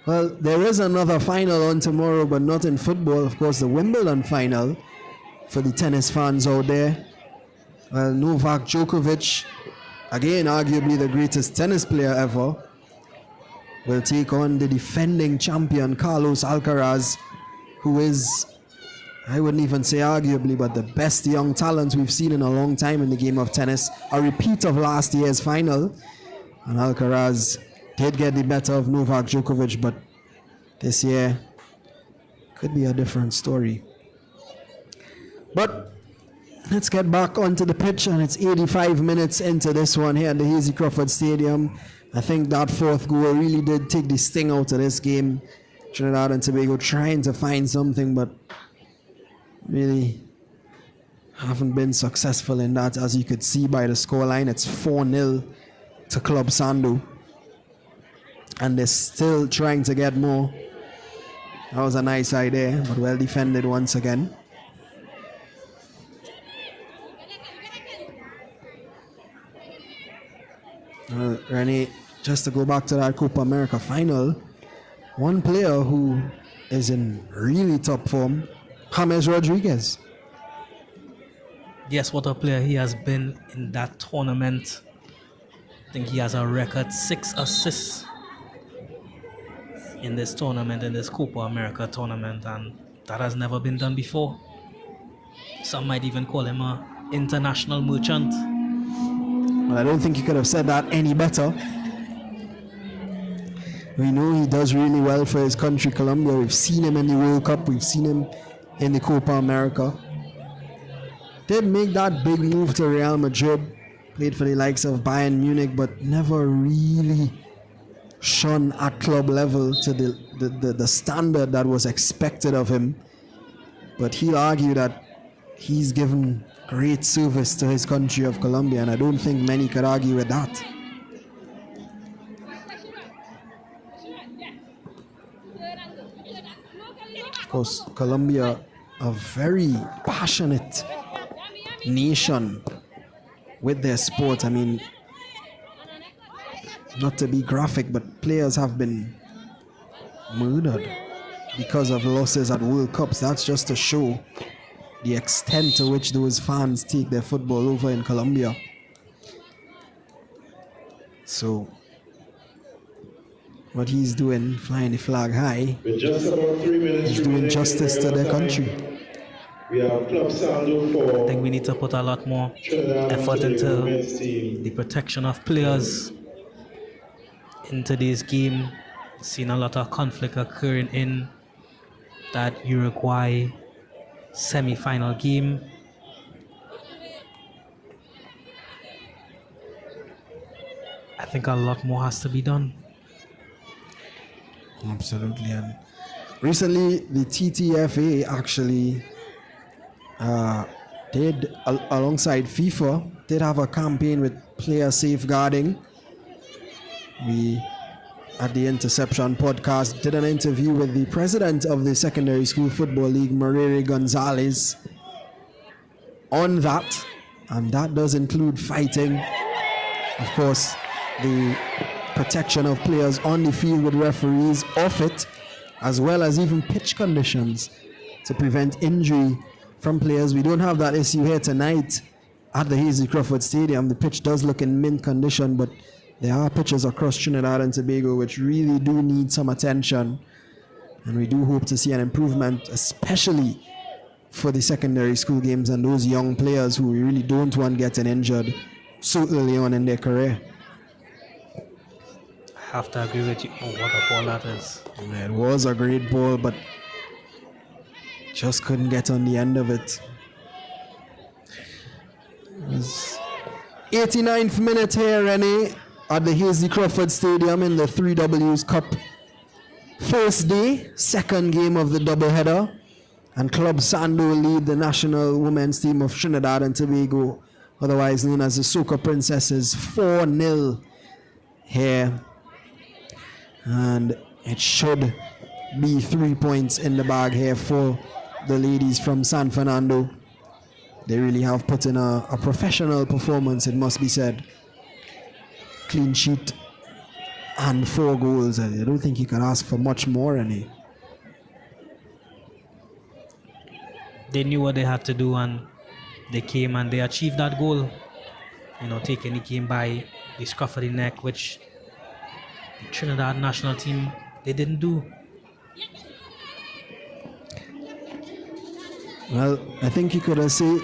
[SPEAKER 6] well, there is another final on tomorrow, but not in football. Of course, the Wimbledon final for the tennis fans out there. Well, Novak Djokovic, again arguably the greatest tennis player ever, will take on the defending champion Carlos Alcaraz, who is, I wouldn't even say arguably, but the best young talent we've seen in a long time in the game of tennis. A repeat of last year's final. And Alcaraz did get the better of Novak Djokovic, but this year could be a different story. But let's get back onto the pitch, and it's 85 minutes into this one here at the Hazy Crawford Stadium. I think that fourth goal really did take the sting out of this game. Trinidad and Tobago trying to find something, but really haven't been successful in that. As you could see by the scoreline, it's 4-0 to Club Sando. And they're still trying to get more. That was a nice idea, but well defended once again. Renee, just to go back to that Copa America final, one player who is in really top form, James Rodriguez.
[SPEAKER 7] Yes, what a player he has been in that tournament. I think he has a record 6 assists in this tournament, in this Copa America tournament, and that has never been done before. Some might even call him an international merchant.
[SPEAKER 6] Well, I don't think you could have said that any better. We know he does really well for his country, Colombia. We've seen him in the World Cup. We've seen him in the Copa America. Did make that big move to Real Madrid. Played for the likes of Bayern Munich, but never really shone at club level to the standard that was expected of him. But he'll argue that he's given great service to his country of Colombia, and I don't think many could argue with that. Of course, Colombia, a very passionate nation with their sport. I mean, not to be graphic, but players have been murdered because of losses at World Cups. That's just to show the extent to which those fans take their football over in Colombia. So, what he's doing, flying the flag high,
[SPEAKER 9] With just about 3 minutes
[SPEAKER 6] he's doing justice to their country.
[SPEAKER 9] We have Club Sando for
[SPEAKER 7] I think we need to put a lot more
[SPEAKER 9] Trinidad
[SPEAKER 7] effort
[SPEAKER 9] and
[SPEAKER 7] into
[SPEAKER 9] Tobago women's team.
[SPEAKER 7] the protection of players in today's game. Seen a lot of conflict occurring in that Uruguay semi-final game. I think a lot more has to be done.
[SPEAKER 6] Absolutely. And recently, the TTFA actually did, alongside FIFA, did have a campaign with player safeguarding. We, at the Interception podcast, did an interview with the president of the Secondary School Football League, Marere Gonzalez, on that. And that does include fighting, of course, the protection of players on the field with referees off it, as well as even pitch conditions to prevent injury from players. We don't have that issue here tonight at the Hazy Crawford Stadium. The pitch does look in mint condition, but there are pitches across Trinidad and Tobago which really do need some attention, and we do hope to see an improvement, especially for the secondary school games and those young players who we really don't want getting injured so early on in their career.
[SPEAKER 7] I have to agree with you. Oh, what a ball that is.
[SPEAKER 6] Yeah, it was a great ball, but just couldn't get on the end of it. It was 89th minute here, Rennie, at the Hazy Crawford Stadium in the 3Ws Cup. First day, second game of the doubleheader, and Club Sando lead the national women's team of Trinidad and Tobago, otherwise known as the Soca Princesses, 4-0 here. And it should be 3 points in the bag here for the ladies from San Fernando. They really have put in a professional performance, it must be said. Clean sheet and 4 goals. I don't think you can ask for much more, any.
[SPEAKER 7] They knew what they had to do, and they came and they achieved that goal. You know, taking the game by the scruff of the neck, which the Trinidad national team, they didn't do.
[SPEAKER 6] Well, I think you could say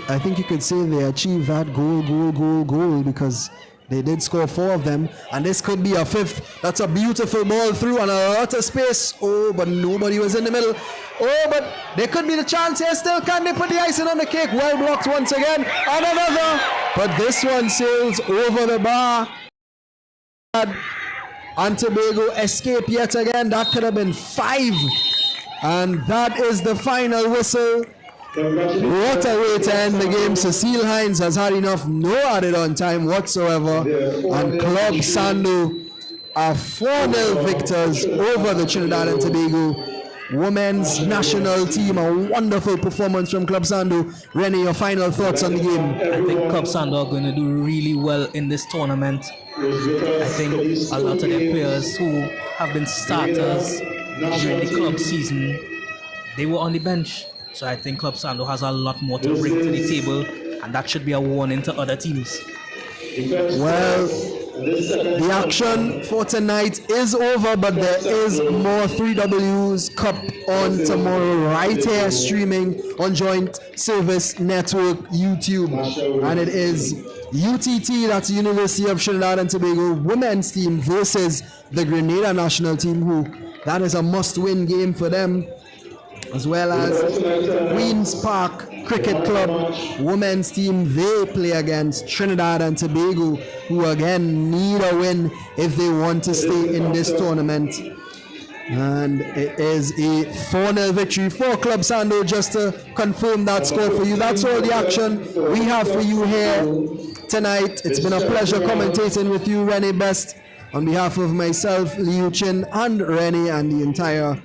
[SPEAKER 6] they achieved that goal because they did score 4 of them, and this could be a 5th. That's a beautiful ball through and a lot of space. Oh, but nobody was in the middle. Oh, but there could be the chance here still. Can they put the icing on the cake? Well blocked once again. And another. But this one sails over the bar. And Tobago escape yet again. That could have been 5. And that is the final whistle. What a way to end the game. Cecile Hines has had enough, no added on time whatsoever. And Club Sando are 4-0 victors over the Trinidad and Tobago women's national team. A wonderful performance from Club Sando. Rennie, your final thoughts on the game?
[SPEAKER 7] I think Club Sando are going to do really well in this tournament. I think a lot of their players who have been starters during the club season, they were on the bench. So I think Club Sando has a lot more to bring to the table, and that should be a warning to other teams.
[SPEAKER 6] Well, the action for tonight is over, but there is more 3Ws Cup on tomorrow right here, streaming on Joint Service Network YouTube. And it is UTT, that's the University of Trinidad and Tobago women's team versus the Grenada national team, who that is a must-win game for them, as well as Queen's Park Cricket Club women's team. They play against Trinidad and Tobago, who again need a win if they want to stay in this tournament. And it is a 4-0 victory for Club Sando, just to confirm that score for you. That's all the action we have for you here tonight. It's been a pleasure commentating with you, Rennie Best. On behalf of myself, Liu Chin, and Rennie, and the entire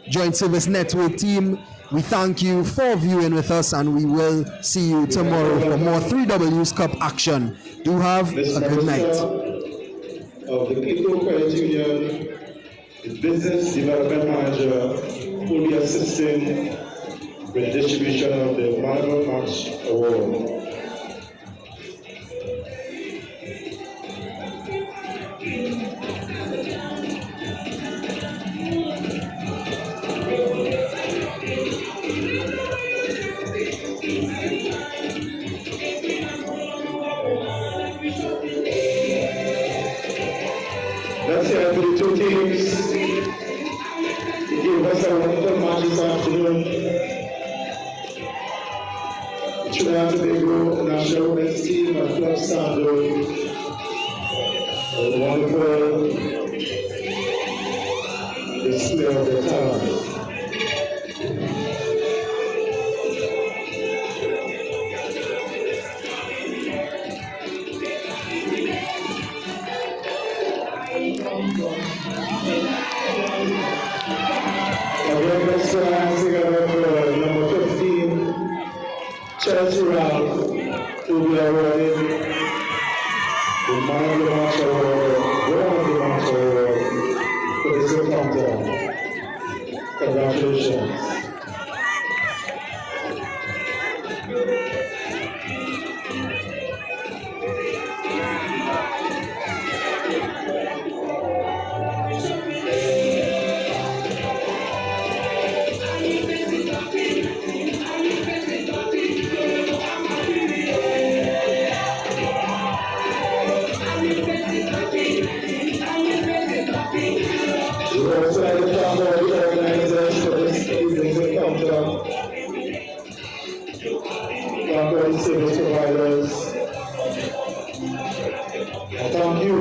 [SPEAKER 6] Joint Service Network team, we thank you for viewing with us, and we will see you tomorrow for more 3Ws Cup action. Do have a good night.
[SPEAKER 9] Of the People Credit Union, the Business Development Manager, who will be assisting with the distribution of the Man of Match Award. Let's hear for the 2 teams. Give us a wonderful match this afternoon. Trinidad and Tobago national women's team and Club Sando. A wonderful display of their talent. Again, let's sing it for number 15, Chelsea Ralph, who will be awarded the Man of the Match Award, Woman of the Match Award for this encounter. Congratulations. Service providers. Thank you,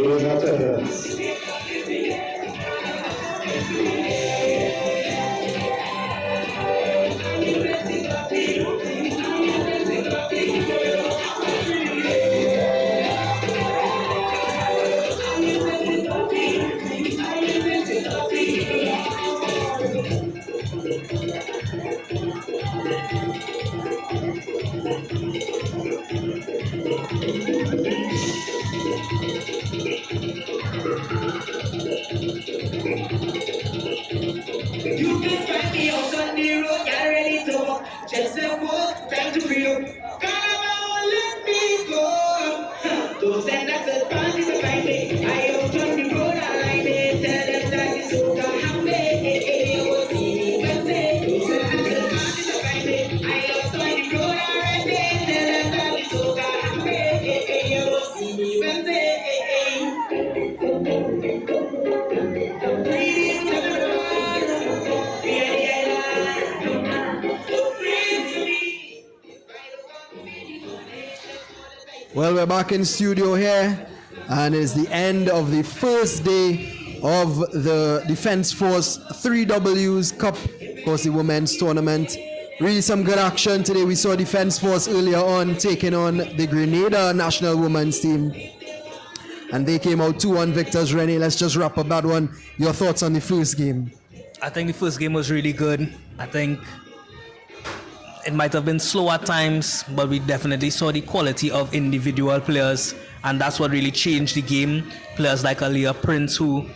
[SPEAKER 9] those in attendance.
[SPEAKER 8] You can find me on Sunday road, get ready to walk. Just a walk, time to feel. Carnival, let me go. Don't send us a party to find me. I am on the road, I like it. Tell them that it's so happy. I will see me Wednesday. Don't send us a party to find me. I am on the road, I like it. Tell them that it's so happy. I will see me Wednesday.
[SPEAKER 6] Well, we're back in studio here, and it's the end of the first day of the Defense Force 3Ws Cup, of course, the women's tournament. Really some good action today. We saw Defense Force earlier on taking on the Grenada national women's team, and they came out 2-1 victors. Rennie, let's just wrap up that one. Your thoughts on the first game?
[SPEAKER 7] I think the first game was really good. I think it might have been slow at times, but we definitely saw the quality of individual players, and that's what really changed the game. Players like Aaliyah Prince, who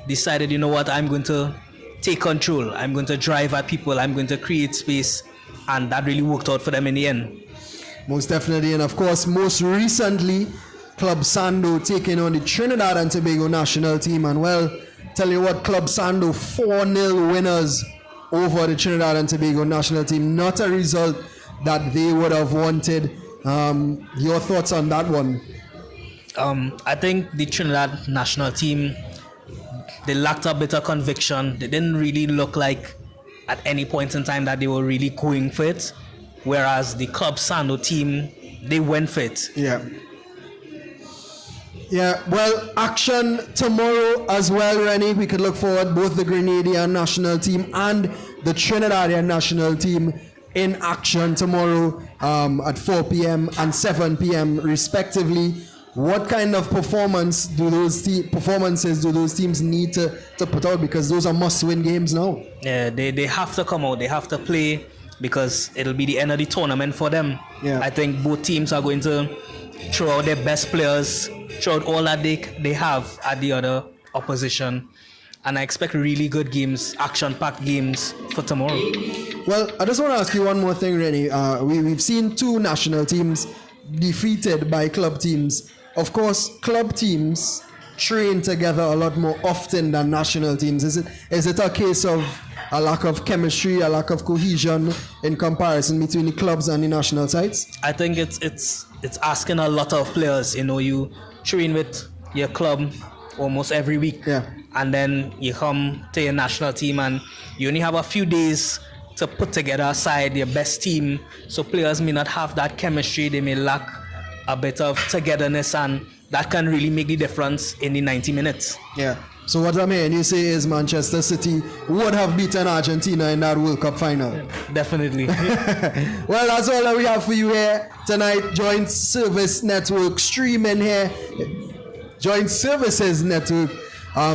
[SPEAKER 7] decided, you know what, I'm going to take control. I'm going to drive at people. I'm going to create space, and that really worked out for them in the end.
[SPEAKER 6] Most definitely, and of course, most recently, Club Sando taking on the Trinidad and Tobago national team, and well, tell you what, Club Sando 4-0 winners over the Trinidad and Tobago national team. Not a result that they would have wanted. Your thoughts on that one?
[SPEAKER 7] I think the Trinidad national team, they lacked a bit of conviction. They didn't really look like at any point in time that they were really going for it. Whereas the Club Sando team, they went for it.
[SPEAKER 6] Yeah, well, action tomorrow as well, Rennie. We could look forward both the Grenadian national team and the Trinidadian national team in action tomorrow at 4 p.m. and 7 p.m. respectively. What kind of performances do those teams need to put out, because those are must-win games now?
[SPEAKER 7] Yeah, they have to come out. They have to play, because it'll be the end of the tournament for them.
[SPEAKER 6] Yeah.
[SPEAKER 7] I think both teams are going to throw out their best players, throw out all that they have at the other opposition. And I expect really good games, action-packed games for tomorrow.
[SPEAKER 6] Well, I just want to ask you one more thing, Rennie. We've seen two national teams defeated by club teams. Of course, club teams train together a lot more often than national teams. Is it a case of a lack of chemistry, a lack of cohesion in comparison between the clubs and the national sides?
[SPEAKER 7] I think it's asking a lot of players. You know, you train with your club almost every week.
[SPEAKER 6] Yeah.
[SPEAKER 7] And then you come to your national team and you only have a few days to put together a side, your best team. So players may not have that chemistry, they may lack a bit of togetherness, and that can really make the difference in the 90 minutes.
[SPEAKER 6] Yeah. So what I'm hearing you say is Manchester City would have beaten Argentina in that World Cup final.
[SPEAKER 7] Definitely.
[SPEAKER 6] Well, that's all that we have for you here tonight. Joint Service Network streaming here. Joint Services Network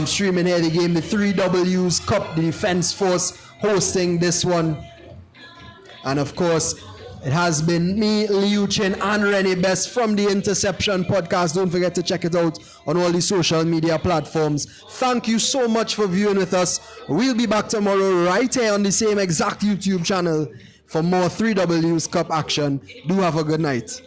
[SPEAKER 6] streaming here the game. The 3Ws Cup, the Defense Force hosting this one. And of course, it has been me, Liu Chin, and Rennie Best from the Interception Podcast. Don't forget to check it out on all the social media platforms. Thank you so much for viewing with us. We'll be back tomorrow right here on the same exact YouTube channel for more 3Ws Cup action. Do have a good night.